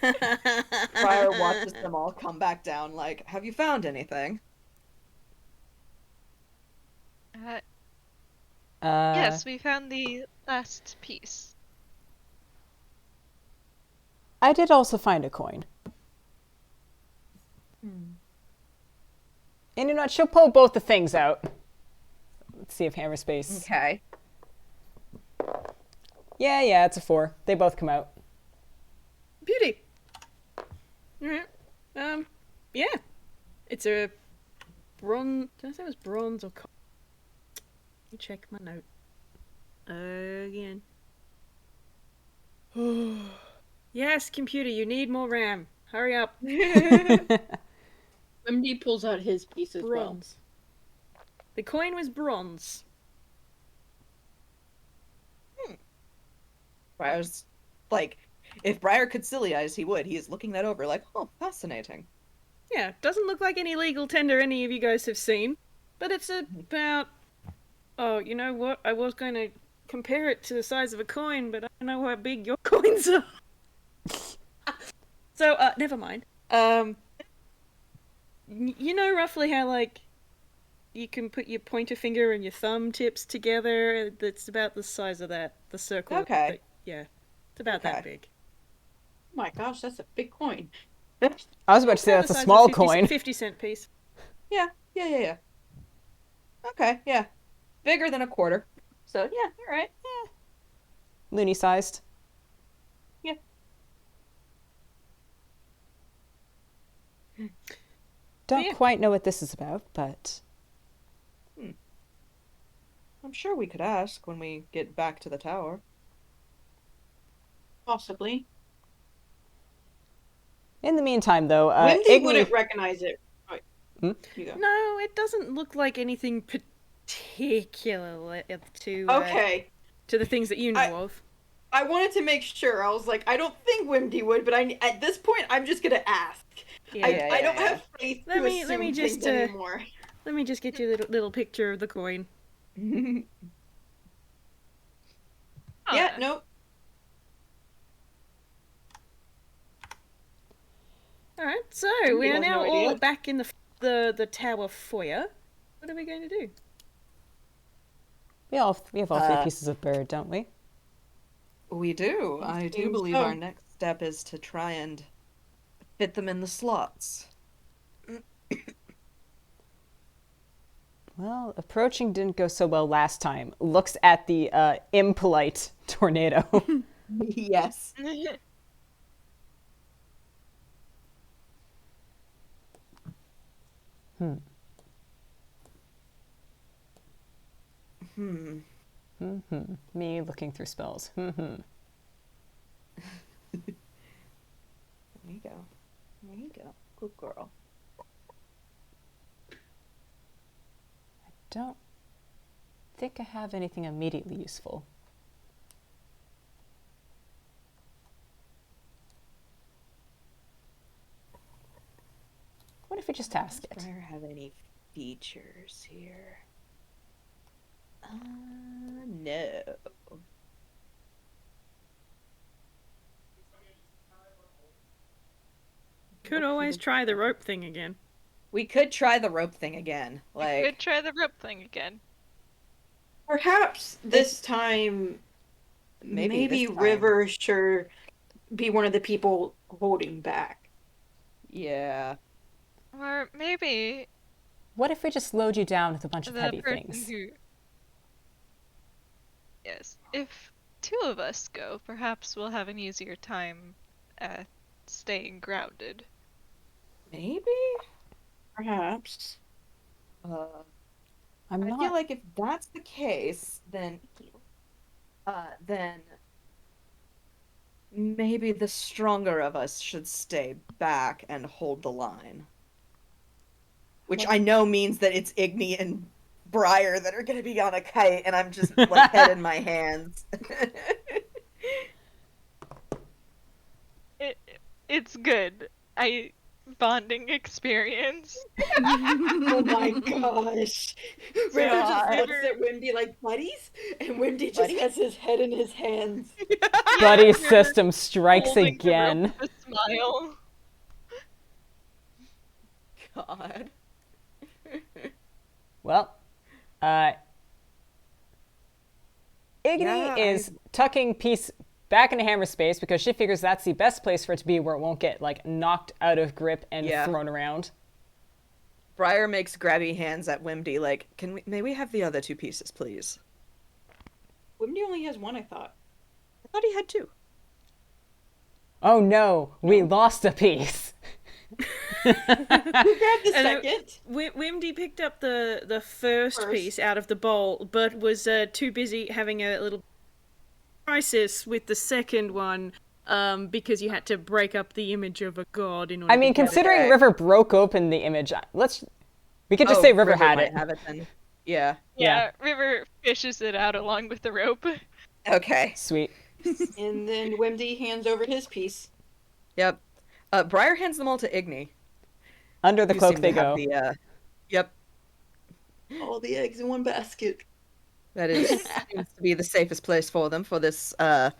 Briar watches them all come back down, like, have you found anything? Yes, we found the last piece. I did also find a coin. And you know what? She'll pull both the things out. Let's see if hammer space. Okay. Yeah, it's a 4. They both come out. Beauty. Alright. Yeah. It's a bronze. Did I say it was bronze or copper? Let me check my note. Again. Yes, computer, you need more RAM. Hurry up. Wimdy pulls out his piece as well. Bronze. The coin was bronze. I was like, if Briar could silly eyes, he would. He is looking that over like, oh, fascinating. Yeah, doesn't look like any legal tender any of you guys have seen. But it's about... Oh, you know what? I was going to compare it to the size of a coin, but I don't know how big your coins are. So, never mind. You know roughly how, like, you can put your pointer finger and your thumb tips together? That's about the size of that. The circle. Okay. Yeah. It's about that big. Oh my gosh, that's a big coin. I was about to say that's a small coin. 50-cent piece. Yeah. Okay, yeah. Bigger than a quarter. So, yeah, alright. Loony sized. Yeah. Don't quite know what this is about, but... I'm sure we could ask when we get back to the tower. Possibly. In the meantime, though, Wimdy Igni... wouldn't recognize it. Oh, Hmm? you go. No, it doesn't look like anything particular to Okay. the things that you know of. I wanted to make sure. I was like, I don't think Wimdy would, but at this point, I'm just gonna ask. I don't have faith to assume things anymore. Let me just get you a little picture of the coin. Yeah, no. Alright, so Wimdy we are has now no all idea. back in the tower foyer. What are we going to do? We have all 3 pieces of bird, don't we? We do. I do believe so. our next step is to try and fit them in the slots. Well, approaching didn't go so well last time. Looks at the impolite tornado. Yes. Me looking through spells. There you go. There you go. Good girl. Don't think I have anything immediately useful. What if we just ask it? Does Briar have any features here? No. Could always try the rope thing again. We could try the rope thing again. Like, Could try the rope thing again. Perhaps this time, maybe this time. River should be one of the people holding back. Yeah. Or maybe What if we just load you down with a bunch of the heavy person things? who... Yes, if 2 of us go, perhaps we'll have an easier time at staying grounded. Maybe? Perhaps. I'm I not. feel like if that's the case, then maybe the stronger of us should stay back and hold the line. Which I know means that it's Igni and Briar that are gonna be on a kite, and I'm just like head in my hands. It's good. Bonding experience. Oh my gosh. River just looks at Wimdy like, buddies? And Wimdy just has his head in his hands. Buddy system strikes Holding the rope again. with a smile. God. Well, Igni Yeah, is tucking piece back into hammer space because she figures that's the best place for it to be where it won't get, like, knocked out of grip and thrown around. Briar makes grabby hands at Wimdy, like, may we have the other 2 pieces, please? Wimdy only has 1, I thought. I thought he had 2. Oh no, we lost a piece. Who grabbed the second? Wimdy picked up the first piece out of the bowl, but was too busy having a little crisis with the second one, because you had to break up the image of a god in order. I mean, considering River broke open the image, we could just say River had it. Have it then. Yeah. Yeah, River fishes it out along with the rope. Okay. Sweet. And then Wimdy hands over his piece. Yep. Briar hands them all to Igni. Under the cloak they go. Yep. All the eggs in one basket. That seems to be the safest place for them for this, I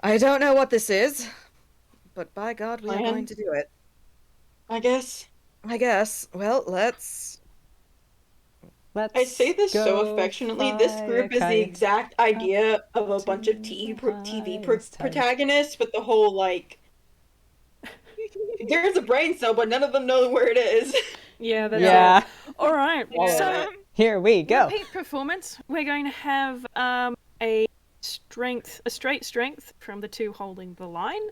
don't know what this is, but by God, we are going to do it. I guess. Well, let's I say this so affectionately. This group is the exact idea of a bunch of TV protagonists with the whole, like, there's a brain cell, but none of them know where it is. Yeah, that's all right. So here we go. Repeat performance. We're going to have a straight strength from the 2 holding the line,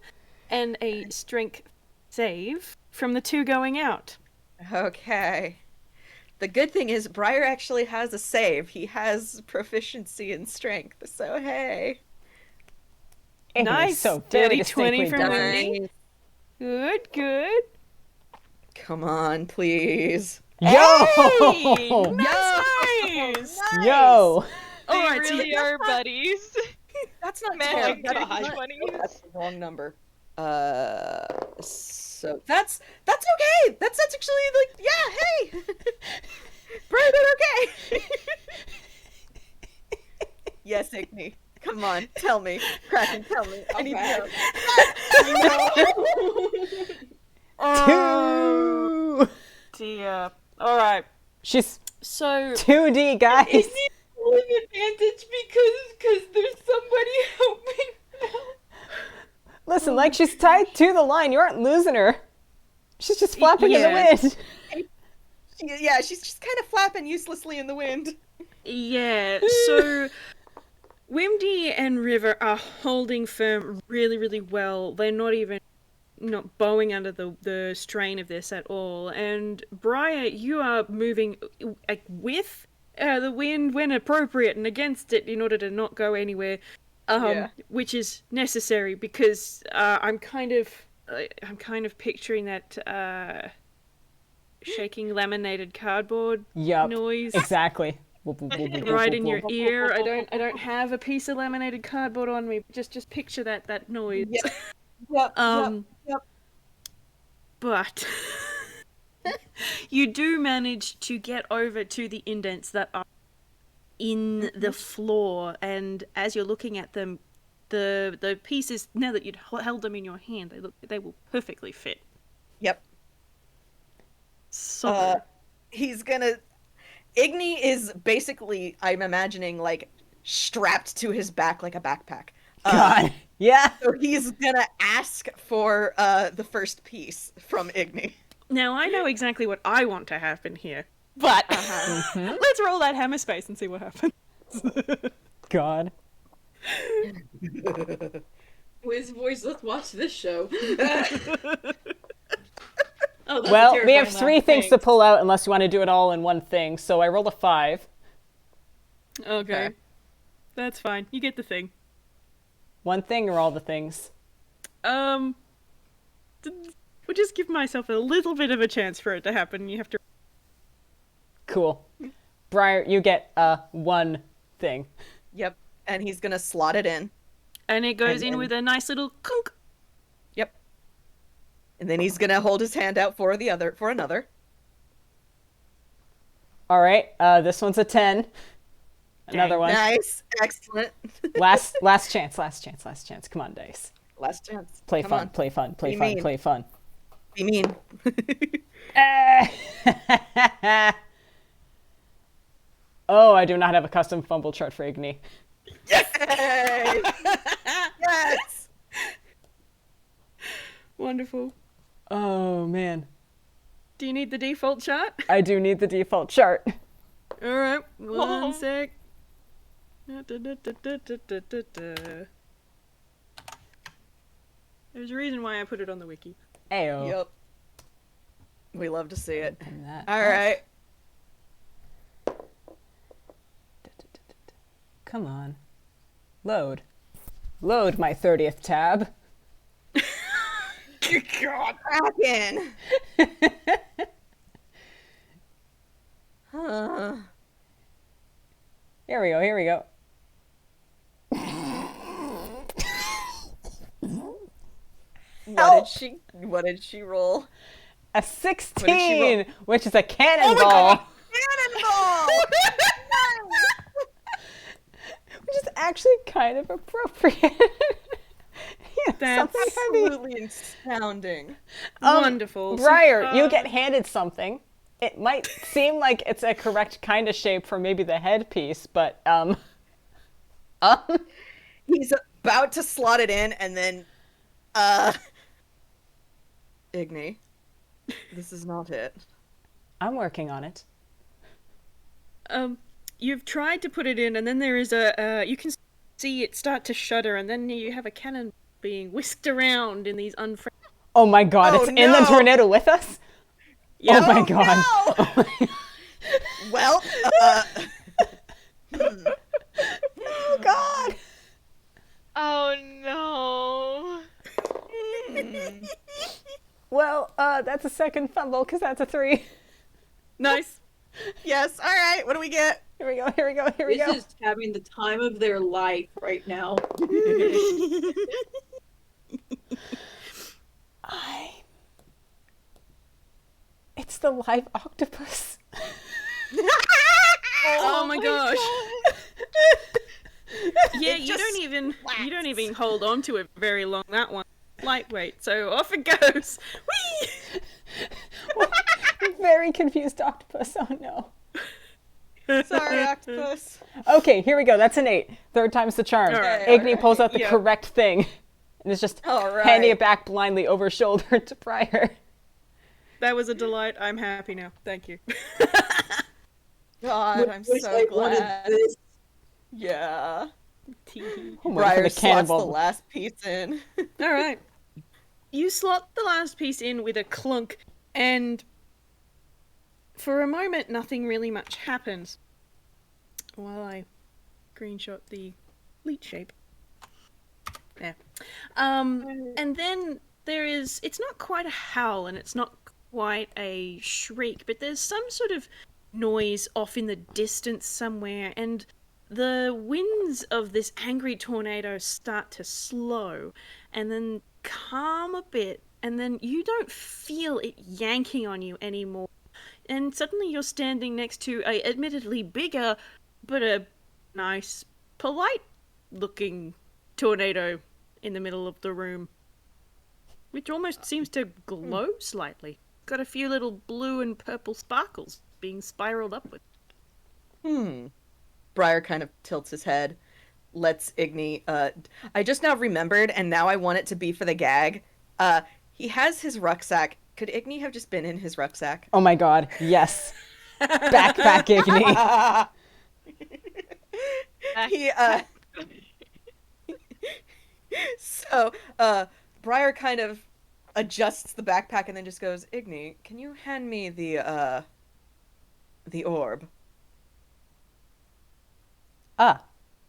and a strength save from the 2 going out. Okay. The good thing is Briar actually has a save. He has proficiency in strength, so hey. Nice. So dirty 20 from Wimdy. Good. Come on, please. Yo! Hey! Nice! Yo! They Alright, really are buddies. That's not Magic terrible. dirty That's 20s. That's the wrong number. So that's okay. That's actually like, yeah, hey. Briar did okay. Yes, Igni. Come on, tell me. Kraken, tell me. I need to know. 2! Dear. Alright. She's So 2D, guys. It's an advantage because there's somebody helping. Listen, like, she's tied to the line. You aren't losing her. She's just flapping in the wind. Yeah, she's just kind of flapping uselessly in the wind. yeah, so Wimdy and River are holding firm really, really well. They're not bowing under the strain of this at all. And Briar, you are moving with the wind when appropriate and against it in order to not go anywhere. Which is necessary because I'm kind of picturing that shaking laminated cardboard noise. Exactly. Right in your ear. I don't have a piece of laminated cardboard on me. Just picture that noise. Yep. But you do manage to get over to the indents that are in the floor, and as you're looking at them, the pieces, now that you'd held them in your hand, they will perfectly fit. Yep. So he's gonna. Igni is basically, I'm imagining, like, strapped to his back like a backpack. God. Yeah. So he's gonna ask for the first piece from Igni. now I know exactly what I want to happen here, but let's roll that hammer space and see what happens. God. Whis voice, let's watch this show. Well, we have 3 things to pull out unless you want to do it all in one thing. So I rolled a 5. Okay. That's fine. You get the thing. One thing or all the things? We'll just give myself a little bit of a chance for it to happen. You have to. Cool. Briar, you get one thing. Yep. And he's gonna slot it in. And it goes in with a nice little clunk. Yep. And then he's gonna hold his hand out for another. All right. This one's a 10. Another one. Nice. Excellent. Last chance. Come on, dice. Last chance. Play Come fun. on. Play fun. Play Be fun. mean. Play fun. Be mean. Oh, I do not have a custom fumble chart for Igni. Yes! Yes! Wonderful. Oh, man. Do you need the default chart? I do need the default chart. Alright, one Whoa. sec. There's a reason why I put it on the wiki. Ayo. Yep. We love to see it. Open that All up. right. Come on. Load. Load my 30th tab. God, Kraken! Huh. Here we go, here we go. What did she roll? A 16, which is a Oh cannonball. Cannonball! Which is actually kind of appropriate. Yeah, That's something heavy. Absolutely astounding. Wonderful. Briar, you get handed something. It might seem like it's a correct kind of shape for maybe the headpiece, but He's about to slot it in, and then, Igni, this is not it. I'm working on it. You've tried to put it in, and then there is a, you can see it start to shudder, and then you have a cannon being whisked around in these unfriendly... Oh my god, Oh, it's in the no. tornado with us? Yep. Oh my god. No! Oh my god. Well, Oh god. Oh no. Well, that's a second fumble, because that's a 3. Nice. yes, all right, what do we get? Here we go, here we go, here we This go. is having the time of their life right now. It's the live octopus. Oh my gosh. Yeah, It you just don't even hold on to it very long, that one. Lightweight, so off it goes. Whee! Very confused octopus, oh no. Sorry, octopus. Okay, here we go, that's an 8. Third time's the charm. Alright, Igni pulls out the yeah. correct thing. And is just All right. handing it back blindly over shoulder to Briar. That was a delight. I'm happy now. Thank you. God, I'm Wish so I wanted glad. this. Yeah. Oh my Briar god, the slots the cannonball. last piece in. All right. You slot the last piece in with a clunk, and for a moment, nothing really much happens. While I screenshot the leech shape. There. And then there is, it's not quite a howl and it's not quite a shriek, but there's some sort of noise off in the distance somewhere, and the winds of this angry tornado start to slow and then calm a bit, and then you don't feel it yanking on you anymore. And suddenly you're standing next to a admittedly bigger, but a nice, polite-looking tornado in the middle of the room, which almost seems to glow slightly. Got a few little blue and purple sparkles being spiraled upward. Briar kind of tilts his head, lets Igni, I just now remembered, and now I want it to be for the gag. He has his rucksack. Could Igni have just been in his rucksack? Oh my god, yes. Backpack Igni. He, so, Briar kind of adjusts the backpack and then just goes, Igni, can you hand me the orb? Ah,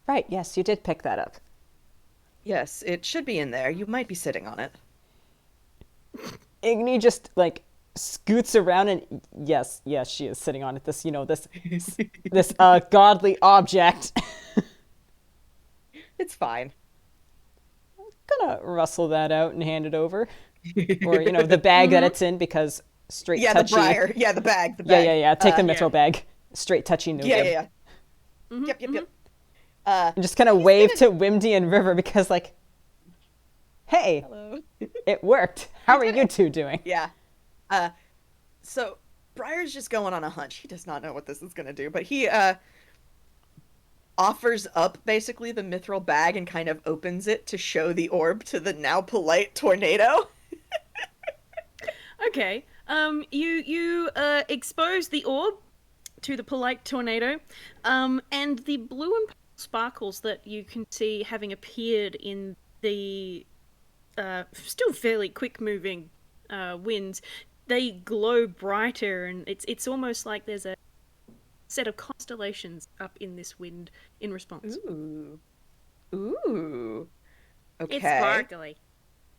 right, yes, you did pick that up. Yes, it should be in there. You might be sitting on it. Igni just, like, scoots around and, yes, she is sitting on it. This, this godly object. It's fine. Gonna rustle that out and hand it over. Or, the bag that it's in, because straight Yeah, touchy. the Briar. Yeah, the bag. Yeah. Take the yeah. mithril bag. Straight touchy, no Yeah, good. yeah. Yep. And just kind of wave to Wimdy and River because, like, hey, Hello. it worked. How are you two doing? Yeah. So Briar's just going on a hunch. He does not know what this is gonna do, but offers up basically the mithril bag and kind of opens it to show the orb to the now polite tornado. Okay. You expose the orb to the polite tornado, and the blue and purple sparkles that you can see having appeared in the still fairly quick-moving winds, they glow brighter, and it's almost like there's a set of constellations up in this wind in response. Ooh. Okay. It's sparkly.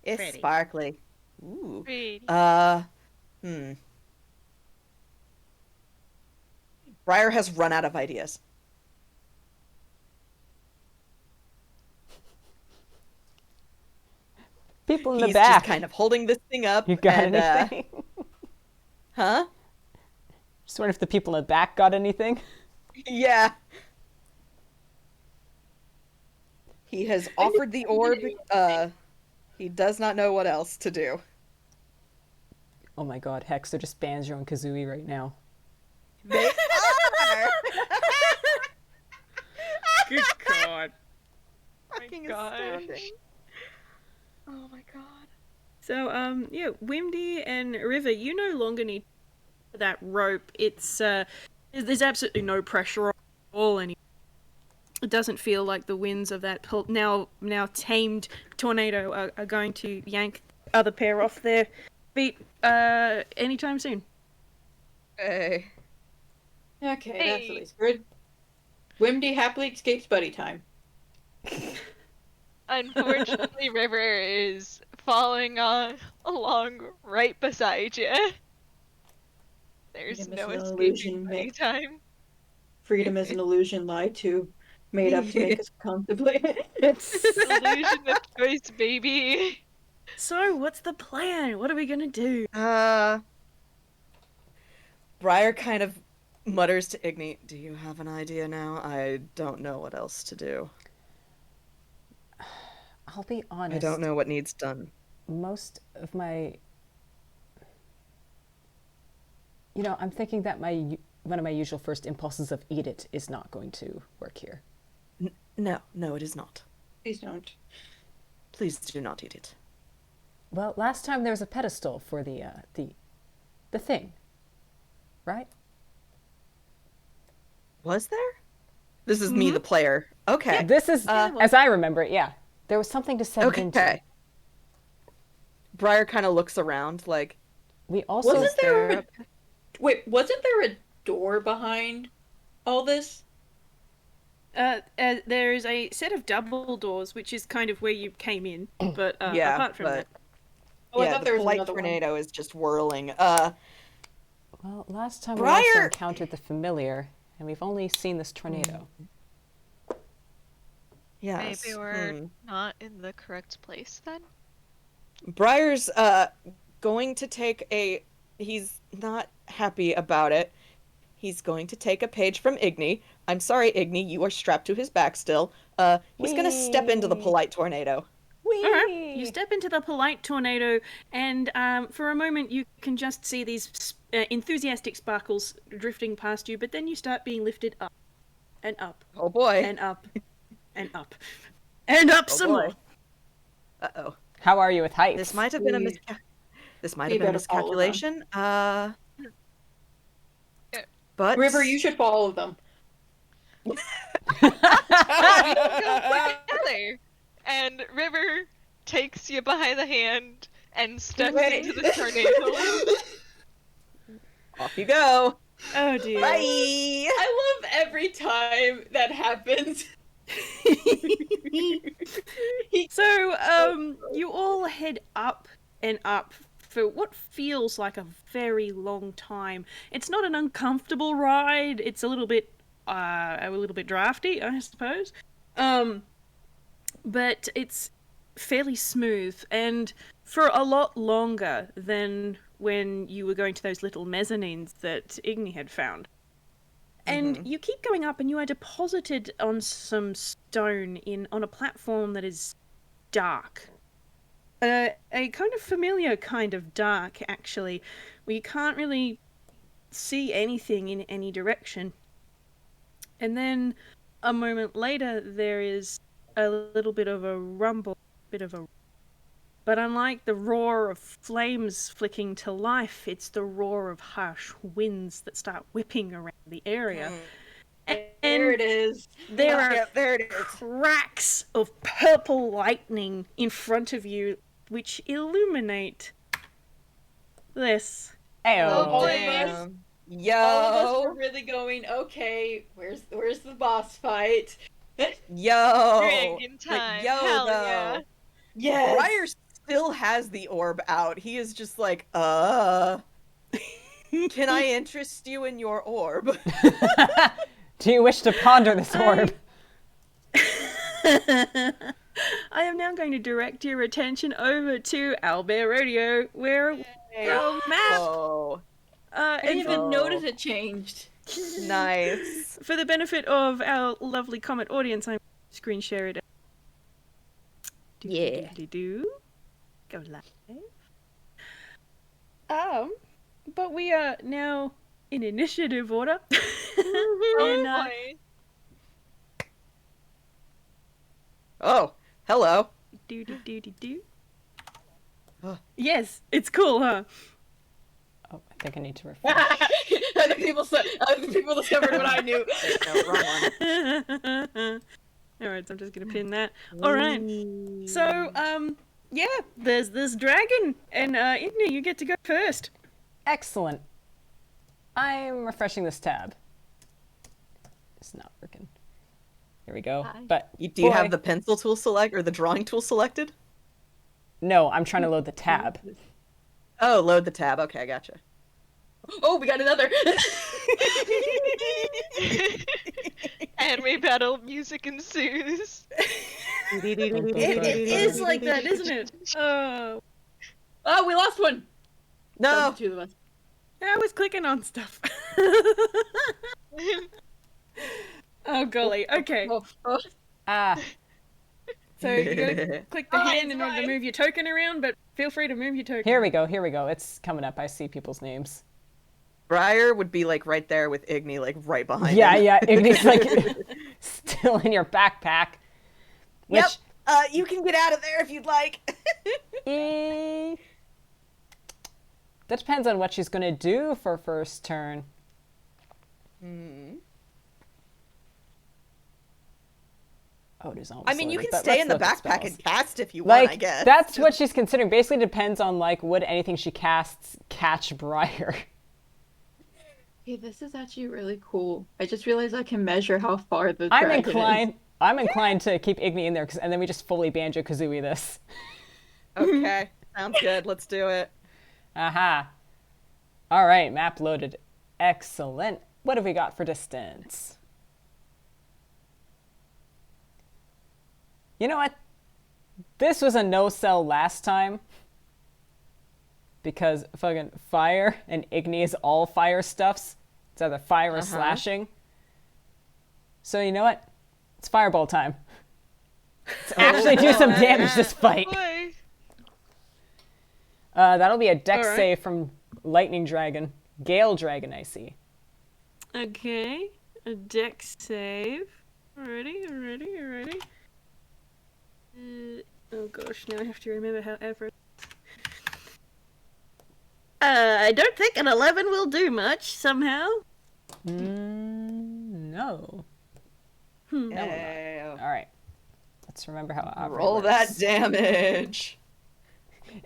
It's Pretty. sparkly. Ooh. Pretty. Briar has run out of ideas. People in the He's back. just kind of holding this thing up. You got and, anything? Huh? Just wonder if the people in the back got anything. Yeah. He has offered the orb. He does not know what else to do. Oh my god, Hex, they're just Banjo and Kazooie right now. They are! Good God. Fucking gosh. astounding. Oh my god. So, yeah, Wimdy and River, you no longer need that rope. It's, there's absolutely no pressure at all anymore. It doesn't feel like the winds of that now tamed tornado are going to yank the other pair off their feet anytime soon. Hey. Okay, Hey. that's at least good. Wimdy happily escapes buddy time. Unfortunately, River is falling along right beside you. There's Freedom no is an escaping illusion, buddy mate. time. Freedom is an illusion lied to, made up to make us comfortably. Illusion of choice, baby. So, what's the plan? What are we gonna do? Briar kind of mutters to Igni, "Do you have an idea now? I don't know what else to do. I'll be honest. I don't know what needs done." Most of my... You know, I'm thinking that one of my usual first impulses of eat it is not going to work here. No, it is not. Please don't. Please do not eat it. Well, last time there was a pedestal for the thing, right? Was there? This is me, the player. Okay. This is, as I remember it, yeah. There was something to set it into. Okay. Briar kind of looks around like, We also... Wasn't there wasn't there a door behind all this? There is a set of double doors, which is kind of where you came in, but yeah, apart from but that. Oh, I yeah, thought the there was polite another one. tornado is just whirling. Well, last time we also Briar- encountered the familiar, and we've only seen this tornado. Yes. Maybe we're not in the correct place then? Briar's going to take he's not happy about it. He's going to take a page from Igni. I'm sorry, Igni, you are strapped to his back still. He's going to step into the Whee! polite tornado. Alright, you step into the polite tornado, and for a moment you can just see these enthusiastic sparkles drifting past you, but then you start being lifted up, and up, Oh boy. and up, and up, and up some boy. more. Uh-oh. How are you with heights? This might have been a We- This might we have been a better follow them. miscalculation. But River, you should follow them. We can go together. And River takes you by the hand and steps Wait. into the tornado. off you go. Oh dear. Bye. I love every time that happens. So, you all head up and up for what feels like a very long time. It's not an uncomfortable ride. It's a little bit drafty, I suppose. But it's fairly smooth, and for a lot longer than when you were going to those little mezzanines that Igni had found. And you keep going up, and you are deposited on some stone on a platform that is dark. A kind of familiar kind of dark, actually, where you can't really see anything in any direction. And then a moment later, there is a little bit of a rumble, but unlike the roar of flames flicking to life, it's the roar of harsh winds that start whipping around the area. And there it is. There are there it is. cracks of purple lightning in front of you, which illuminate this. Ayo. Damn. Yo. All of us were really going, okay, where's the boss fight? Yo. Dragon time. Yo, Hell though. yeah. Yes. Briar still has the orb out. He is just like, can I interest you in your orb? Do you wish to ponder this orb? I am now going to direct your attention over to Owlbear Radio, where our map. Oh, I didn't even Oh. notice it changed. nice. For the benefit of our lovely Comet audience, I'm screen share it. Yeah. Go live. But we are now in initiative order. And, Boy. Oh, hello. do. Oh. Yes, it's cool, huh? Oh, I think I need to refresh. Other people discovered what I knew. No, wrong one. Alright, so I'm just gonna pin that. Alright. So, yeah, there's this dragon, and Igni, you get to go first. Excellent. I'm refreshing this tab. It's not working. Here we go. Hi. But Do you boy, have the pencil tool select or the drawing tool selected? No, I'm trying to load the tab. Oh, load the tab. Okay, I gotcha. Oh, we got another. Anime battle music ensues. It is like that, isn't it? Oh, Oh, we lost one. No. The two of us. I was clicking on stuff. Oh, golly. Okay. Oh. Ah, So you gotta click the Oh, hand it's in order to fine. move your token around, but feel free to move your token. here we go. It's coming up. I see people's names. Briar would be like right there with Igni, like right behind Yeah, him. yeah. Igni's like still in your backpack. Which, Yep. You can get out of there if you'd like. that depends on what she's gonna do for first turn. Oh, it is almost I mean, you loaded, can but stay let's in the look at backpack spells. and cast if you want, Like, I guess. that's what she's considering. Basically depends on, like, would anything she casts catch Briar? Hey, this is actually really cool. I just realized I can measure how far the I'm dragon is. inclined to keep Igni in there, and then we just fully Banjo-Kazooie this. Okay, sounds good. Let's do it. Aha. All right, map loaded. Excellent. What have we got for distance? You know what? This was a no-sell last time. Because fucking fire and Igni is all fire stuffs. It's either fire or slashing. So you know what? It's fireball time. Let's actually do some damage this fight. Boy. That'll be a dex Alright. save from Lightning Dragon. Gale Dragon, I see. Okay. A dex save. Alrighty. Oh gosh, now I have to remember how average. I don't think an 11 will do much, somehow. No. Ew. Alright. Let's remember how average Roll works. that damage.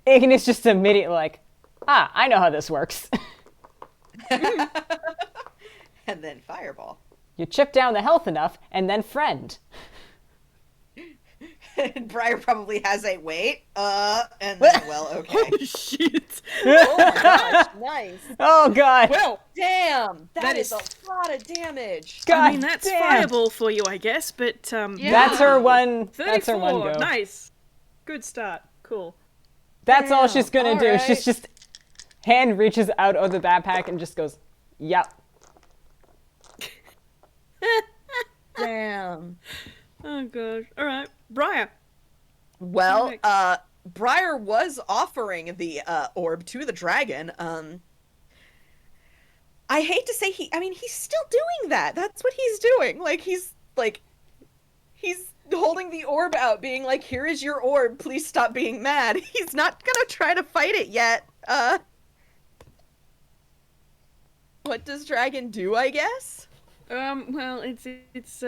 Ignis just immediately like, I know how this works. And then fireball. You chip down the health enough, and then friend. And Briar probably has a wait. And then, well, okay. Shit. Oh my gosh, nice. Oh god. Well, Damn, That that is is- a lot of damage. God I mean, that's damn. fireball for you, I guess, but, Yeah. That's her one. 34. That's her one go. Nice. Good start. Cool. That's all Damn, she's gonna do. alright. She's just hand reaches out of the backpack and just goes, "Yep." Damn. Oh gosh. Alright. Briar. Well, Perfect. Briar was offering the orb to the dragon. I hate to say he's still doing that. That's what he's doing. Like, he's like, he's holding the orb out, being like, here is your orb, please stop being mad. He's not gonna try to fight it yet. What does Dragon do, I guess? Well, it's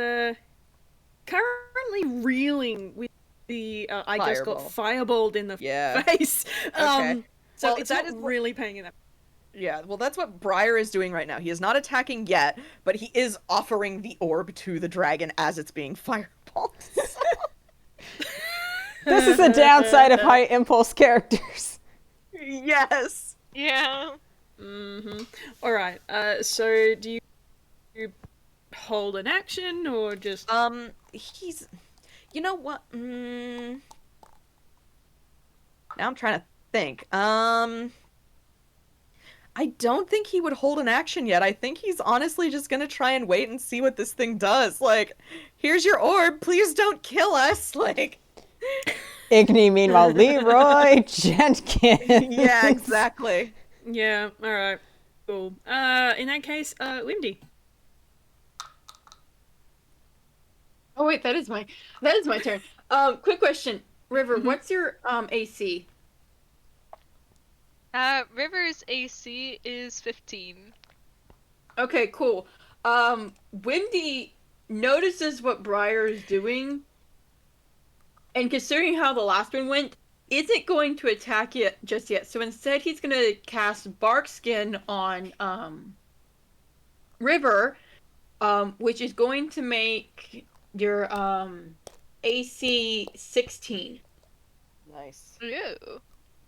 currently reeling with the I just got fireballed in the face. Okay. So Well, it's that not is really paying it. Yeah, well, that's what Briar is doing right now. He is not attacking yet, but he is offering the orb to the dragon as it's being fireballed. This is the downside of high impulse characters. Yes. Yeah. All right. So do you hold an action or just? He's. You know what? Now I'm trying to think. I don't think he would hold an action yet. I think he's honestly just gonna try and wait and see what this thing does. Like, here's your orb. Please don't kill us. Like. Igni, meanwhile, Leroy Jenkins. Yeah, exactly. Yeah. All right. Cool. In that case, Wimdy. Oh wait, that is my turn. Quick question, River. What's your AC? River's AC is 15. Okay, cool. Wimdy notices what Briar is doing, and considering how the last one went, isn't going to attack it just yet. So instead, he's going to cast Bark Skin on River, which is going to make your AC 16. Nice. Ooh.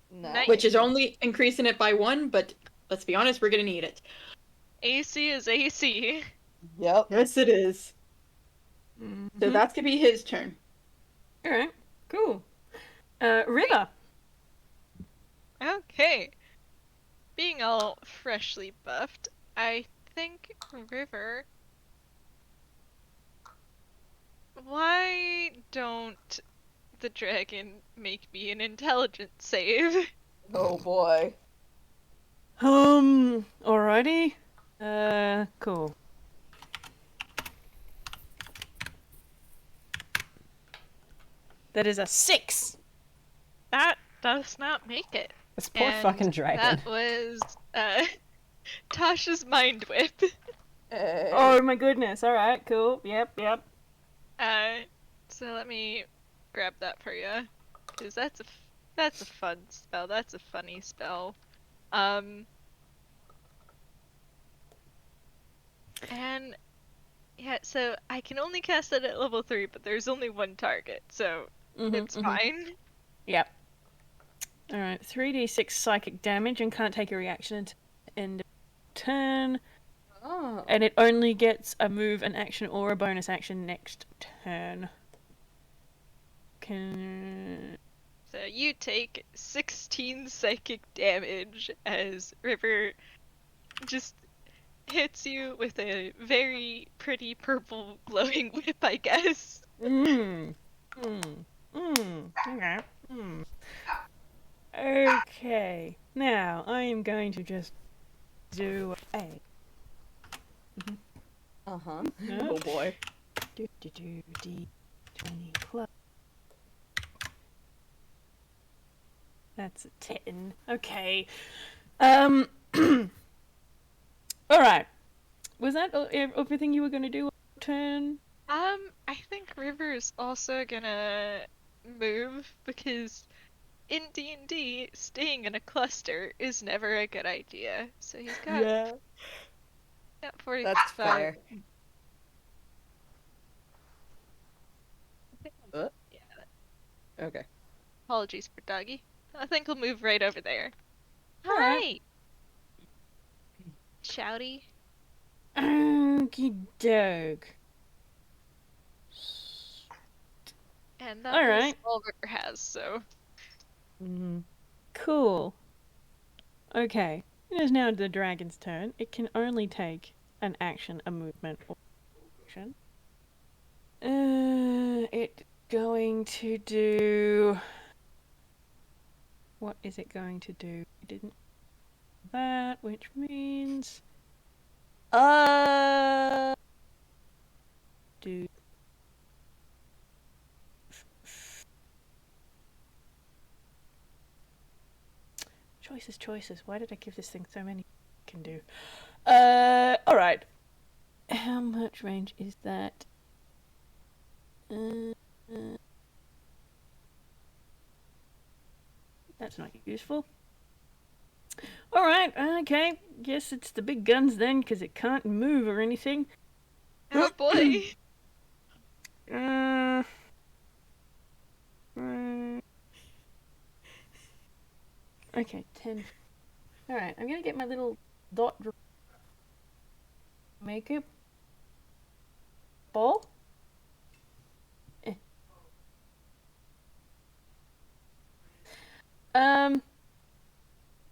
Nice. Which is only increasing it by 1, but let's be honest, we're going to need it. AC is AC. Yep. Yes, it is. So that's going to be his turn. All right. Cool. River. Okay. Being all freshly buffed, I think River. Why don't the dragon make me an intelligence save? Oh boy. Alrighty. Cool. That is a 6. That does not make it. This poor And fucking dragon. That was Tasha's mind whip. Oh my goodness. All right. Cool. Yep. So let me grab that for you, because that's a fun spell. That's a funny spell. And yeah, so I can only cast it at level 3, but there's only one target, so it's fine. Yep. All right. 3d6 psychic damage and can't take a reaction until end of turn. Oh. And it only gets a move, an action, or a bonus action next turn. So you take 16 psychic damage as River just hits you with a very pretty purple glowing whip, I guess. Okay. Now, I am going to just do a... Uh-huh. Oh boy. D20 plus. That's a 10. Okay. Alright. Was that everything you were going to do on turn? I think River is also gonna move, because in D&D, staying in a cluster is never a good idea. So he's got, got 45. That's fair. Yeah. Okay. Apologies for Doggy. I think he'll move right over there. Alright. Hi! Shouty. Okie doke. And that Alright. is all River has, so... Cool. Okay. It is now the dragon's turn. It can only take an action, a movement, or action. It's going to do... What is it going to do? It didn't... That, which means... Do Choices. Why did I give this thing so many can do? Alright. How much range is that? That's not useful. Alright, okay. Guess it's the big guns then, because it can't move or anything. Oh boy. Uh, okay, 10. Alright, I'm gonna get my little dot makeup ball.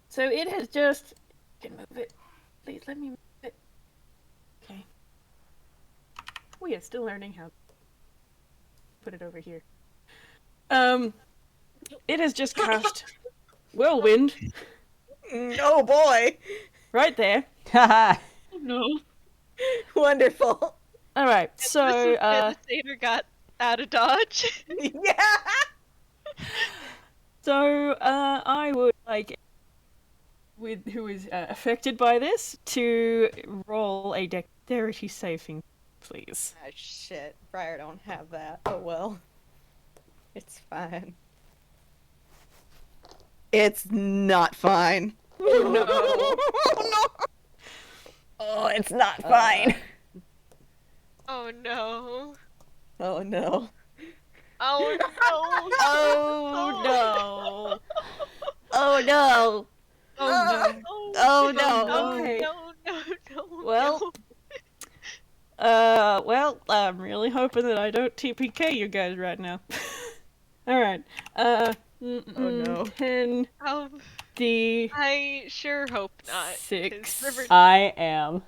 So it has just... can move it. Please let me move it. Okay. We are still learning how to put it over here. It has just cast Whirlwind Oh boy. right there. Haha. Oh, no. Wonderful. Alright, This so, is where the satyr got out of dodge. Yeah. so, I would like who is affected by this to roll a dexterity saving, please. Ah, shit. Briar don't have that. Oh well. It's fine. It's not fine. Oh, no. Oh no. Oh, it's not fine. Oh no. Oh no. Oh no. Oh no! Oh no! Oh, no. Oh no! No, Okay. no. Well, well, I'm really hoping that I don't TPK you guys right now. All right. Oh no. 10 no. D I sure hope not. 'cause 6. River- I am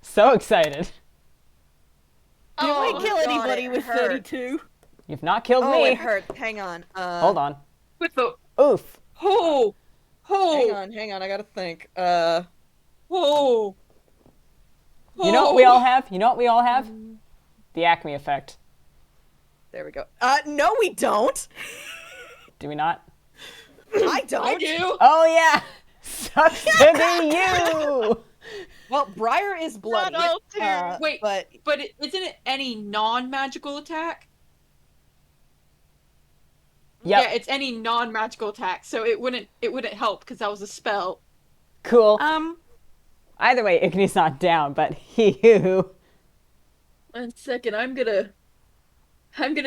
so excited. Did Oh, we kill God, anybody it with hurts. 32? You've not killed Oh, me. it hurts. Hang on. Hold on. With the... Oof. Oh! Hang Oh! on. I gotta think. Oh! You know what we all have? You know what we all have? The Acme effect. There we go. No, we don't. Do we not? I don't. I do! Oh yeah. Sucks to be you. Well, Briar is bloody. all two. Wait. But But isn't it any non-magical attack? Yep. Yeah, it's any non-magical attack, so it wouldn't help because that was a spell. Cool. Either way, Igni's not down, but he-hoo. 1 second, I'm gonna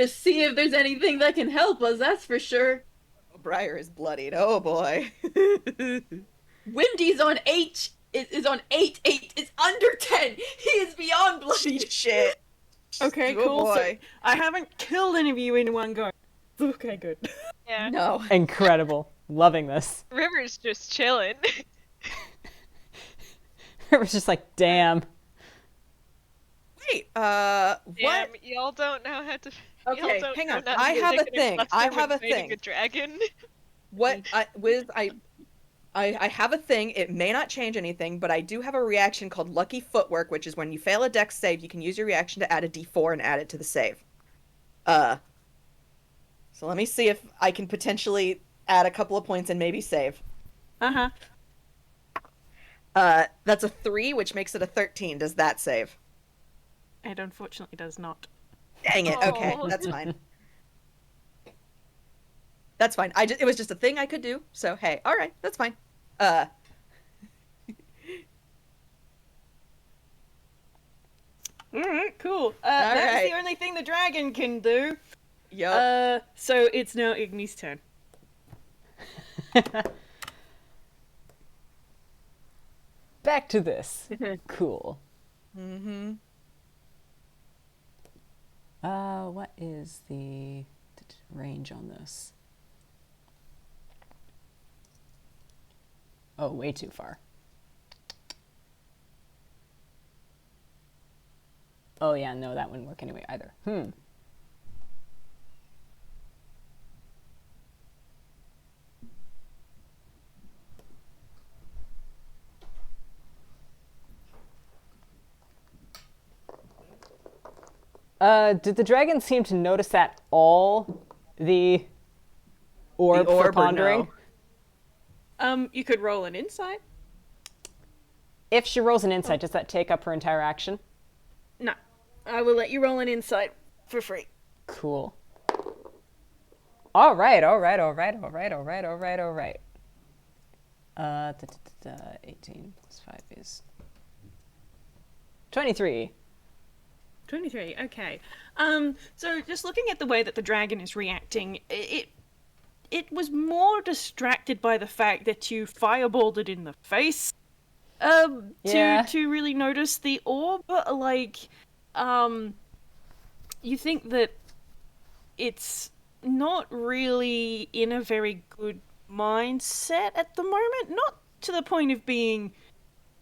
see if there's anything that can help us, that's for sure. Briar is bloodied. Oh boy. Wimdy's on 8 is on 8. It's under 10. He is beyond bloody. Shit. Okay, Oh, cool. So boy. I haven't killed any of you in one go. Okay, good. Yeah. No. Incredible. Loving this. River's just chilling. It was just like, damn. Wait. What? Damn, y'all don't know how to. Okay, y'all don't hang know on. not to I have a stick in thing. cluster I when have a fighting thing. A dragon. What? I have a thing. It may not change anything, but I do have a reaction called Lucky Footwork, which is when you fail a dex save, you can use your reaction to add a d4 and add it to the save. So let me see if I can potentially add a couple of points and maybe save. Uh-huh. That's a 3, which makes it a 13. Does that save? It unfortunately does not. Dang it. Okay, Oh. that's fine. That's fine. It was just a thing I could do. So hey, all right, that's fine. Alright, cool. That's right. the only thing the dragon can do. Yup. So it's now Igni's turn. Back to this. Cool. Mm-hmm. What is the range on this? Oh, way too far. Oh yeah, no, that wouldn't work anyway either. Did the dragon seem to notice at all the orb, The orb for or pondering? no? You could roll an insight. If she rolls an insight, does that take up her entire action? No. I will let you roll an insight for free. Cool. All right. 18 plus 5 is 23. 23, okay. So just looking at the way that the dragon is reacting, it was more distracted by the fact that you fireballed it in the face. Yeah. To really notice the orb, like, you think that it's not really in a very good mindset at the moment. Not to the point of being,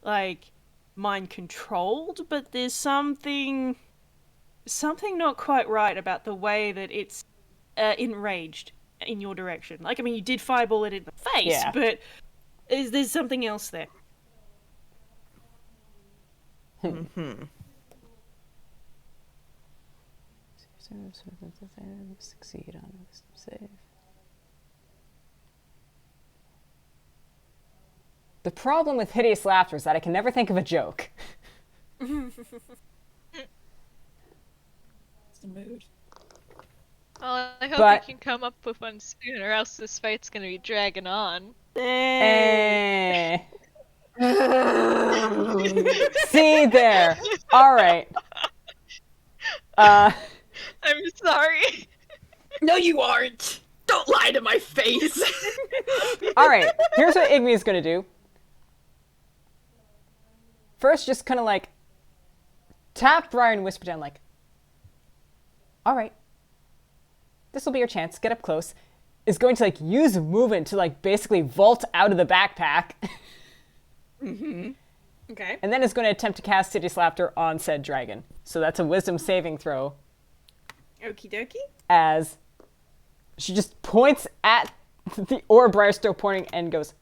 like, mind controlled, but there's something not quite right about the way that it's enraged in your direction. Like, I mean, you did fireball it in the face, Yeah. but there's something else there. Succeed on a wisdom save. The problem with hideous laughter is that I can never think of a joke. It's the mood. Well, I hope But- you can come up with one soon, or else this fight's gonna be dragging on. Eh. See there. All right. I'm sorry. No, you aren't. Don't lie to my face. All right. Here's what Igni is gonna do. First, just kind of like tap Briar and whisper down, like, "All right, this will be your chance. Get up close." Is going to like use movement to like basically vault out of the backpack, Okay. and then is going to attempt to cast Hideous Laughter on said dragon. So that's a Wisdom saving throw. Okie dokie. As she just points at the orb Briar's still pointing and goes,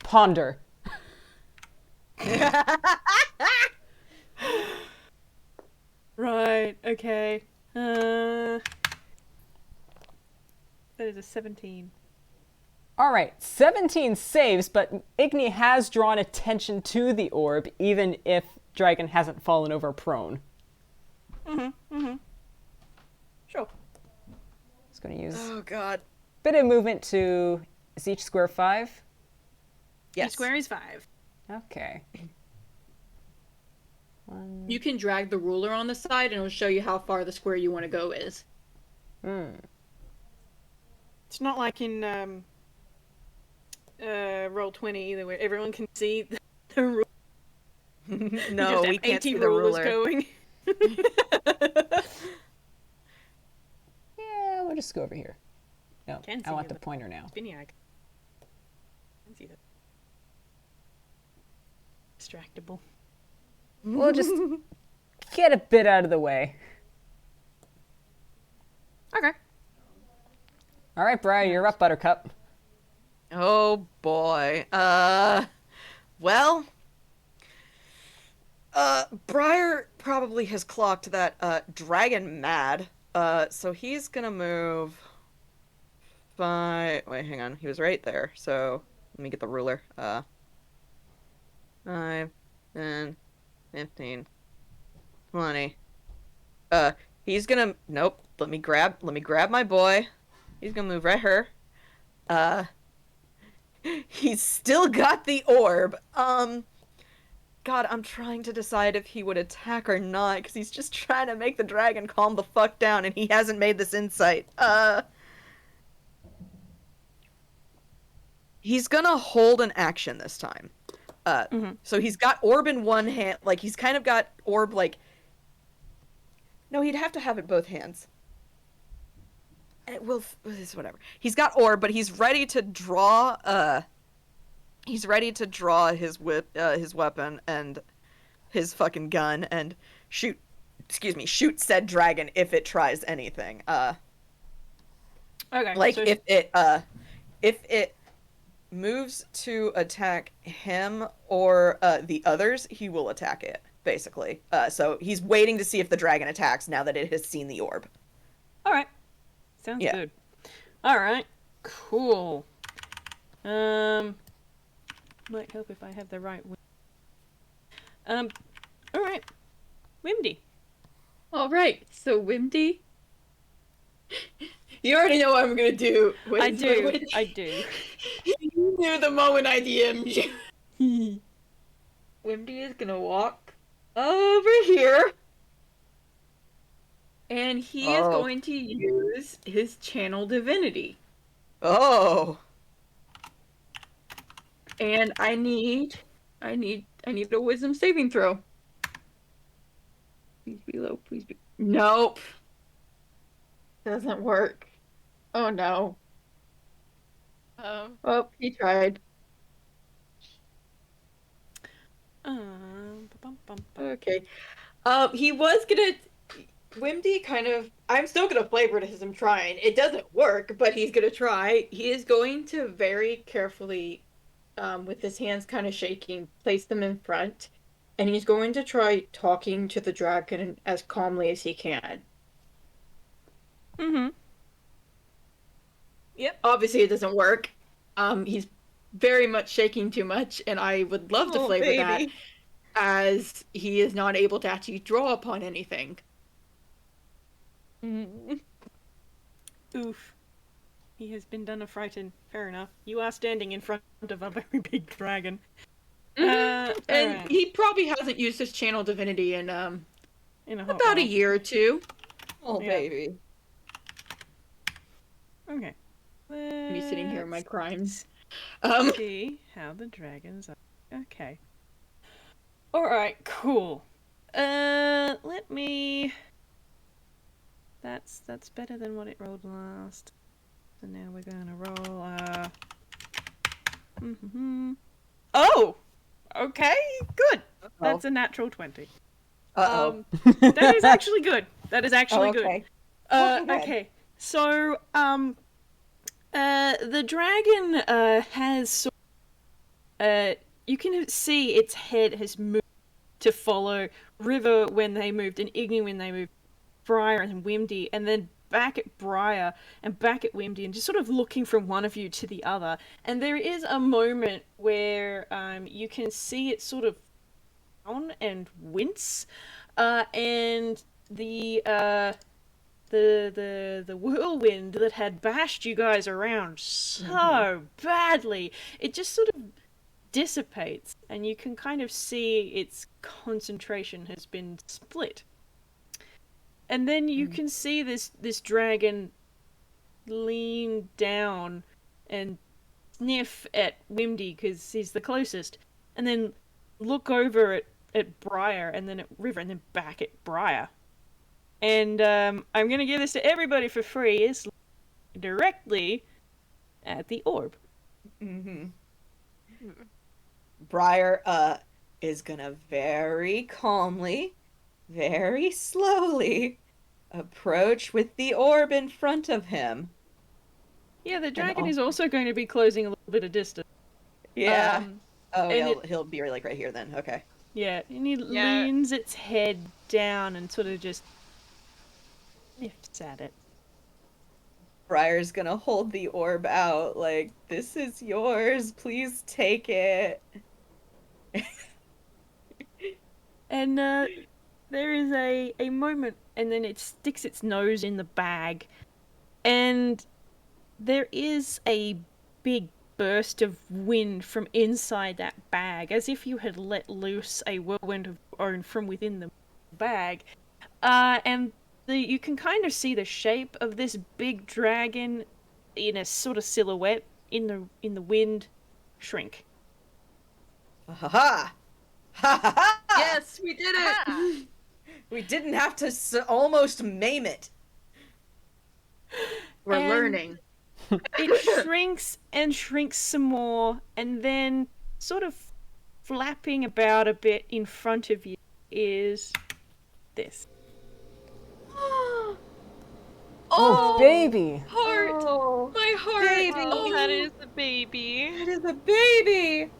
"Ponder." Right, okay. That is a 17. All right, 17 saves, but Igni has drawn attention to the orb, even if dragon hasn't fallen over prone. Sure. It's going to use Oh god. a bit of movement to... Is each square 5? Yes. Each square is 5. Okay. You can drag the ruler on the side and it'll show you how far the square you want to go is. It's not like in Roll20 either, where everyone can see the rule. No, we can't see the rulers ruler. going. Yeah, we'll just go over here. No, Can I see want the- the pointer now. Spinny eye. Can see that. Distractible. We'll just get a bit out of the way. Okay. All right, Briar, you're up, Buttercup. Oh boy. Well, Briar probably has clocked that dragon mad. So he's gonna move 5. Wait, hang on. He was right there. So let me get the ruler. 5, 10, 15, 20. He's gonna. Nope. Let me grab my boy. He's gonna move right here. He's still got the orb. God, I'm trying to decide if he would attack or not, because he's just trying to make the dragon calm the fuck down, and he hasn't made this insight. He's gonna hold an action this time. So he's got orb in one hand, like, he's kind of got orb, like... No, he'd have to have it both hands. It's whatever. He's got orb, but he's ready to draw, he's ready to draw his his weapon and his fucking gun and shoot said dragon if it tries anything. Okay. Like, so if it moves to attack him or the others, he will attack it, basically. So he's waiting to see if the dragon attacks now that it has seen the orb. All right. Sounds Yeah. good. All right. Cool. Might help if I have the right one. Alright. Wimdy. Alright, so Wimdy. You already know what I'm gonna do. I do. I do. You knew the moment I DM'd you. Wimdy is gonna walk over here. And he is Oh. going to use his channel divinity. Oh. And I need a wisdom saving throw. Please be low, please be. Nope. Doesn't work. Oh no. Oh, he tried. Okay. He was gonna. Wimdy kind of. I'm still gonna flavor it as I'm trying. It doesn't work, but he's gonna try. He is going to very carefully, with his hands kind of shaking, place them in front, and he's going to try talking to the dragon as calmly as he can. Mm-hmm. Yep. Obviously, it doesn't work. He's very much shaking too much, and I would love to flavor that, as he is not able to actually draw upon anything. Oof. He has been done a frighten. Fair enough. You are standing in front of a very big dragon. And alright. he probably hasn't used his channel divinity in In a hot about a while. year or two. Oh, Yeah. baby. Okay. Me sitting here in my Let's crimes. see how the dragons are. Okay. Alright, cool. Let me... That's better than what it rolled last. So now we're gonna roll, Oh! Okay, good. That's a natural 20. Uh-oh. That is actually good. That is actually good. Okay. Okay, good. Okay. So, the dragon, has you can see its head has moved to follow River when they moved, and Igni when they moved, Briar and Wimdy, and then back at Briar and back at Wimdy, and just sort of looking from one of you to the other. And there is a moment where you can see it sort of down and wince, and the whirlwind that had bashed you guys around so badly, it just sort of dissipates, and you can kind of see its concentration has been split. And then you can see this dragon lean down and sniff at Wimdy because he's the closest, and then look over at Briar, and then at River, and then back at Briar. And I'm gonna give this to everybody for free. It's directly at the orb. Mm-hmm. Briar is gonna very calmly, very slowly approach with the orb in front of him. Yeah, the dragon is also going to be closing a little bit of distance. Yeah. Oh, and he'll be like right here then. Okay. Yeah, and he leans its head down and sort of just sniffs at it. Briar's gonna hold the orb out like, this is yours, please take it. And there is a moment, and then it sticks its nose in the bag, and there is a big burst of wind from inside that bag, as if you had let loose a whirlwind of your own from within the bag. And you can kind of see the shape of this big dragon in a sort of silhouette in the wind shrink. Ha ha ha! Yes, we did it! We didn't have to almost maim it. We're And learning. It shrinks and shrinks some more, and then sort of flapping about a bit in front of you is this. Oh, baby! Heart! Oh, My heart! baby. Oh, that is a baby. it is a baby!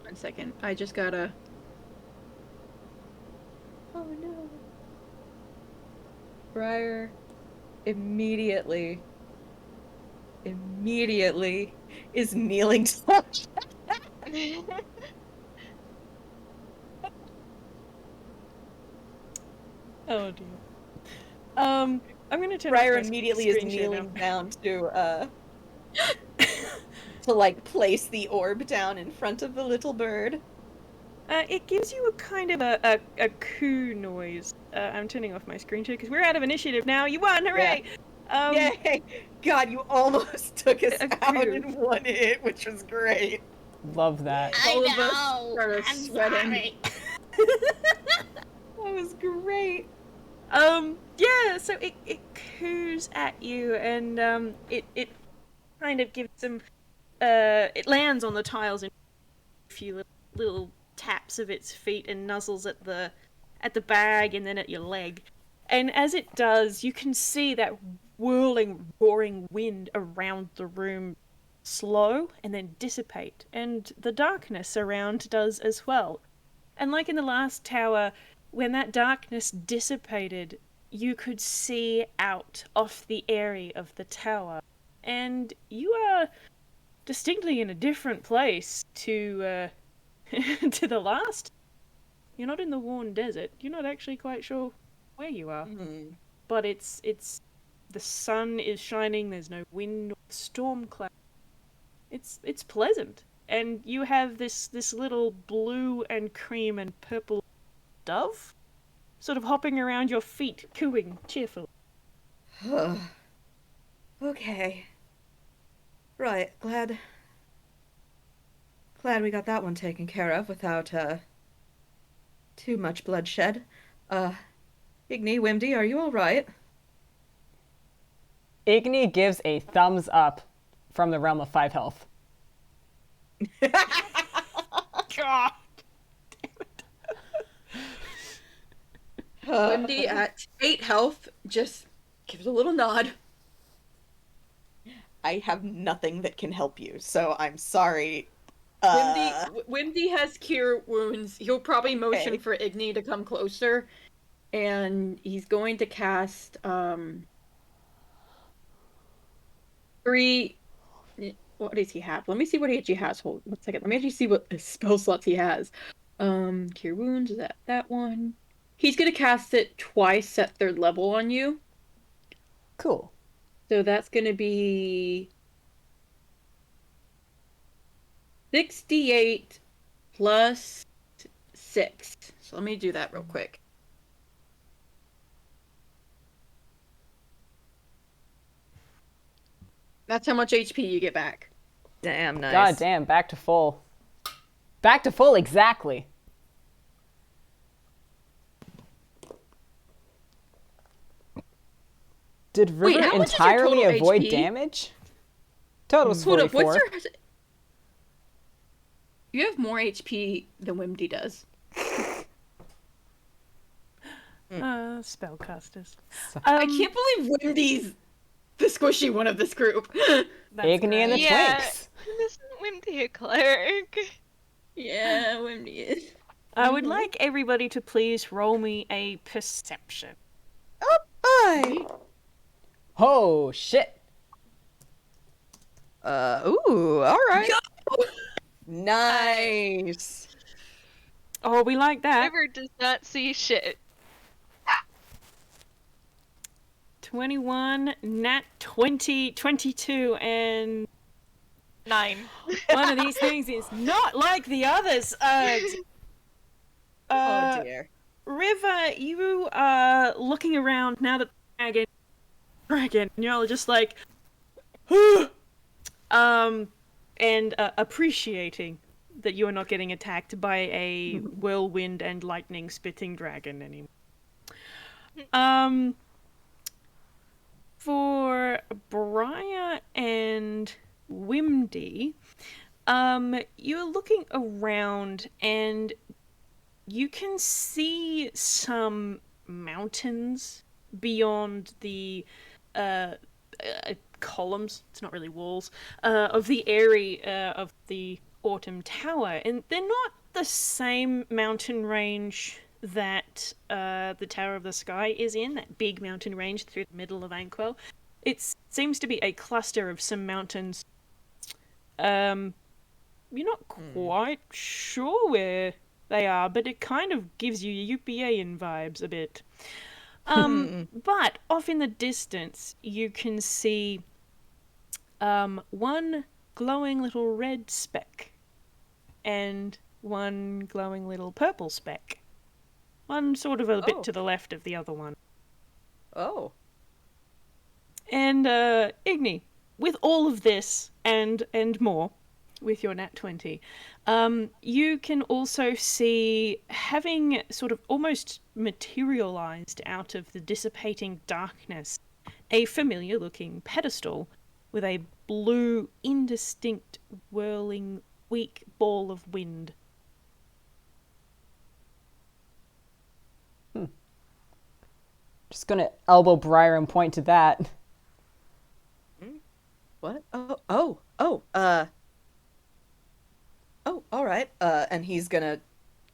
1 second. I just gotta... Oh no. Briar immediately is kneeling down. Oh dear. I'm gonna turn Briar off my immediately is screen share kneeling now. down to like place the orb down in front of the little bird. It gives you a kind of a coo noise. I'm turning off my screen share because we're out of initiative now. You won! Hooray! Yay! God, you almost took us A out coup. in one hit, which was great. Love that. All of us started sweating. That was great. Yeah, so it coos at you, and it kind of gives some it lands on the tiles in a few little taps of its feet and nuzzles at the bag and then at your leg. And as it does, you can see that whirling, roaring wind around the room slow and then dissipate, and the darkness around does as well. And like in the last tower, when that darkness dissipated, you could see out off the area of the tower, and you are distinctly in a different place to to the last. You're not in the worn desert. You're not actually quite sure where you are, but it's the sun is shining. There's no wind or storm cloud. It's pleasant, and you have this little blue and cream and purple dove sort of hopping around your feet, cooing cheerfully. Okay. Right, glad we got that one taken care of without too much bloodshed. Igni, Wimdy, are you all right? Igni gives a thumbs up from the realm of 5 health. God. Wimdy at 8 health just gives a little nod. I have nothing that can help you, so I'm sorry. Wimdy has cure wounds. He'll probably motion Okay. for Igni to come closer, and he's going to cast 3. What does he have? Let me see what he actually has. Hold 1 second. Let me actually see what spell slots he has. Cure wounds, is that one? He's gonna cast it twice at 3rd level on you. Cool. So that's gonna be 68 plus 6. So let me do that real quick. That's how much HP you get back. Damn nice. God damn, back to full. Back to full, exactly. Did Wait, River how much is your entirely total avoid HP? damage? Total was Hold up, 44. what's your... You have more HP than Wimdy does. Spellcasters. I can't believe Wimdy's the squishy one of this group. That's Igni and the great. Yeah. Twinks. Isn't Wimdy a cleric? Yeah, Wimdy is. I would like everybody to please roll me a perception. Oh, bye. Oh, shit. Ooh, all right. Nice. Oh, we like that. River does not see shit. 21, nat 20, 22, and 9. one of these things is not like the others. Oh dear. River, you are looking around now that the dragon, and you're just like, and appreciating that you are not getting attacked by a whirlwind and lightning spitting dragon anymore. For Briar and Wimdy, you're looking around and you can see some mountains beyond the columns, it's not really walls, of the area of the Autumn Tower. And they're not the same mountain range that the Tower of the Sky is in, that big mountain range through the middle of Anquell. It seems to be a cluster of some mountains you're not quite sure where they are, but it kind of gives you UPA-in vibes a bit. But off in the distance, you can see one glowing little red speck and one glowing little purple speck. One sort of a bit to the left of the other one. Oh. And Igni, with all of this and more, with your nat 20, you can also see, having sort of almost materialized out of the dissipating darkness, a familiar looking pedestal with a blue, indistinct, whirling, weak ball of wind. Just gonna elbow Briar and point to that. What? Oh, all right. And he's gonna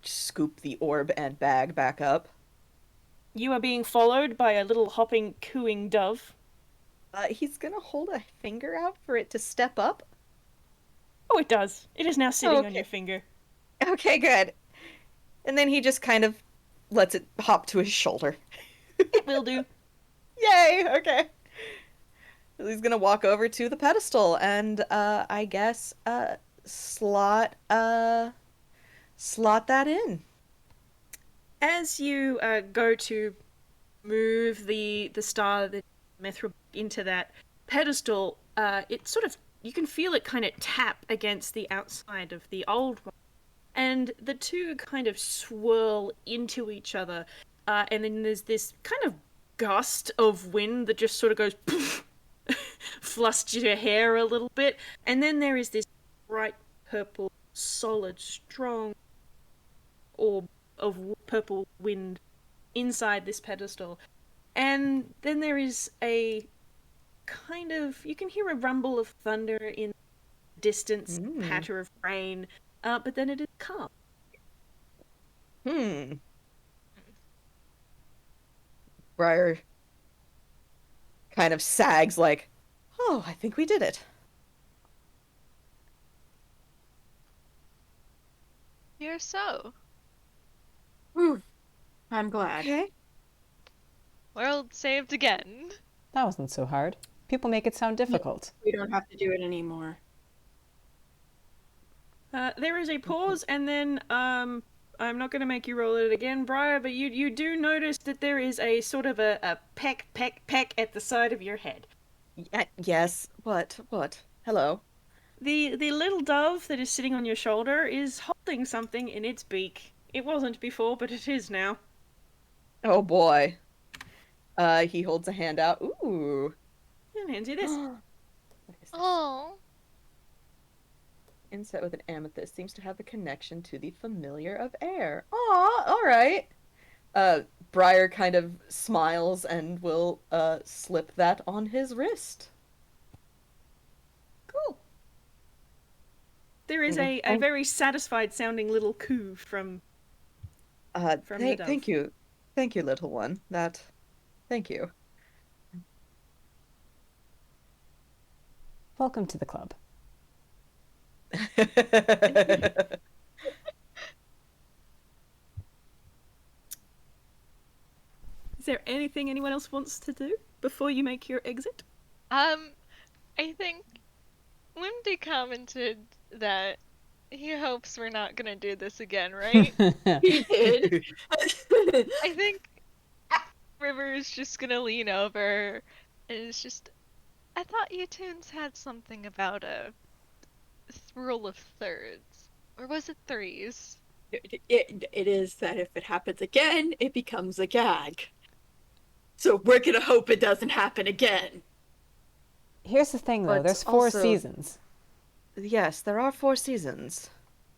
scoop the orb and bag back up. You are being followed by a little hopping, cooing dove. He's gonna hold a finger out for it to step up. Oh, it does. It is now sitting on Okay. your finger. Okay, good. And then he just kind of lets it hop to his shoulder. It will do. Yay! Okay. He's gonna walk over to the pedestal and I guess slot that in. As you go to move the star, the mithril, into that pedestal, it sort of, you can feel it kind of tap against the outside of the old one, and the two kind of swirl into each other, and then there's this kind of gust of wind that just sort of goes poof, flusts your hair a little bit, and then there is this bright purple, solid, strong orb of purple wind inside this pedestal. And then there is a kind of, you can hear a rumble of thunder in the distance, patter of rain, but then it is calm. Briar kind of sags like, oh, I think we did it. Here so. Whew. I'm glad. Okay. World saved again. That wasn't so hard. People make it sound difficult. We don't have to do it anymore. There is a pause, and then I'm not going to make you roll it again, Briar, but you do notice that there is a sort of a peck at the side of your head. Yes. What? Hello. The little dove that is sitting on your shoulder is holding something in its beak. It wasn't before, but it is now. Oh boy. He holds a hand out. Ooh. And hands you this. What is this? Oh. Inset with an amethyst seems to have a connection to the familiar of air. Aw, all right. Briar kind of smiles and will slip that on his wrist. Cool. There is a very satisfied sounding little coo from the dove. Thank you. Thank you, little one. Thank you. Welcome to the club. Is there anything anyone else wants to do before you make your exit? I think Wimdy commented that he hopes we're not gonna do this again, right? He did. I think River's just gonna lean over and it's just, I thought you tunes had something about a rule of thirds. Or was it threes? It is that if it happens again, it becomes a gag. So we're gonna hope it doesn't happen again. Here's the thing, though. But There's 4 also- seasons. Yes, there are 4 seasons.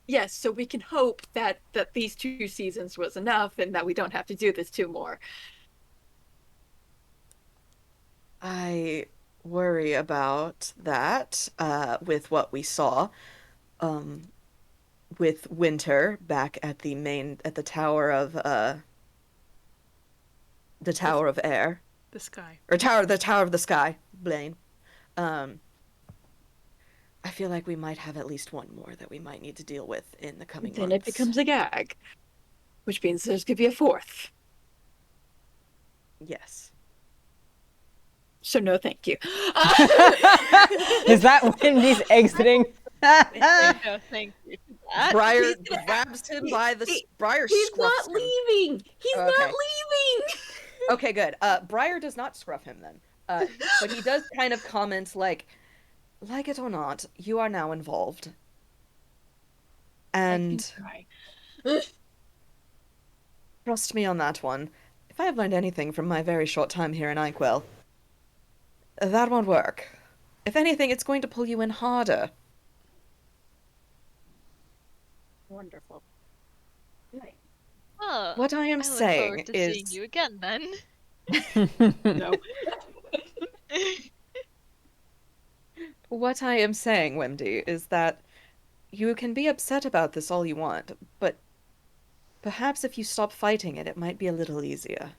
Yes, so we can hope that these 2 seasons was enough and that we don't have to do this 2 more. I worry about that with what we saw with Winter back at the Tower of Air, The sky. or the Tower of the Sky, Blaine. I feel like we might have at least one more that we might need to deal with in the coming Then months. it becomes a gag, which means there's gonna be a fourth. Yes. So no, thank you. Is that Wimdy's exiting? No, thank you. Briar He's gonna grabs him by the... Briar He's scruffs not him. leaving. He's not Okay. leaving. Okay, good. Briar does not scruff him then. But he does kind of comment like it or not, you are now involved. And trust me on that one. If I have learned anything from my very short time here in Inkwell, that won't work. If anything, it's going to pull you in harder. Wonderful. Oh, What I am I look saying forward to is... seeing you again then. No. What I am saying, Wimdy, is that you can be upset about this all you want, but perhaps if you stop fighting it, it might be a little easier.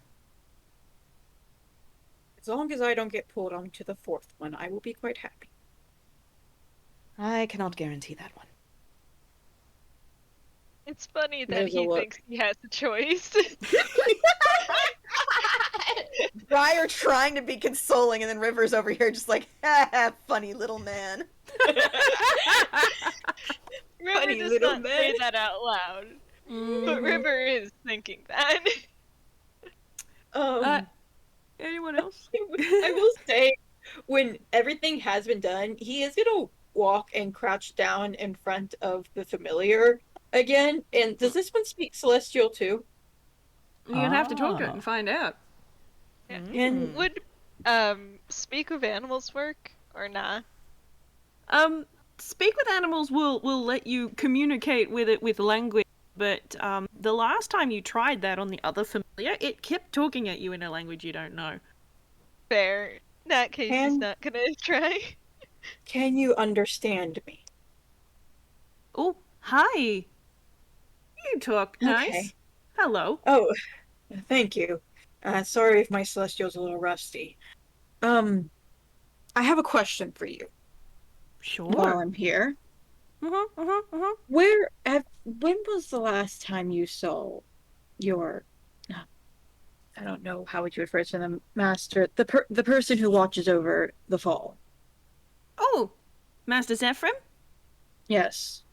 As long as I don't get pulled onto the fourth one, I will be quite happy. I cannot guarantee that one. It's funny that There's a he look. thinks he has a choice. Briar trying to be consoling, and then River's over here just like, funny little man. River Funny does little not say man. that out loud, but River is thinking that. Anyone else? I will say, when everything has been done, he is gonna walk and crouch down in front of the familiar again. And does this one speak Celestial too? You're gonna have to talk to it Ah. and find out. And Would speak with animals work or not? Speak with animals will let you communicate with it with language, but the last time you tried that on the other familiar, it kept talking at you in a language you don't know. Fair. In that case, he's And- not gonna try. can you understand me? Oh, hi. You talk nice. Okay. Hello. Oh, thank you. Sorry if my Celestial's a little rusty. I have a question for you while Sure. I'm here. Uh-huh. When was the last time you saw your, I don't know, how would you refer to them, master, the person who watches over the fall? Oh, Master Zephram? Yes.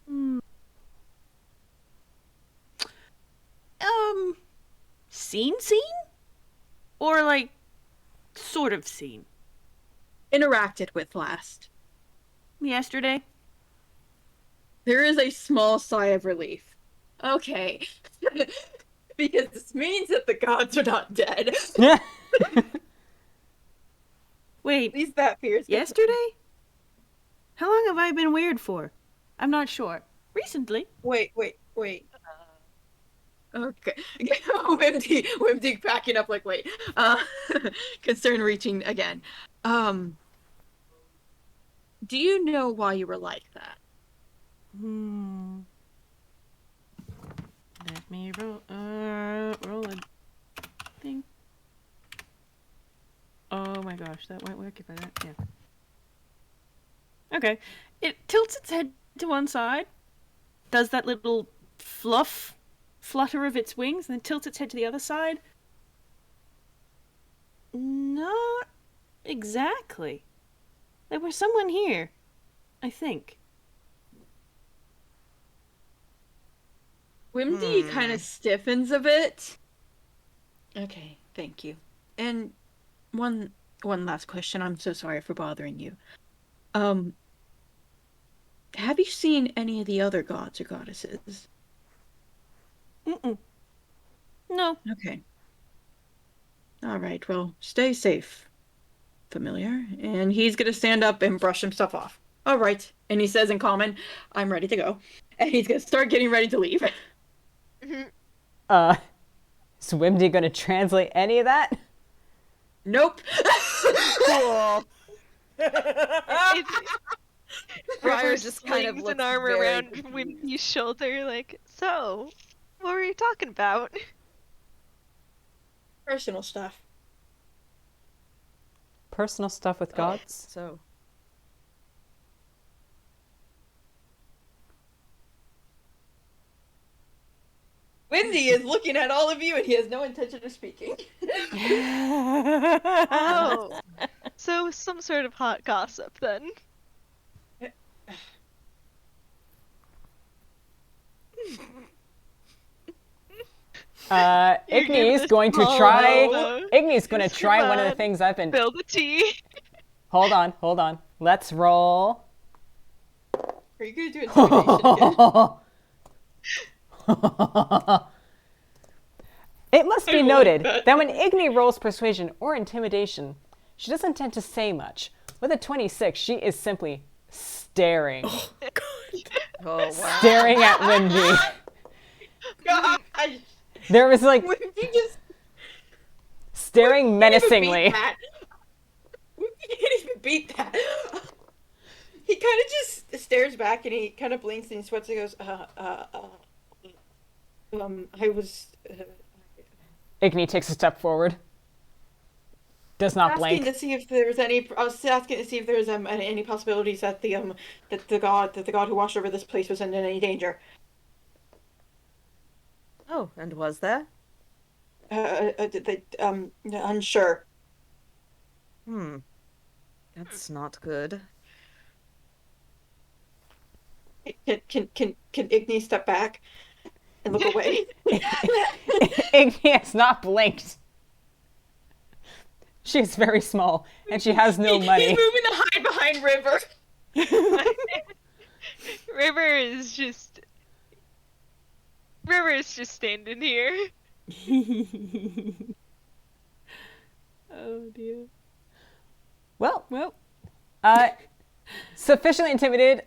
Hmm. Seen? Or like, sort of seen? Interacted with last. Yesterday? There is a small sigh of relief. Okay. Because this means that the gods are not dead. Wait, At least that fears. yesterday? How long have I been weird for? I'm not sure. Recently. Wait. Okay. Wimdy backing up like, wait. Concern reaching again. Do you know why you were like that? Let me roll a thing. Oh my gosh, that won't work if I don't. Yeah. Okay. It tilts its head to one side, does that little flutter of its wings, and then tilts its head to the other side. Not exactly. There was someone here, I think. Wimdy kind of stiffens a bit. Okay, thank you. And one last question. I'm so sorry for bothering you. Have you seen any of the other gods or goddesses? No. Okay. All right. Well, stay safe, familiar. And he's gonna stand up and brush himself off. All right. And he says in common, "I'm ready to go." And he's gonna start getting ready to leave. Is Wimdy gonna translate any of that? Nope. Cool. Briar River just kind of slings looks an arm very around confused. Wimby's shoulder, like, so, what were you talking about? Personal stuff. personal stuff with gods. So. Wimdy is looking at all of you and he has no intention of speaking. Oh. So some sort of hot gossip then. Igni's going to try. Igni's going to try one of the things I've been. Spill the tea. Hold on. Let's roll. Are you gonna do intimidation again? It must be I like noted that. that when Igni rolls persuasion or intimidation, she doesn't tend to say much. With a 26, she is simply staring. Oh wow. Staring at Wimdy. God, There was like Wimdy just staring can't even menacingly. beat that. Wimdy can't even beat that. He kind of just stares back and he kind of blinks and he sweats and goes, I was Igni takes a step forward. Does not asking blink. to see if there's any. I was asking to see if there's any possibilities that the god who washed over this place was in any danger. Oh, and was there? Unsure. That's not good. Can Igni step back and look away? Igni has not blinked. She's very small and she has no money. He's moving to hide behind River. River is just standing here. Oh dear. Well, Well, sufficiently intimidated,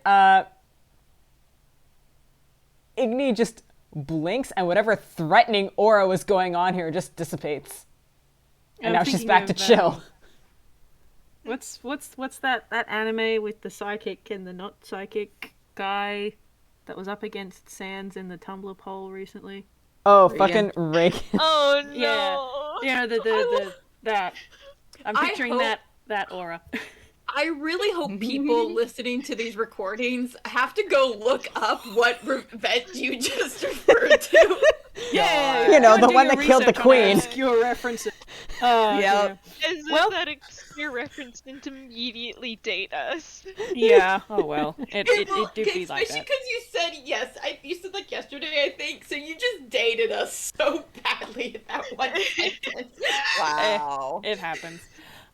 Igni just blinks and whatever threatening aura was going on here just dissipates. And I'm now she's thinking back to of, chill. what's that anime with the psychic and the not psychic guy that was up against Sans in the Tumblr poll recently? Oh, fucking Reagan. Oh no. Yeah. You know that. I'm I picturing hope- that aura. I really hope people listening to these recordings have to go look up what event you just referred to. Yeah, You know, go the do one your that killed the research on queen. Obscure references. Oh, Yep. As Well- if that obscure reference didn't immediately date us. yeah. Oh well, it Well, do be like especially that. because you said yes. You said like yesterday, I think. So you just dated us so badly in that one sentence. Wow. It happens.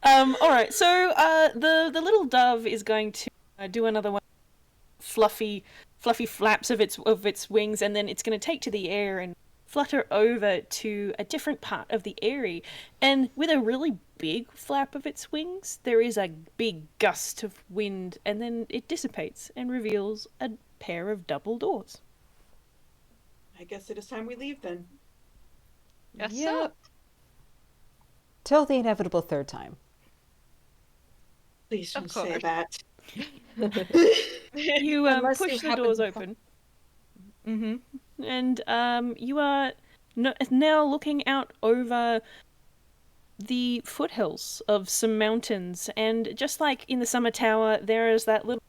All right. So the little dove is going to do another one, fluffy flaps of its wings, and then it's going to take to the air and flutter over to a different part of the airy. And with a really big flap of its wings, there is a big gust of wind, and then it dissipates and reveals a pair of double doors. I guess it is time we leave then. Yes, Yep. Till the inevitable third time. Please don't Of say course. that. You Unless push you the happen doors to open. Mm-hmm. And you are now looking out over the foothills of some mountains, and just like in the summer tower, there is that little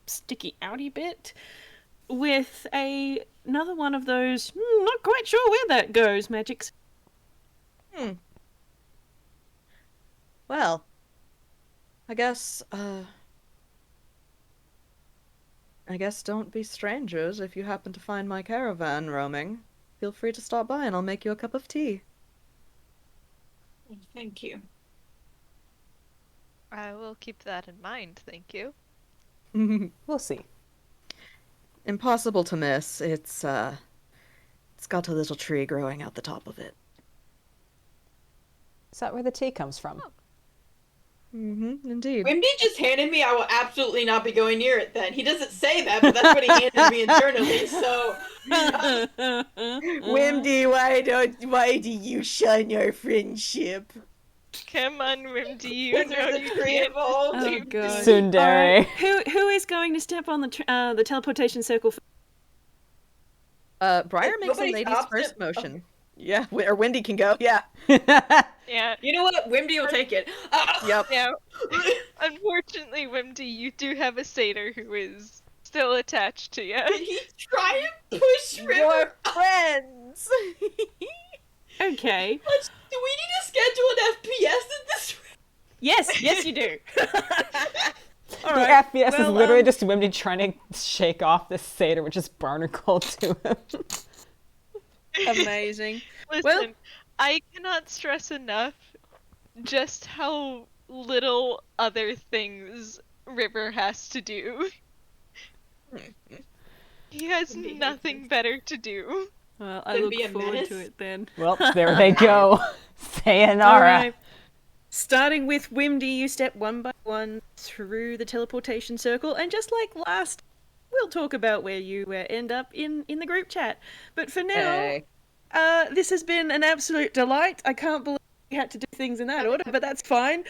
sticky outy bit with another one of those not quite sure where that goes magics. Well, I guess don't be strangers if you happen to find my caravan roaming. Feel free to stop by and I'll make you a cup of tea. Thank you. I will keep that in mind, thank you. We'll see. Impossible to miss. It's got a little tree growing out the top of it. Is that where the tea comes from? Mm-hmm, indeed. Wimdy just handed me, I will absolutely not be going near it then. He doesn't say that, but that's what he handed me internally, so... Wimdy, why do you shun our friendship? Come on, Wimdy, you Because know there's you a tree can't. involved. Oh god. Tsundere. Who is going to step on the teleportation circle? Briar makes a Nobody ladies stops first it? motion. Yeah, or Wendy can go, yeah. Yeah. You know what? Wimdy will take it. Yep. Yeah. Unfortunately, Wimdy, you do have a satyr who is still attached to you. Did he try and push Your River? friends. Okay. Do we need to schedule an FPS in this? Yes, you do. All The right. FPS is well, literally just Wimdy trying to shake off this satyr, which is barnacle to him. amazing. Listen, Well- I cannot stress enough just how little other things River has to do. He has nothing better to do. Well, I Then look be a forward menace? to it then. Well, there they go. Sayonara. All right. Starting with Wimdy, you step one by one through the teleportation circle, and just like last, we'll talk about where you end up in the group chat. But for now, Hey. this has been an absolute delight. I can't believe we had to do things in that order, but that's fine.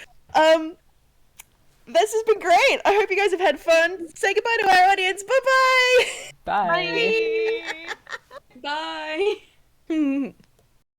This has been great. I hope you guys have had fun. Say goodbye to our audience. Bye-bye. Bye. Bye. Bye.